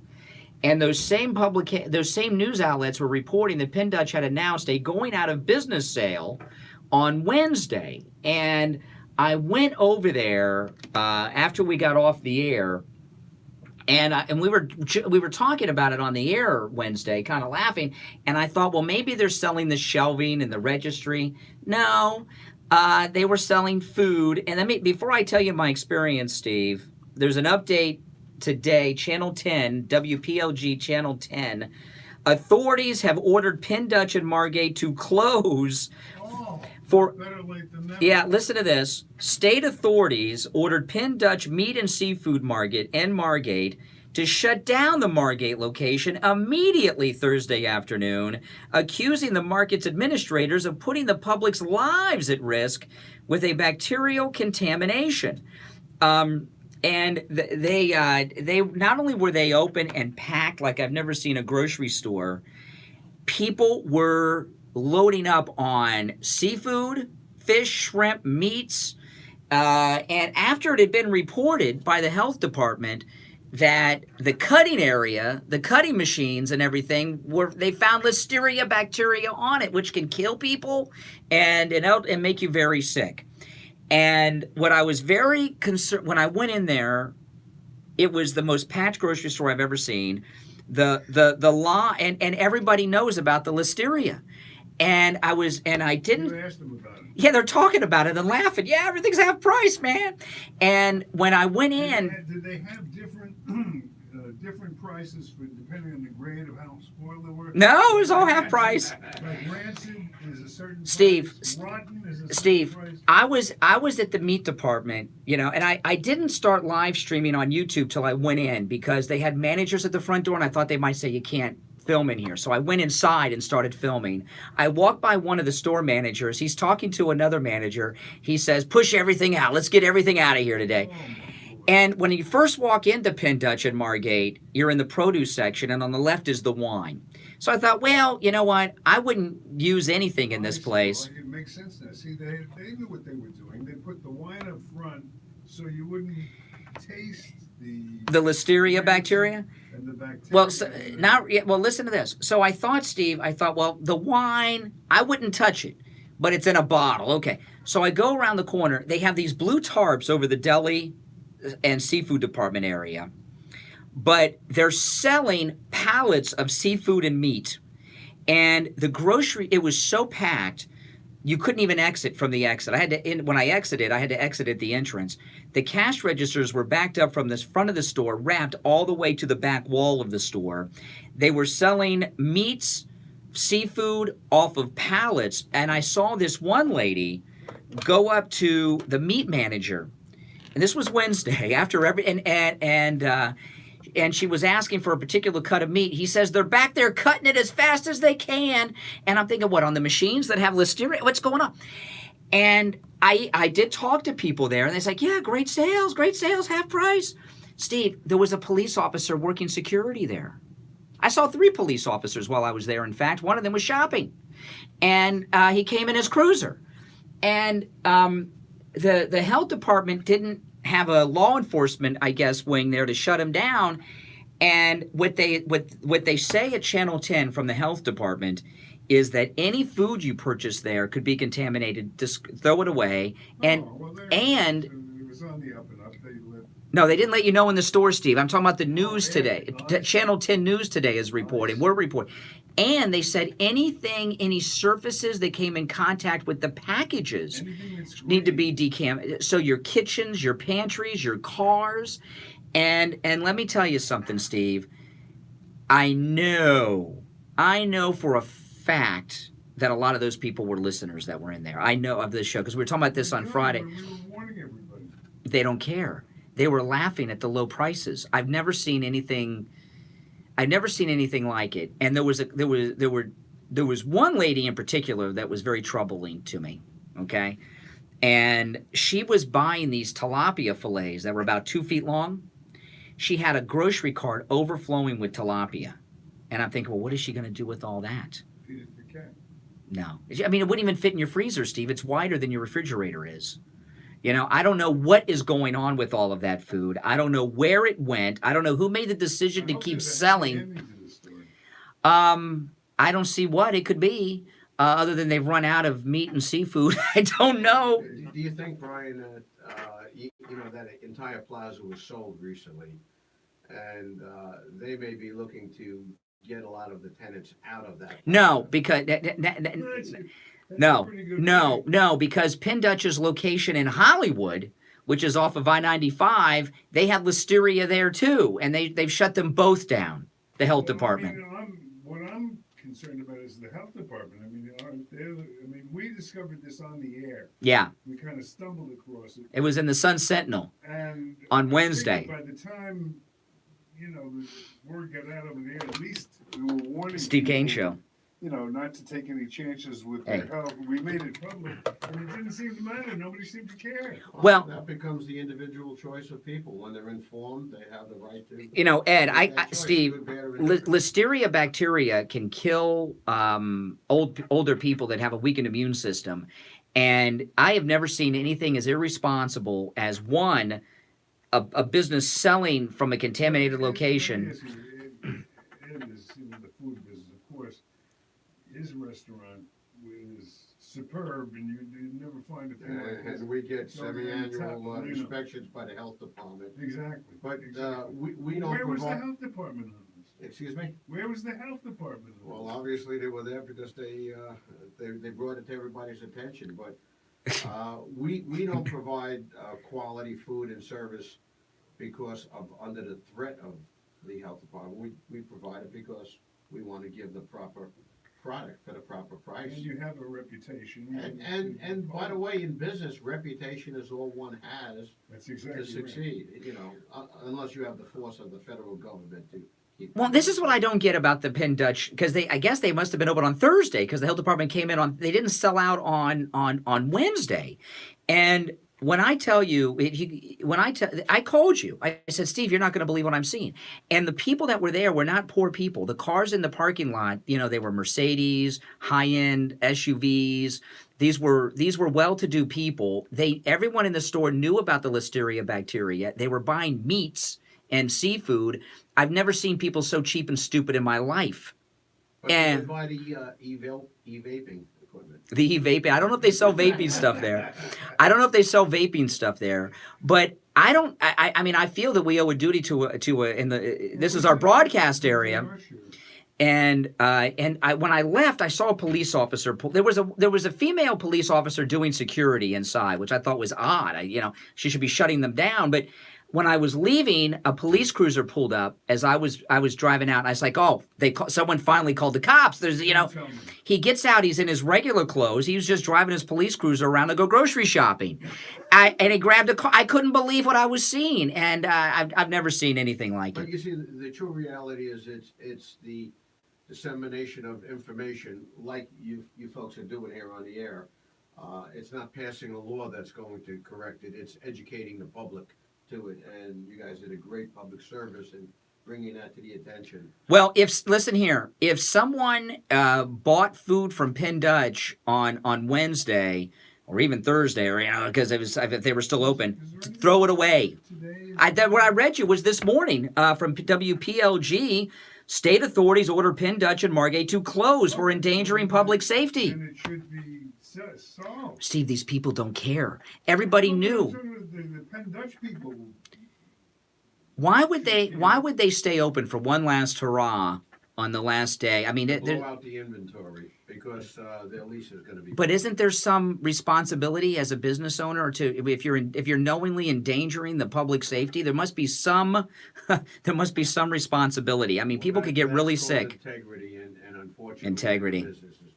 And those same news outlets were reporting that Penn Dutch had announced a going out of business sale on Wednesday. And I went over there after we got off the air, and we were talking about it on the air Wednesday, kind of laughing. And I thought, well, maybe they're selling the shelving and the registry. No, they were selling food. And before I tell you my experience, Steve, there's an update today, Channel 10, WPLG Channel 10. Authorities have ordered Penn Dutch and Margate to close Better late than never. Yeah, listen to this. State authorities ordered Penn Dutch Meat and Seafood Market and Margate to shut down the Margate location immediately Thursday afternoon, accusing the market's administrators of putting the public's lives at risk with a bacterial contamination. And they not only were they open and packed like I've never seen a grocery store, people were loading up on seafood, fish, shrimp, meats. And after it had been reported by the health department that the cutting area, the cutting machines and everything, they found Listeria bacteria on it, which can kill people and make you very sick. And what I was very concerned, when I went in there, it was the most packed grocery store I've ever seen. The law, and everybody knows about the Listeria. And I didn't. You asked them about it. Yeah, they're talking about it and laughing. Yeah, everything's half price, man. And when I went in, Did they have different prices depending on the grade of how spoiled they were? No, it was all half price. Like rancid is a certain Steve, price. Rotten is a certain Steve, price. I was at the meat department, and I didn't start live streaming on YouTube till I went in because they had managers at the front door, and I thought they might say you can't filming here. So I went inside and started filming. I walked by one of the store managers. He's talking to another manager. He says, push everything out. Let's get everything out of here today. And when you first walk into Penn Dutch and Margate, you're in the produce section, and on the left is the wine. So I thought, well, you know what? I wouldn't use anything in this place. Well, it makes sense now. See, they knew what they were doing. They put the wine up front so you wouldn't taste the listeria bacteria. And the bacteria. Well, so, now, well, listen to this. So I thought, Steve, well, the wine, I wouldn't touch it, but it's in a bottle. Okay. So I go around the corner. They have these blue tarps over the deli and seafood department area, but they're selling pallets of seafood and meat. And the grocery, it was so packed, you couldn't even exit from the exit. When I exited, I had to exit at the entrance. The cash registers were backed up from the front of the store, wrapped all the way to the back wall of the store. They were selling meats, seafood off of pallets, and I saw this one lady go up to the meat manager, and this was Wednesday after and she was asking for a particular cut of meat. He says they're back there cutting it as fast as they can. And I'm thinking, what, on the machines that have listeria? What's going on? And I did talk to people there, and they're like, yeah, great sales, half price. Steve, there was a police officer working security there. I saw 3 police officers while I was there. In fact, one of them was shopping. And he came in his cruiser. And the health department didn't have a law enforcement, I guess, wing there to shut him down. And what they say at Channel 10 from the health department is that any food you purchase there could be contaminated. Just throw it away. And It was on the up and up. no, they didn't let you know in the store, Steve. I'm talking about the news today. Channel 10 News today is reporting. We're reporting. And they said any surfaces that came in contact with the packages need to be decamped. So your kitchens, your pantries, your cars. And let me tell you something, Steve. I know for a fact that a lot of those people were listeners that were in there. I know of this show because we were talking about this on Friday. We were warning everybody. They don't care. They were laughing at the low prices. I've never seen anything like it. And there was one lady in particular that was very troubling to me. Okay, and she was buying these tilapia fillets that were about 2 feet long. She had a grocery cart overflowing with tilapia, and I'm thinking, well, what is she going to do with all that? Feed it to the cat. No, I mean, it wouldn't even fit in your freezer, Steve. It's wider than your refrigerator is. You know, I don't know what is going on with all of that food. I don't know where it went. I don't know who made the decision to keep selling. I don't see what it could be, other than they've run out of meat and seafood. I don't know. Do you think, Brian, that that entire plaza was sold recently, and they may be looking to get a lot of the tenants out of that? No, because No, because Penn Dutch's location in Hollywood, which is off of I-95, they have listeria there too, and they've shut them both down, the health department. What I'm concerned about is the health department. I mean, we discovered this on the air. Yeah. We kind of stumbled across it. It was in the Sun Sentinel and on Wednesday. By the time, the word got out over the air, at least we were warning Steve people, Kane Show. Not to take any chances with their health. We made it public, and it didn't seem to matter. Nobody seemed to care. Well, that becomes the individual choice of people. When they're informed, they have the right to. Ed, Steve, listeria bacteria can kill older people that have a weakened immune system, and I have never seen anything as irresponsible as a business selling from a contaminated location. Ed is in the food business, of course. His restaurant is superb, and you never find a thing like this. And we get semi-annual inspections by the health department. Exactly. But we don't Where was the provide. health department on this? Excuse me? Where was the health department on Well, this? obviously they were there because they brought it to everybody's attention. But we don't provide quality food and service because of under the threat of the health department. We provide it because we want to give the proper product for the proper price. And you have a reputation. And by the way, in business, reputation is all one has That's exactly to succeed. Unless you have the force of the federal government to Well, this is what I don't get about the Penn Dutch, because I guess they must have been open on Thursday, because the health department came in they didn't sell out on Wednesday. And when I tell you, I called you. I said, Steve, you're not going to believe what I'm seeing. And the people that were there were not poor people. The cars in the parking lot, they were Mercedes, high-end SUVs. These were well-to-do people. Everyone in the store knew about the listeria bacteria. They were buying meats and seafood. I've never seen people so cheap and stupid in my life. But and they buy the e-vaping equipment. The e-vaping. I don't know if they sell vaping stuff there. But I mean, I feel that we owe a duty this is our broadcast area. And when I left, I saw a police officer. There was a female police officer doing security inside, which I thought was odd. She should be shutting them down. But when I was leaving, a police cruiser pulled up as I was driving out. And I was like, oh, someone finally called the cops. He gets out. He's in his regular clothes. He was just driving his police cruiser around to go grocery shopping. And he grabbed a car. I couldn't believe what I was seeing. And I've never seen anything like it. But you see, the true reality is it's the dissemination of information like you folks are doing here on the air. It's not passing a law that's going to correct it. It's educating the public to it, and you guys did a great public service in bringing that to the attention. Well, listen here, if someone bought food from Penn Dutch on Wednesday or even Thursday, or because if they were still open, throw it away. What I read you was this morning from WPLG. State authorities order Penn Dutch and Margate to close for endangering public safety. And it should be solved. Steve, these people don't care. Everybody knew. The Penn Dutch people. Why would they stay open for one last hurrah on the last day? I mean, blow out the inventory because their lease is going to be. But isn't there some responsibility as a business owner if you're knowingly endangering the public safety? There must be some responsibility. I mean, people could get really sick. Integrity and unfortunately. Integrity.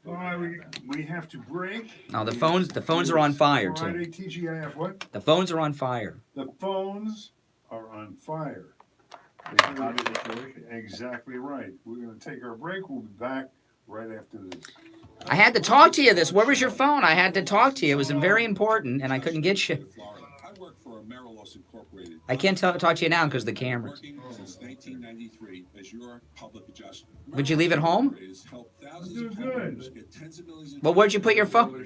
All right, we have to break. Oh, the phones are on fire too. Friday, TGIF, what? The phones are on fire. The phones are on fire. Exactly right. We're going to take our break. We'll be back right after this. I had to talk to you. Where was your phone? I had to talk to you. It was very important, and I couldn't get you. I work for Amerilos Incorporated. I can't talk to you now because of the cameras. Since 1993 as your public adjuster. Would you leave it home? Do good. Well, where'd you put your phone?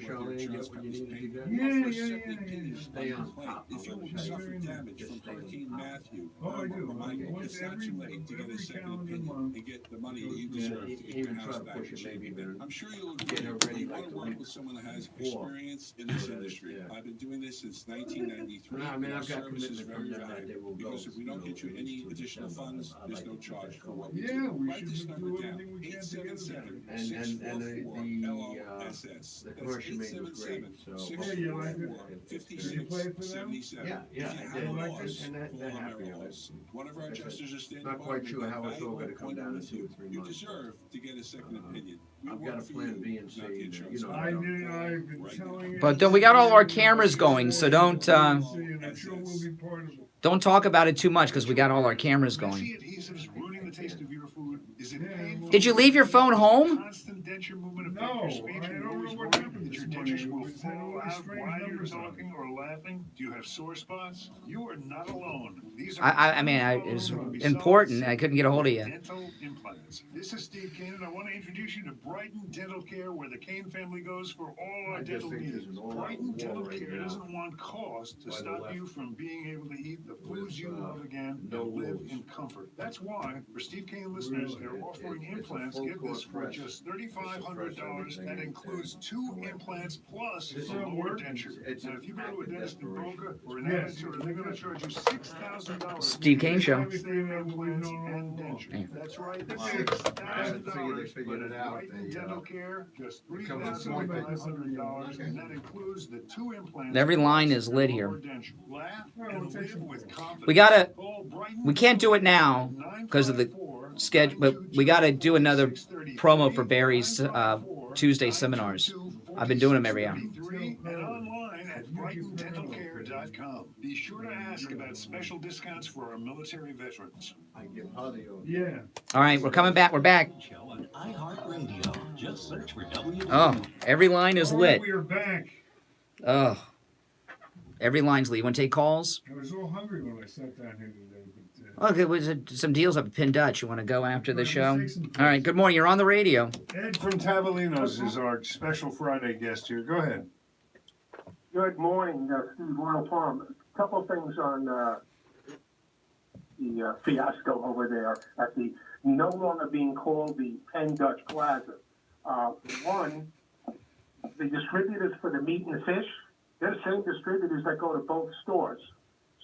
Stay on top. If you suffer damage from Hurricane Matthew, I do. remind you, it's not too late to get a second opinion and get the money that you deserve to get your house back in shape. I'm sure you'll agree. You want to work with someone that has experience in this industry. I've been doing this since 1993. Our service is very valuable because if we don't get you any additional funds, there's no charge for what we do. Write this number down: 877 644 the commercial made was great. So you like it? Yeah, I did. And they're happy of it. One of our adjusters is standing Not by quite with sure a how it's all going to come valuable down in point 2 or of 3 view. months. You deserve to get a second opinion. I've got a plan B and C. I've been telling you. But we got all our cameras going, so don't I'm sure we'll be part of it. don't talk about it too much because we got all our cameras going. Did you leave your phone home? Constant denture movement of paper, speech, and always worrying that your dentures will fall out while you're talking or laughing. Do you have sore spots? You are not alone. These are It was important. I couldn't get a hold of you. dental implants. This is Steve Kane, and I want to introduce you to Brighton Dental Care, where the Kane family goes for all our dental needs. Brighton Dental Care doesn't want cost to stop you from being able to eat the foods you love again and live in comfort. That's why, for Steve Kane listeners, they're offering implants. Get this for just $3,500. That includes 2 implants plus a lower denture. Now, if you go to a dentist in Boca or an amateur, they're going to charge you $6,000. Steve Kane Show. Implants and denture. That's right. $6,000. They figured it out. Brighton Dental Care, just $3,500, and that includes the 2 implants. Every line is lit here. Laugh and live with confidence. We can't do it now because of the schedule, but we gotta do another promo for Barry's Tuesday seminars. I've been doing them every hour. And online at BrightonDentalCare.com. PennDutchPlaza.com. Be sure to ask about special discounts for our military veterans. I give audio. Yeah. All right, we're coming back. We're back. Show on iHeartRadio. Just search for WW. Oh, every line is All right, lit. we are back. Oh, every line's lit. You want to take calls? I was all hungry when I sat down here today. But, Okay, was it some deals up at Penn Dutch? You want to go after the Right, show? let's take some All right, good morning. You're on the radio. Ed from Tavolinos is our special Friday guest here. Go ahead. Good morning, Steve Royal Farm. A couple of things on the fiasco over there at the no longer being called the Penn Dutch Plaza. One, the distributors for the meat and the fish, they're the same distributors that go to both stores.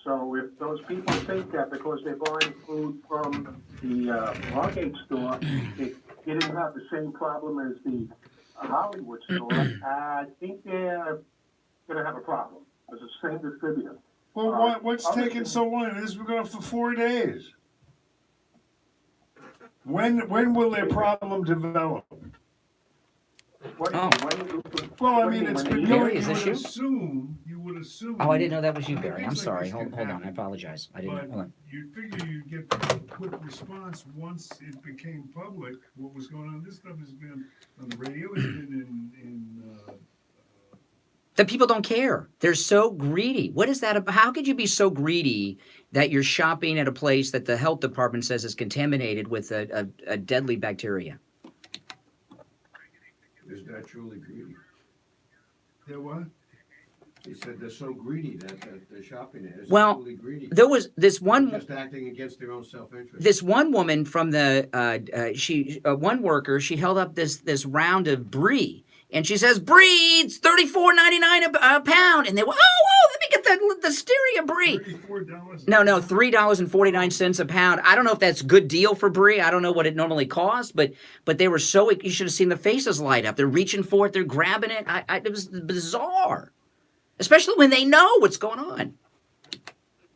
So if those people think that because they're buying food from the Margate store, they didn't have the same problem as the Hollywood store, I think they're going to have a problem. It's the same distributor. Well, what's taking so long? This has been going for 4 days. When will their problem develop? Oh. Well, I mean, it's been Barry, going. is this You would assume. Oh, I didn't know that was you, Barry. I'm sorry. Hold on. I apologize. I didn't know. But Hold on. you'd figure you'd get a quick response once it became public what was going on. This stuff has been on the radio. It's been in The people don't care. They're so greedy. What is that about? How could you be so greedy that you're shopping at a place that the health department says is contaminated with a deadly bacteria? Is that truly greedy? They're what? He said they're so greedy that they're shopping it. Is Well, truly greedy? there was this one. They're just acting against their own self-interest. This one woman from the one worker, she held up this round of brie, and she says, "Brie, it's $34.99 a pound." And they went, "Oh, let me get the Styria brie." $34. No, $3.49 a pound. I don't know if that's a good deal for brie. I don't know what it normally costs, but they were so. You should have seen the faces light up. They're reaching for it. They're grabbing it. It was bizarre, especially when they know what's going on.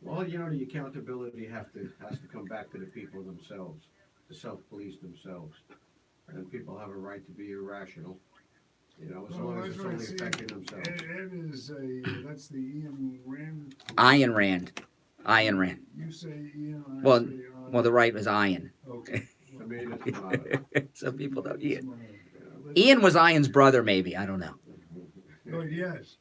Well, the accountability has to come back to the people themselves, to self-police themselves, and people have a right to be irrational. As long as it's only affecting themselves. Ed is that's the Ian Rand. Ayn Rand. Ayn Rand. You say Ian. I Well, say well, the right was Ian. Okay. I mean, it's not. Some people don't. Ian was Ian's brother, maybe. I don't know. Oh, yes.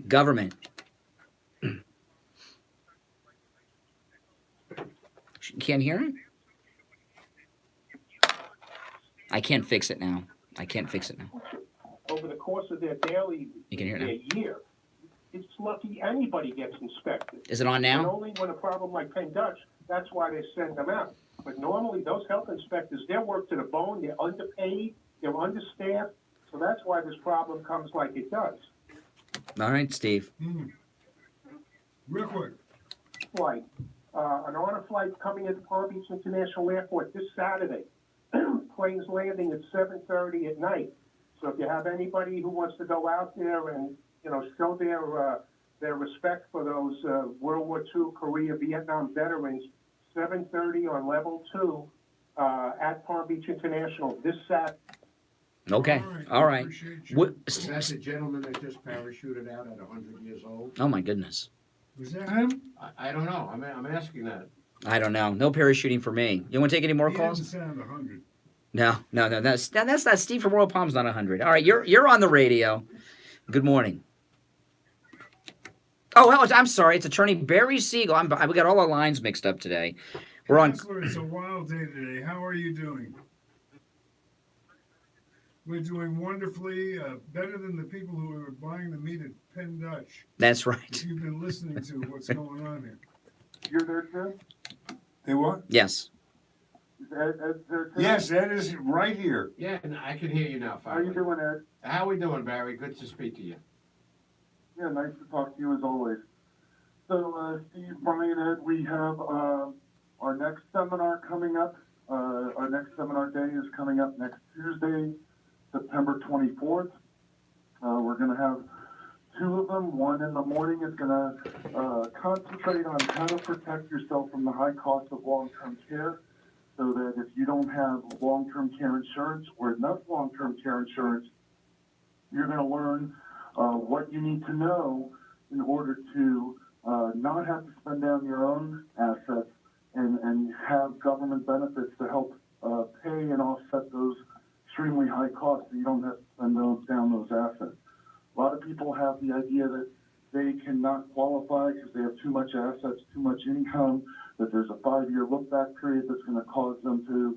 Government. Can't hear it? I can't fix it now. Over the course of their daily You can hear it their now. year, it's lucky anybody gets inspected. Is it on now? And only when a problem like Penn Dutch, that's why they send them out. But normally, those health inspectors, they're worked to the bone, they're underpaid, they're understaffed, so that's why this problem comes like it does. All right, Steve. Real quick. Flight, an honor flight coming into Palm Beach International Airport this Saturday. Planes landing at 7:30 at night. So if you have anybody who wants to go out there and show their respect for those World War II, Korea, Vietnam veterans, 7:30 on level 2 at Palm Beach International this Saturday. Okay. All right. What, That's a gentleman that just parachuted out at 100 years old. oh my goodness. Was that him? I don't know. I'm asking that. I don't know. No parachuting for me. You want to take any more He calls? didn't sound 100. No. That's not Steve from Royal Palm's not 100. All right, you're on the radio. Good morning. Oh, well, I'm sorry. It's Attorney Barry Siegel. We got all our lines mixed up today. We're on. Counselor, it's a wild day today. How are you doing? We're doing wonderfully, better than the people who are buying the meat at Penn Dutch. That's right. If you've been listening to what's going on here. You're there, Tim? They what? Yes. Ed there, Tim? Yes, Ed is right here. Yeah, I can hear you now, How you finally. doing, Ed? How we doing, Barry? Good to speak to you. Yeah, nice to talk to you as always. So, Steve, Brian, Ed, we have our next seminar coming up. Our next seminar day is coming up next Tuesday, September 24th. We're going to have two of them. One in the morning is going to concentrate on how to protect yourself from the high cost of long-term care, so that if you don't have long-term care insurance or enough long-term care insurance You're going to learn what you need to know in order to not have to spend down your own assets and have government benefits to help pay and offset those extremely high costs so you don't have to spend down those assets. A lot of people have the idea that they cannot qualify because they have too much assets, too much income, that there's a 5-year look-back period that's going to cause them to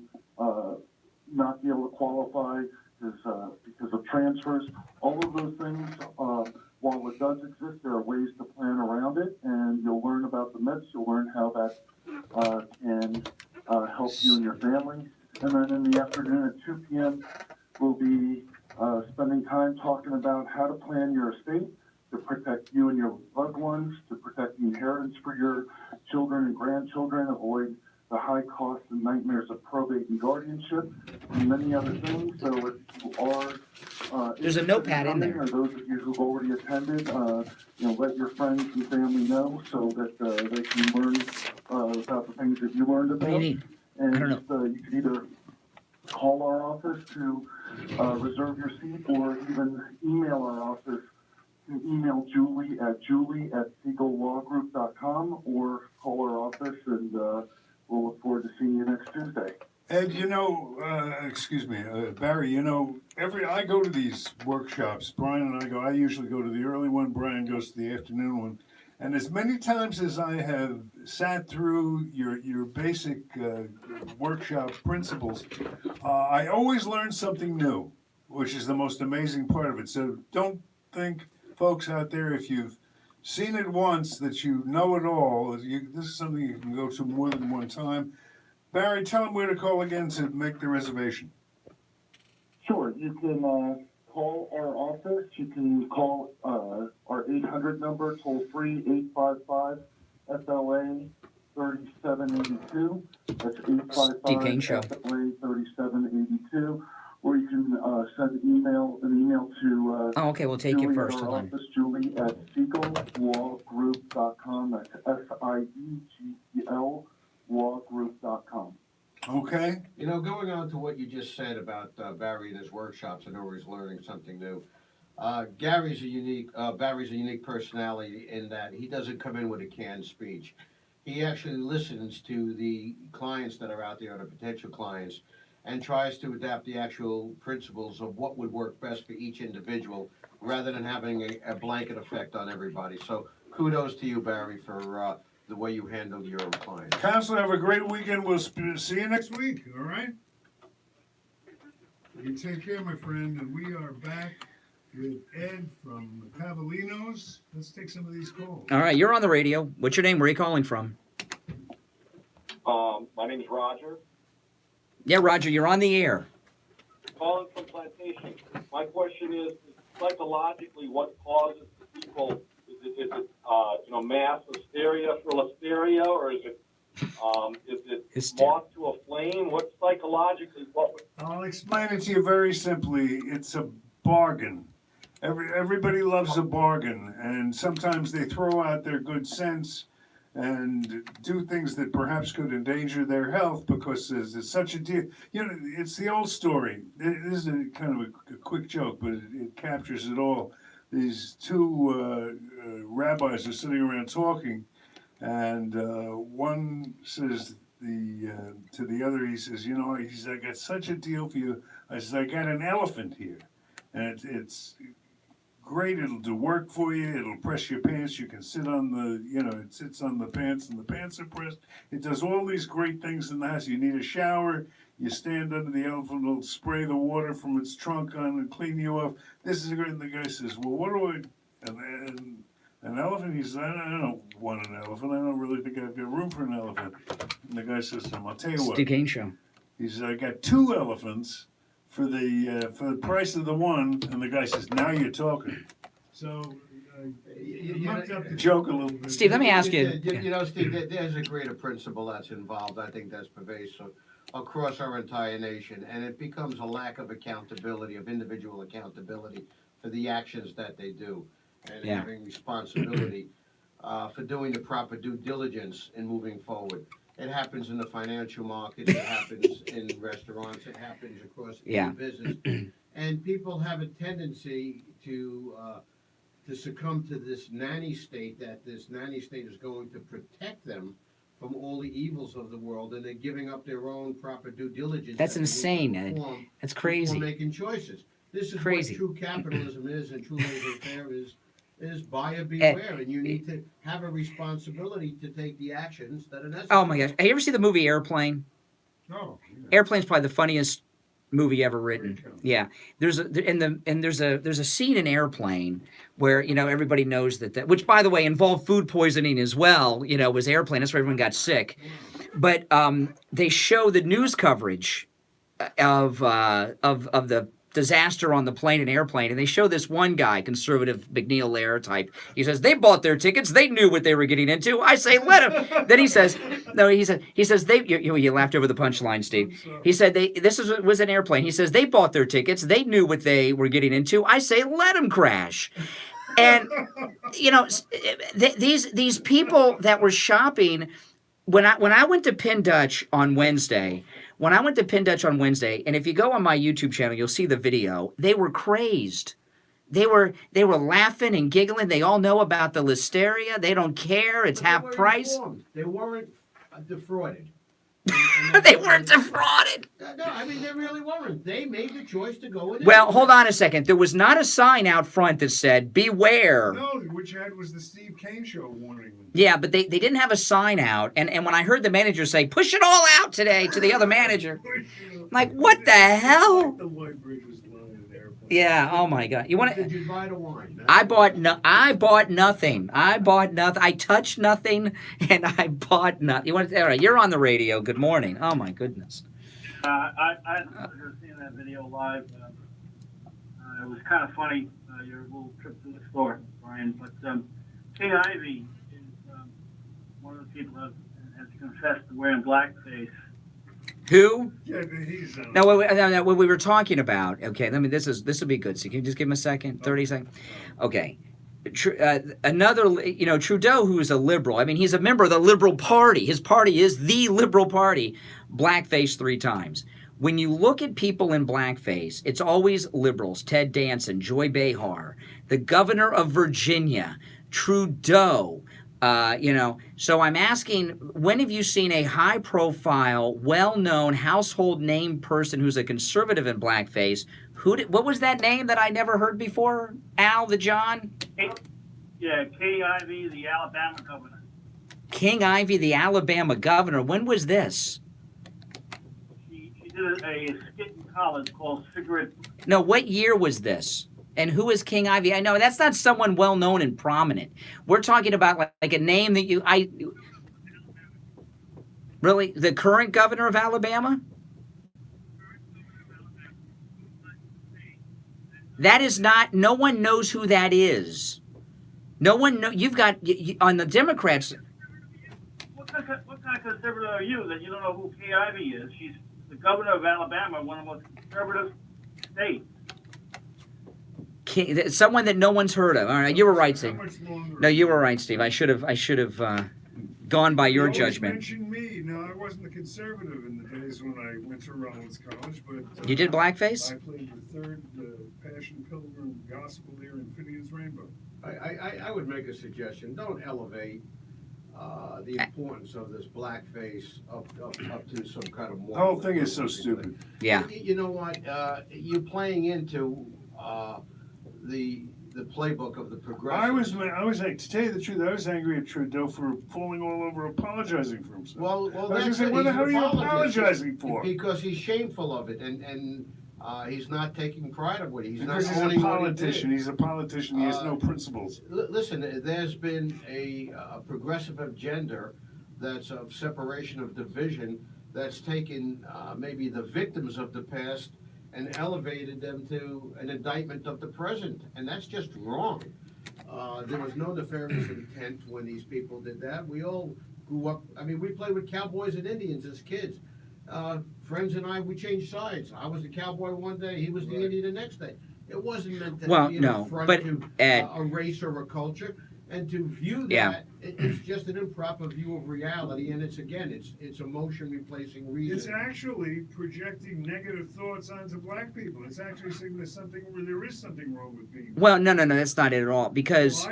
not be able to qualify because of transfers. All of those things, while it does exist, there are ways to plan around it, and you'll learn about the myths. You'll learn how that can help you and your family. And then in the afternoon at 2 p.m., we'll be spending time talking about how to plan your estate to protect you and your loved ones, to protect the inheritance for your children and grandchildren, avoid the high costs and nightmares of probate and guardianship, and many other things. So if you are there's a notepad in there. Or those of you who've already attended, let your friends and family know so that they can learn about the things that you learned about. What do you need? And I don't know. you can either call our office to reserve your seat, or even email our office. You can email Julie at julie@seagulllawgroup.com, or call our office, and we'll look forward to seeing you next Tuesday. Ed, excuse me, Barry, I go to these workshops. Brian and I go. I usually go to the early one. Brian goes to the afternoon one. And as many times as I have sat through your basic workshop principles, I always learn something new, which is the most amazing part of it. So don't think, folks out there, if you've seen it once, that you know it all. This is something you can go to more than one time. Barry, tell them where to call again to make the reservation. Sure, you can call our office. You can call our 800 number, toll free, 855 FLA 3782. That's 855 FLA 3782. Or you can send an email to okay, we'll take Julie it first. at our Hold on. office, Julie at SiegelLawGroup.com. That's SIEGEL lawgroup.com. Okay. Going on to what you just said about Barry and his workshops and always learning something new. Barry's a unique personality in that he doesn't come in with a canned speech. He actually listens to the clients that are out there, or the potential clients, and tries to adapt the actual principles of what would work best for each individual, rather than having a blanket effect on everybody. So kudos to you, Barry, for the way you handle your clients. Counselor, have a great weekend. We'll see you next week, all right? You take care, my friend, and we are back with Ed from Pavolinos. Let's take some of these calls. All right, you're on the radio. What's your name? Where are you calling from? My name is Roger. Yeah, Roger, you're on the air. Calling from Plantation. My question is psychologically, what causes people? Is it mass hysteria, hysteria, or is it moth to a flame? What psychologically? I'll explain it to you very simply. It's a bargain. Everybody loves a bargain, and sometimes they throw out their good sense and do things that perhaps could endanger their health because there's such a deal. It's the old story. This is kind of a quick joke, but it captures it all. These two rabbis are sitting around talking, and one says to the other, he says, I got such a deal for you. I says, I got an elephant here, and it's great. It'll do work for you. It'll press your pants. You can sit on it sits on the pants, and the pants are pressed. It does all these great things in the house. You need a shower. You stand under the elephant, it'll spray the water from its trunk on and clean you off. This is great. And the guy says, well, what do I, and an elephant? He says, I don't want an elephant. I don't really think I've got room for an elephant. And the guy says to him, I'll tell you what. Steve Kane Show. He says, I got 2 elephants for the price of the one. And the guy says, now you're talking. So you mucked up the joke a little bit. Steve, let me ask you. Steve, there's a greater principle that's involved. I think that's pervasive across our entire nation, and it becomes a lack of accountability, of individual accountability for the actions that they do, and having responsibility for doing the proper due diligence in moving forward. It happens in the financial market, it happens in restaurants, it happens across any business, And people have a tendency to succumb to this nanny state, that this nanny state is going to protect them from all the evils of the world, and they're giving up their own proper due diligence. That's that they need to insane, Ed. perform That's before crazy. making choices. This is Crazy. what true capitalism is, and true laissez-faire is buyer beware, and you need to have a responsibility to take the actions that are necessary. Oh my gosh! Have you ever seen the movie Airplane? No. Airplane's probably the funniest movie ever written. Yeah, there's a scene in Airplane where everybody knows that which, by the way, involved food poisoning as well. Was Airplane. That's where everyone got sick. But they show the news coverage of the disaster on the plane and Airplane, and they show this one guy, conservative McNeil Lehrer type. He says they bought their tickets, they knew what they were getting into. I say let them. Then he says, no, he says they. You laughed over the punchline, Steve. He said this was an Airplane. He says they bought their tickets, they knew what they were getting into. I say let them crash. And these people that were shopping. When I went to Penn Dutch on Wednesday, and if you go on my YouTube channel, you'll see the video. They were crazed. They were laughing and giggling. They all know about the listeria. They don't care. It's half price. Informed. They weren't defrauded. They weren't defrauded. No, I mean, they really weren't. They made the choice to go with it. Well, hold on a second. There was not a sign out front that said, beware. No, which ad was the Steve Kane show warning them. Yeah, but they didn't have a sign out. And when I heard the manager say, push it all out today to the other manager, I'm like, what the hell? The white bridge was low in there. Yeah, oh my God. You want to? Did you buy the wine? I bought nothing. I touched nothing, and I bought nothing. All right, you're on the radio. Good morning. Oh my goodness. I remember seeing that video live. It was kind of funny, your little trip to the store, Brian. But King Ivy is one of the people that has confessed to wearing blackface. Who? Yeah, he's. No, what we were talking about. Okay, this will be good. So can you just give him a second, 30 seconds? Okay. Another, Trudeau, who is a liberal. I mean, he's a member of the Liberal Party. His party is the Liberal Party. Blackface 3 times. When you look at people in blackface, it's always liberals. Ted Danson, Joy Behar, the governor of Virginia, Trudeau. So I'm asking, when have you seen a high-profile, well-known, household name person who's a conservative in blackface? What was that name that I never heard before? Al the John? Yeah, King Ivy, the Alabama governor. King Ivy, the Alabama governor. When was this? She did a skit in college called Cigarette. No, what year was this? And who is King Ivy? I know that's not someone well-known and prominent. We're talking about like a name that really, the current governor of Alabama? That is not, no one knows who that is. No one knows, you've got, on the Democrats. What kind of conservative are you that you don't know who King Ivy is? She's the governor of Alabama, one of the most conservative states. Someone that no one's heard of. All right, you were right, Steve. No, you were right, Steve. I should have gone by your judgment. Mention me. No, I wasn't a conservative in the days when I went to Rollins College, but you did blackface. I played the third Passion Pilgrim Gospel there in Phineas Rainbow. I would make a suggestion. Don't elevate the importance of this blackface up to some kind of. The whole thing is so stupid. Yeah. You know what? You're playing into the playbook of the progressives. I was to tell you the truth, I was angry at Trudeau for falling all over apologizing for himself. Well, I was that's saying, what the hell are you apologizing for? Because he's shameful of it, and he's not taking pride of it. Because he's a politician. He's a politician. He has no principles. Listen, there's been a progressive agenda that's of separation of division that's taken maybe the victims of the past and elevated them to an indictment of the present, and that's just wrong. There was no nefarious intent when these people did that. We all grew up, I mean, we played with cowboys and Indians as kids. Friends and I, we changed sides. I was the cowboy one day, he was the Indian the next day. It wasn't meant to be an affront to a race or a culture. And to view that, Yeah. it's just an improper view of reality, and it's emotion replacing reason. It's actually projecting negative thoughts onto black people. It's actually saying there is something wrong with being. Well, no, that's not it at all. Because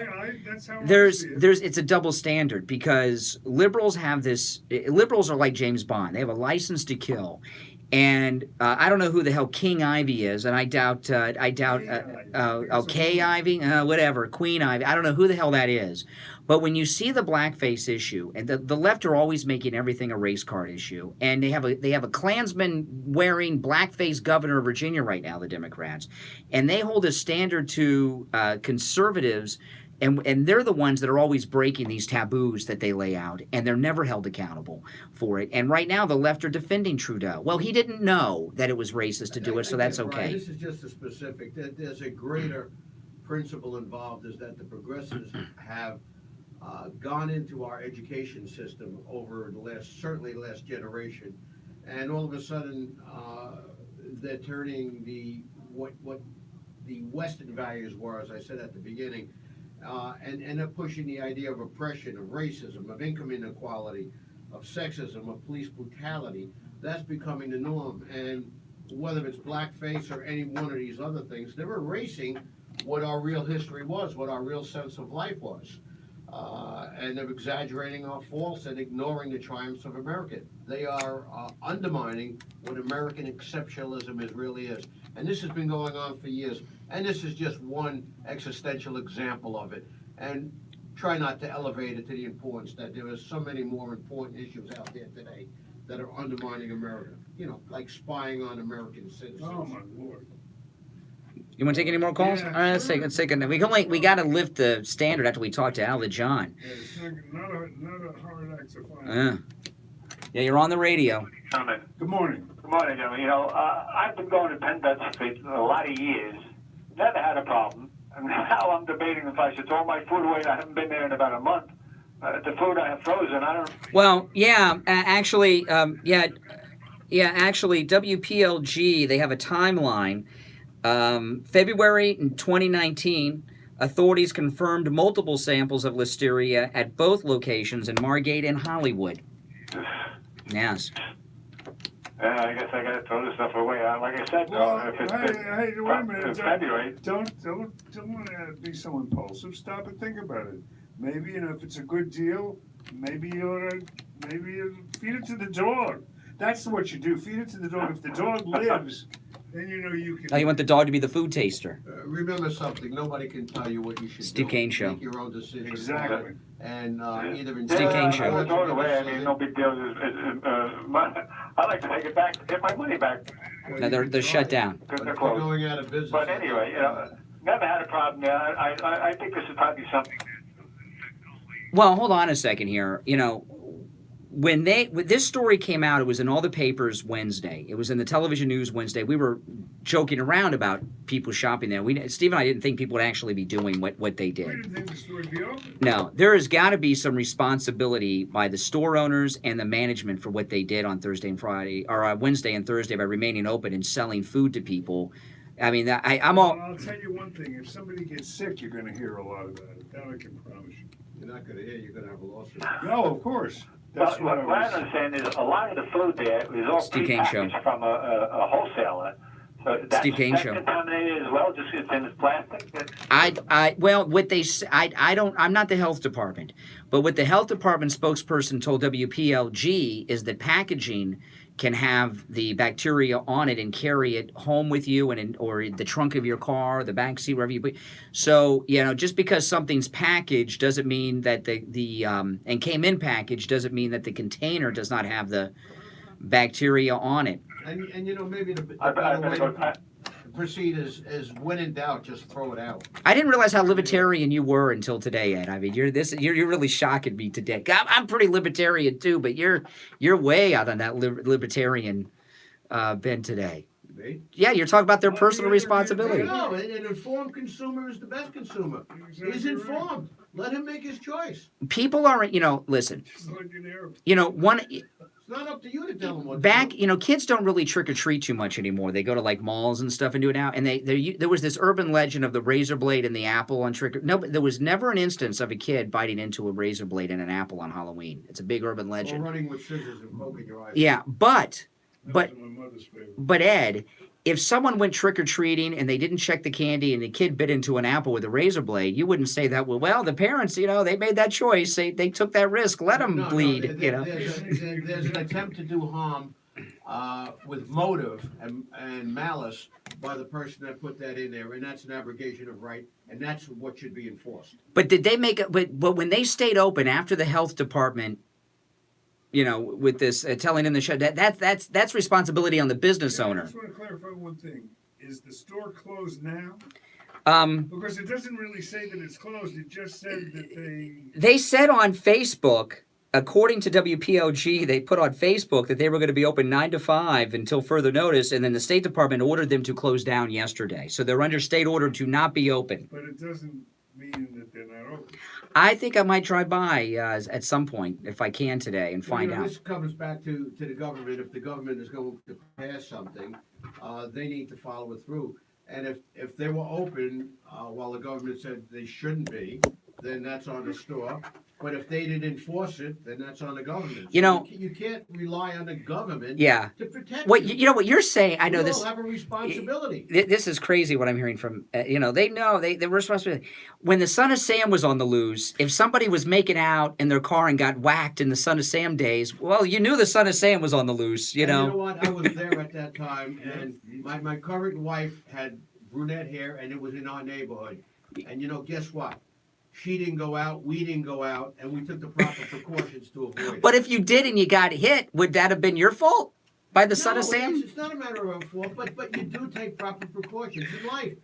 that's how there's I see it. it's a double standard. Because liberals have this. Liberals are like James Bond. They have a license to kill. And I don't know who the hell King Ivy is, and I doubt Kay Ivy, whatever, Queen Ivy. I don't know who the hell that is. But when you see the blackface issue, and the left are always making everything a race card issue, and they have a Klansman wearing blackface governor of Virginia right now, the Democrats, and they hold a standard to conservatives. And they're the ones that are always breaking these taboos that they lay out, and they're never held accountable for it. And right now, the left are defending Trudeau. Well, he didn't know that it was racist to do it, so that's okay. This is just a specific. There's a greater principle involved, is that the progressives have gone into our education system over certainly the last generation, and all of a sudden, they're turning what the Western values were, as I said at the beginning. And they're pushing the idea of oppression, of racism, of income inequality, of sexism, of police brutality. That's becoming the norm. And whether it's blackface or any one of these other things, they're erasing what our real history was, what our real sense of life was. And they're exaggerating our faults and ignoring the triumphs of America. They are undermining what American exceptionalism really is. And this has been going on for years. And this is just one existential example of it. And try not to elevate it to the importance that there are so many more important issues out there today that are undermining America. Like spying on American citizens. Oh, my Lord. You want to take any more calls? Yeah, All right, let's take a. We got to lift the standard after we talk to Al John. Yeah, it's not a hard act to find. Yeah, you're on the radio. Good morning. Good morning, gentlemen. I've been going to Penn for a lot of years. Never had a problem. And now I'm debating if I should throw my food away. I haven't been there in about a month. The food I have frozen, I don't. Well, yeah, actually, WPLG, they have a timeline. February in 2019, authorities confirmed multiple samples of listeria at both locations in Margate and Hollywood. Yes. I guess I got to throw this stuff away. Like I said, if it's Hey, wait a minute. February. Don't want to be so impulsive. Stop and think about it. Maybe, if it's a good deal, maybe you feed it to the dog. That's what you do. Feed it to the dog. If the dog lives, then you can. Oh, you want the dog to be the food taster. Remember something. Nobody can tell you what you should do. Steve Kane Show. Make your own decision. Exactly. And either in Steve Kane Show. Throw it away. I mean, no big deal. I'd like to take it back, get my money back. No, they're shut down. Because they're closed. Going out of business. But anyway, never had a problem there. I think this is probably something. Well, hold on a second here. When this story came out, it was in all the papers Wednesday. It was in the television news Wednesday. We were joking around about people shopping there. Steve and I didn't think people would actually be doing what they did. We didn't think the store would be open. No, there has got to be some responsibility by the store owners and the management for what they did on Thursday and Friday, or Wednesday and Thursday, by remaining open and selling food to people. I mean, I'm all. I'll tell you one thing: if somebody gets sick, you're going to hear a lot about it. That I can promise you. You're not going to hear. You're going to have a lawsuit. No, of course. But what I understand is a lot of the food there is all prepackaged from a wholesaler. So that's contaminated as well, just it's in its plastic. I'm not the health department, but what the health department spokesperson told WPLG is that packaging can have the bacteria on it and carry it home with you or the trunk of your car, the back seat, wherever you put. So, just because something's packaged doesn't mean that and came in packaged doesn't mean that the container does not have the bacteria on it. And maybe the better way to proceed is when in doubt, just throw it out. I didn't realize how libertarian you were until today, Ed. I mean, you're really shocking me today. I'm pretty libertarian too, but you're way out on that libertarian bend today. Me? Yeah, you're talking about their personal responsibility. No, an informed consumer is the best consumer. He's informed. Let him make his choice. People aren't, listen. It's not up to you to tell them what Back, to do. you know, kids don't really trick or treat too much anymore. They go to like malls and stuff and do it now. And there was this urban legend of the razor blade and the apple on trick. No, but there was never an instance of a kid biting into a razor blade and an apple on Halloween. It's a big urban Or legend. running with scissors and poking your eyes. Yeah, but That was my mother's favorite. But Ed, if someone went trick or treating and they didn't check the candy and the kid bit into an apple with a razor blade, you wouldn't say that. Well, the parents, you know, they made that choice. They took that risk. Let them bleed. You know, There's an attempt to do harm with motive and malice by the person that put that in there, and that's an abrogation of right, and that's what should be enforced. But did they make it? But when they stayed open after the health department, you know, with this telling in the show, that's responsibility on the business I owner. just want to clarify one thing. Is the store closed now? Because it doesn't really say that it's closed. It just said that They said on Facebook, according to WPOG, they put on Facebook that they were going to be open 9 to 5 until further notice, and then the State Department ordered them to close down yesterday. So they're under state order to not be open. But it doesn't mean that they're not open. I think I might drive by at some point, if I can today, and find out. This comes back to the government. If the government is going to pass something, they need to follow it through. And if they were open while the government said they shouldn't be, then that's on the store. But if they didn't enforce it, then that's on the government. You know, you can't rely on the government Yeah. to protect What you. you know what you're saying? I know We this. all have a responsibility. This is crazy what I'm hearing from, you know, they know they were responsibility. When the Son of Sam was on the loose, if somebody was making out in their car and got whacked in the Son of Sam days, well, you knew the Son of Sam was on the loose, you And know. you know what? I was there at that time, and my current wife had brunette hair, and it was in our neighborhood. And you know, guess what? She didn't go out, we didn't go out, and we took the proper precautions to avoid it. But if you did and you got hit, would that have been your fault by the Son of Sam? It's not a matter of fault, but you do take proper precautions in life.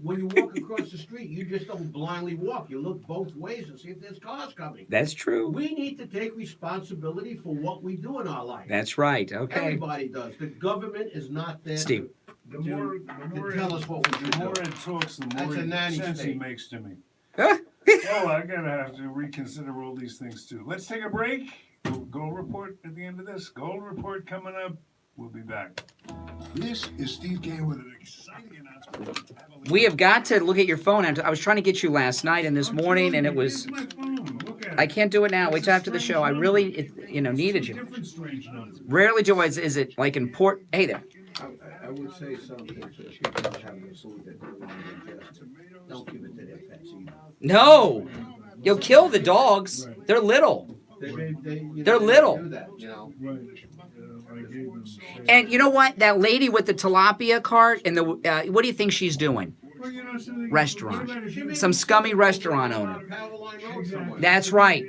When you walk across the street, you just don't blindly walk. You look both ways and see if there's cars coming. That's true. We need to take responsibility for what we do in our life. That's right. Okay. Everybody does. The government is not there Steve. The more tell us what we should the more do. it talks, the That's more a nanny sense he state. makes to me. Oh, I'm gonna have to reconsider all these things too. Let's take a break. Gold report at the end of this. Gold report coming up. We'll be back. This is Steve Kane with an exciting announcement. We have got to look at your phone. I was trying to get you last night and this morning, and it was. I can't do it now. Wait till after the show. I really, needed you. Different strange numbers. Rarely do I. Is it like important? Hey there. I would say something to the people that have the food that they want to ingest. Don't give it to their pets either. No, you'll kill the dogs. They're little. They're little. Do that, you know. And you know what? That lady with the tilapia cart and the what do you think she's doing? Restaurant. Some scummy restaurant owner. That's right.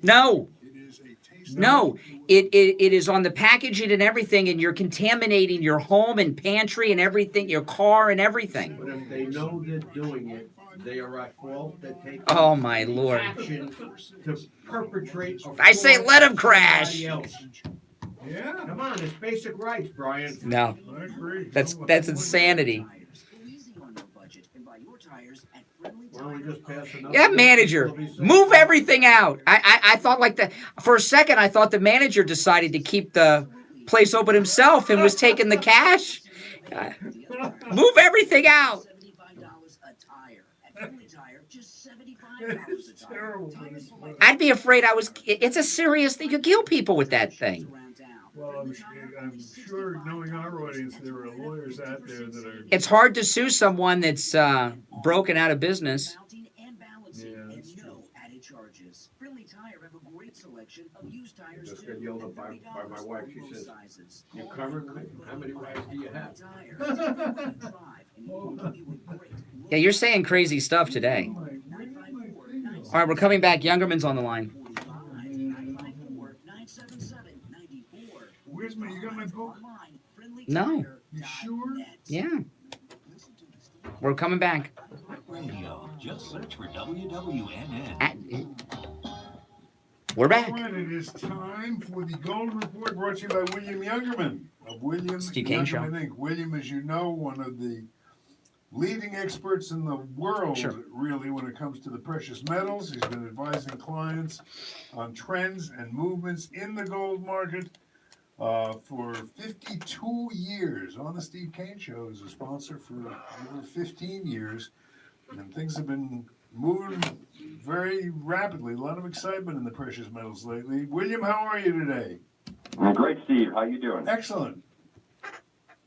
No. No, it is on the packaging and everything, and you're contaminating your home and pantry and everything, your car and everything. But if they know they're doing it, they are at fault. They take Oh my Lord! action to perpetrate. I say let 'em crash. Yeah, come on, it's basic rights, Brian. No, that's insanity. Why don't we just pass another Yeah, manager, move everything out. I thought like that for a second. I thought the manager decided to keep the place open himself and was taking the cash. Move everything out. I'd be afraid it's a serious thing. You kill people with that thing. Well, I'm sure, knowing our audience, there are lawyers out there that are. It's hard to sue someone that's broken out of business. I just got yelled at by my wife. She says, "You covered me? How many wives do you have?" Yeah, you're saying crazy stuff today. All right, we're coming back. Youngerman's on the line. Where's you got my book? No. You sure? Yeah. We're coming back. Radio. Just search for WWNN. We're back. All right, it is time for the Gold Report brought to you by William Youngerman of William Steve Kane Show. Youngerman Inc. William, as you know, one of the leading experts in the world, Sure. really, when it comes to the precious metals. He's been advising clients on trends and movements in the gold market for 52 years. On the Steve Kane Show is a sponsor for over 15 years, and things have been moving very rapidly. A lot of excitement in the precious metals lately. William, how are you today? Great, Steve. How you doing? Excellent.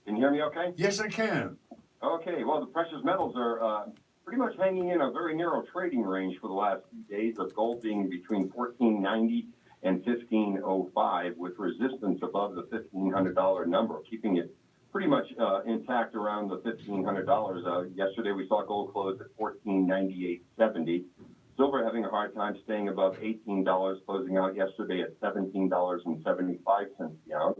Can you hear me okay? Yes, I can. Okay, well, the precious metals are pretty much hanging in a very narrow trading range for the last few days, of gold being between $1,490 and $1,505, with resistance above the $1,500 number, keeping it pretty much intact around the $1,500. Yesterday we saw gold close at $1498.70. Silver having a hard time staying above $18, closing out yesterday at $17.75 the ounce.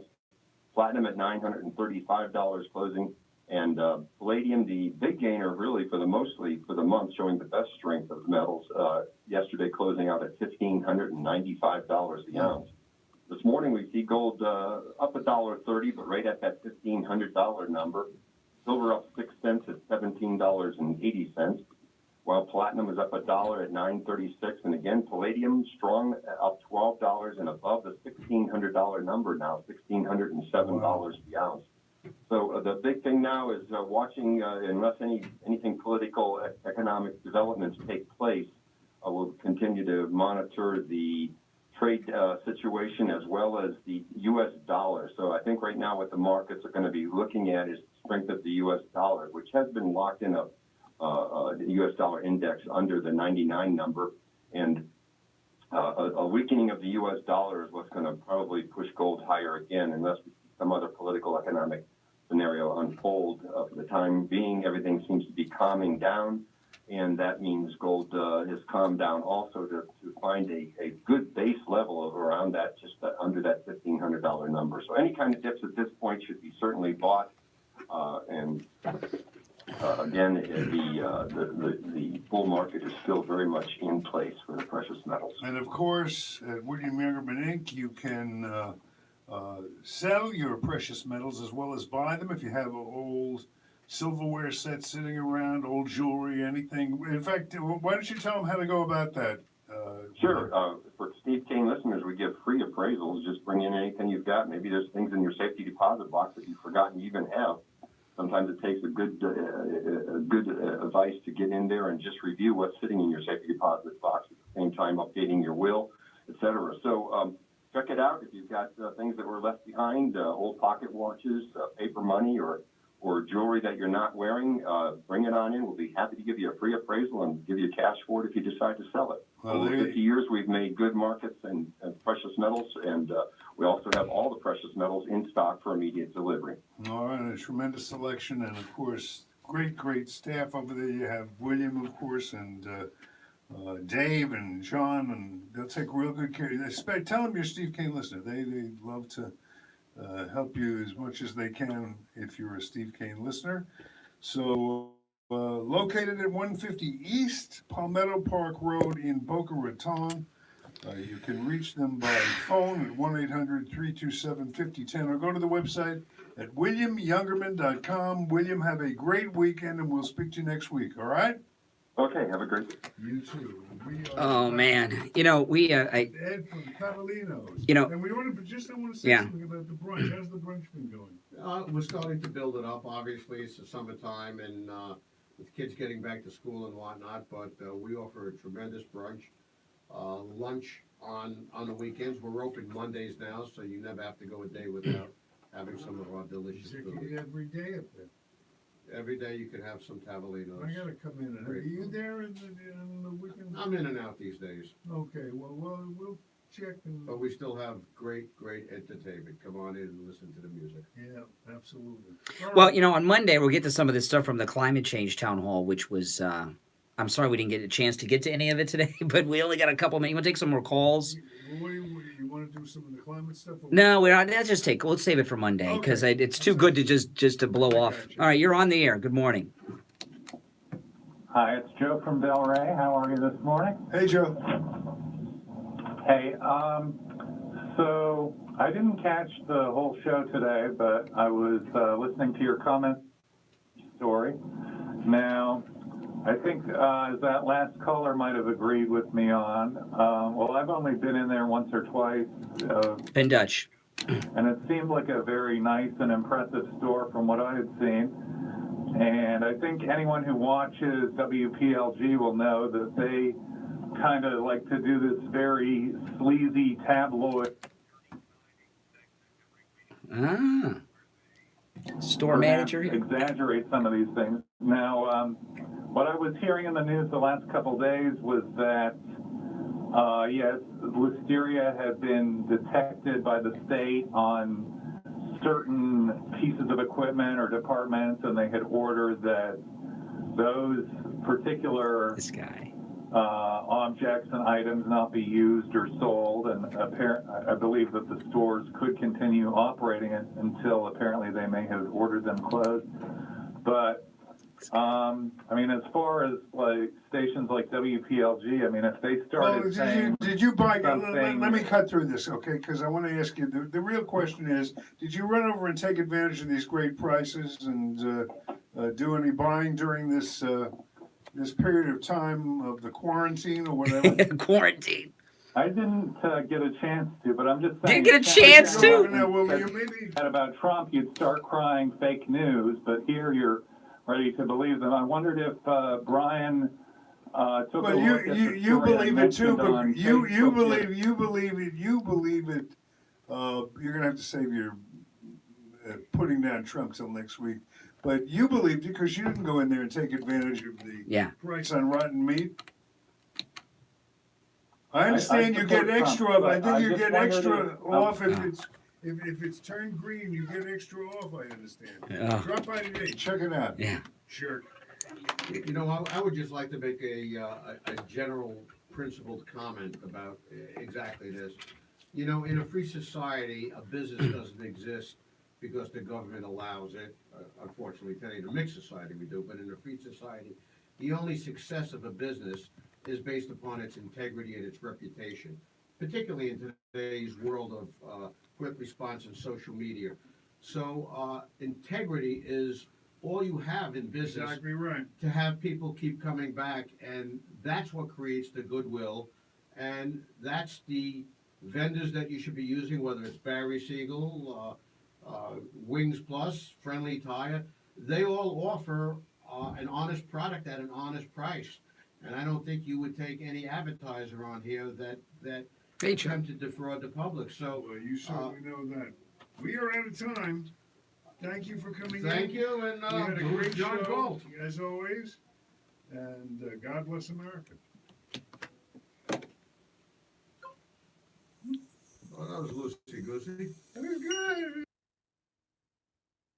Platinum at $935 closing, and palladium, the big gainer really for the month, showing the best strength of the metals. Yesterday closing out at $1,595 the ounce. This morning we see gold up $1.30, but right at that $1,500 number. Silver up 6 cents at $17.80, while platinum is up $1 at $9.36, and again palladium strong, up $12 and above the $1,600 number now, $1,607 the ounce. So the big thing now is watching, unless anything political, economic developments take place, we'll continue to monitor the trade situation as well as the U.S. dollar. So I think right now what the markets are going to be looking at is the strength of the U.S. dollar, which has been locked in the U.S. dollar index under the 99 number, and a weakening of the U.S. dollar is what's going to probably push gold higher again, unless we see some other political economic scenario unfold. For the time being, everything seems to be calming down, and that means gold has calmed down also to find a good base level of around that, just under that $1,500 number. So any kind of dips at this point should be certainly bought, and again, the bull market is still very much in place for the precious metals. And of course, at William Youngerman Inc., you can sell your precious metals as well as buy them if you have an old silverware set sitting around, old jewelry, anything. In fact, why don't you tell them how to go about that? Sure. For Steve Kane listeners, we give free appraisals. Just bring in anything you've got. Maybe there's things in your safety deposit box that you've forgotten you even have. Sometimes it takes a good advice to get in there and just review what's sitting in your safety deposit box, at the same time updating your will, etc. So check it out. If you've got things that were left behind, old pocket watches, paper money, or jewelry that you're not wearing, bring it on in. We'll be happy to give you a free appraisal and give you cash for it if you decide to sell it. Well, over 50 years, we've made good markets and precious metals, and we also have all the precious metals in stock for immediate delivery. All right, a tremendous selection, and of course, great staff over there. You have William, of course, and Dave and John, and they'll take real good care of you. Tell them you're a Steve Kane listener. They love to help you as much as they can if you're a Steve Kane listener. So located at 150 East Palmetto Park Road in Boca Raton. You can reach them by phone at 1-800-327-5010 or go to the website at williamyoungerman.com. William, have a great weekend, and we'll speak to you next week, all right? Okay, have a great day. You too. Oh, man. Ed from Cavalinos. And we want to say something about the brunch. How's the brunch been going? We're starting to build it up. Obviously, it's the summertime, and with kids getting back to school and whatnot, but we offer a tremendous brunch. Lunch on the weekends. We're open Mondays now, so you never have to go a day without having some of our delicious food. Every day up there. Every day you can have some Cavalinos. I gotta come in. Are you there in the weekend? I'm in and out these days. Okay, well, we'll check. But we still have great entertainment. Come on in and listen to the music. Yeah, absolutely. Well, on Monday we'll get to some of this stuff from the climate change town hall, which was. I'm sorry we didn't get a chance to get to any of it today, but we only got a couple minutes. You want to take some more calls? You want to do some of the climate stuff? No, we're not. Let's save it for Monday because it's too good to just to blow off. All right, you're on the air. Good morning. Hi, it's Joe from Delray. How are you this morning? Hey, Joe. Hey, so I didn't catch the whole show today, but I was listening to your comment story. Now, I think as that last caller might have agreed with me on, well, I've only been in there once or twice. Penn Dutch. And it seemed like a very nice and impressive store from what I had seen. And I think anyone who watches WPLG will know that they kind of like to do this very sleazy tabloid. Store manager. Exaggerate some of these things. Now, what I was hearing in the news the last couple days was that, yes, listeria had been detected by the state on certain pieces of equipment or departments, and they had ordered that those particular objects and items not be used or sold, and I believe that the stores could continue operating it until apparently they may have ordered them closed. But I mean, as far as like stations like WPLG, I mean, if they started saying, did you buy? Let me cut through this, okay? Because I want to ask you. The real question is, did you run over and take advantage of these great prices and do any buying during this this period of time of the quarantine or whatever? Quarantine. I didn't get a chance to, but I'm just saying. Didn't get a chance to? Said about Trump, you'd start crying fake news, but here you're ready to believe them. I wondered if Brian took a look at the you believe it too, but you believe it. You're gonna have to save your putting down Trump till next week. But you believed it because you didn't go in there and take advantage of the price on rotten meat. I understand you get extra off. I think you get extra off if it's turned green. You get extra off. I understand. Drop by today. Check it out. Yeah. Sure. You know, I would just like to make a general principled comment about exactly this. You know, in a free society, a business doesn't exist because the government allows it. Unfortunately, today, in a mixed society, we do. But in a free society, the only success of a business is based upon its integrity and its reputation, particularly in today's world of quick response and social media. So integrity is all you have in business. Exactly right. To have people keep coming back, and that's what creates the goodwill, and that's the vendors that you should be using, whether it's Barry Siegel, Wings Plus, Friendly Tire. They all offer an honest product at an honest price. And I don't think you would take any advertiser on here that attempt to defraud the public. So you certainly know that. We are out of time. Thank you for coming in. Thank you, and you had a great John show, Gold. as always. And God bless America. Oh, that was loosey-goosey. That was good.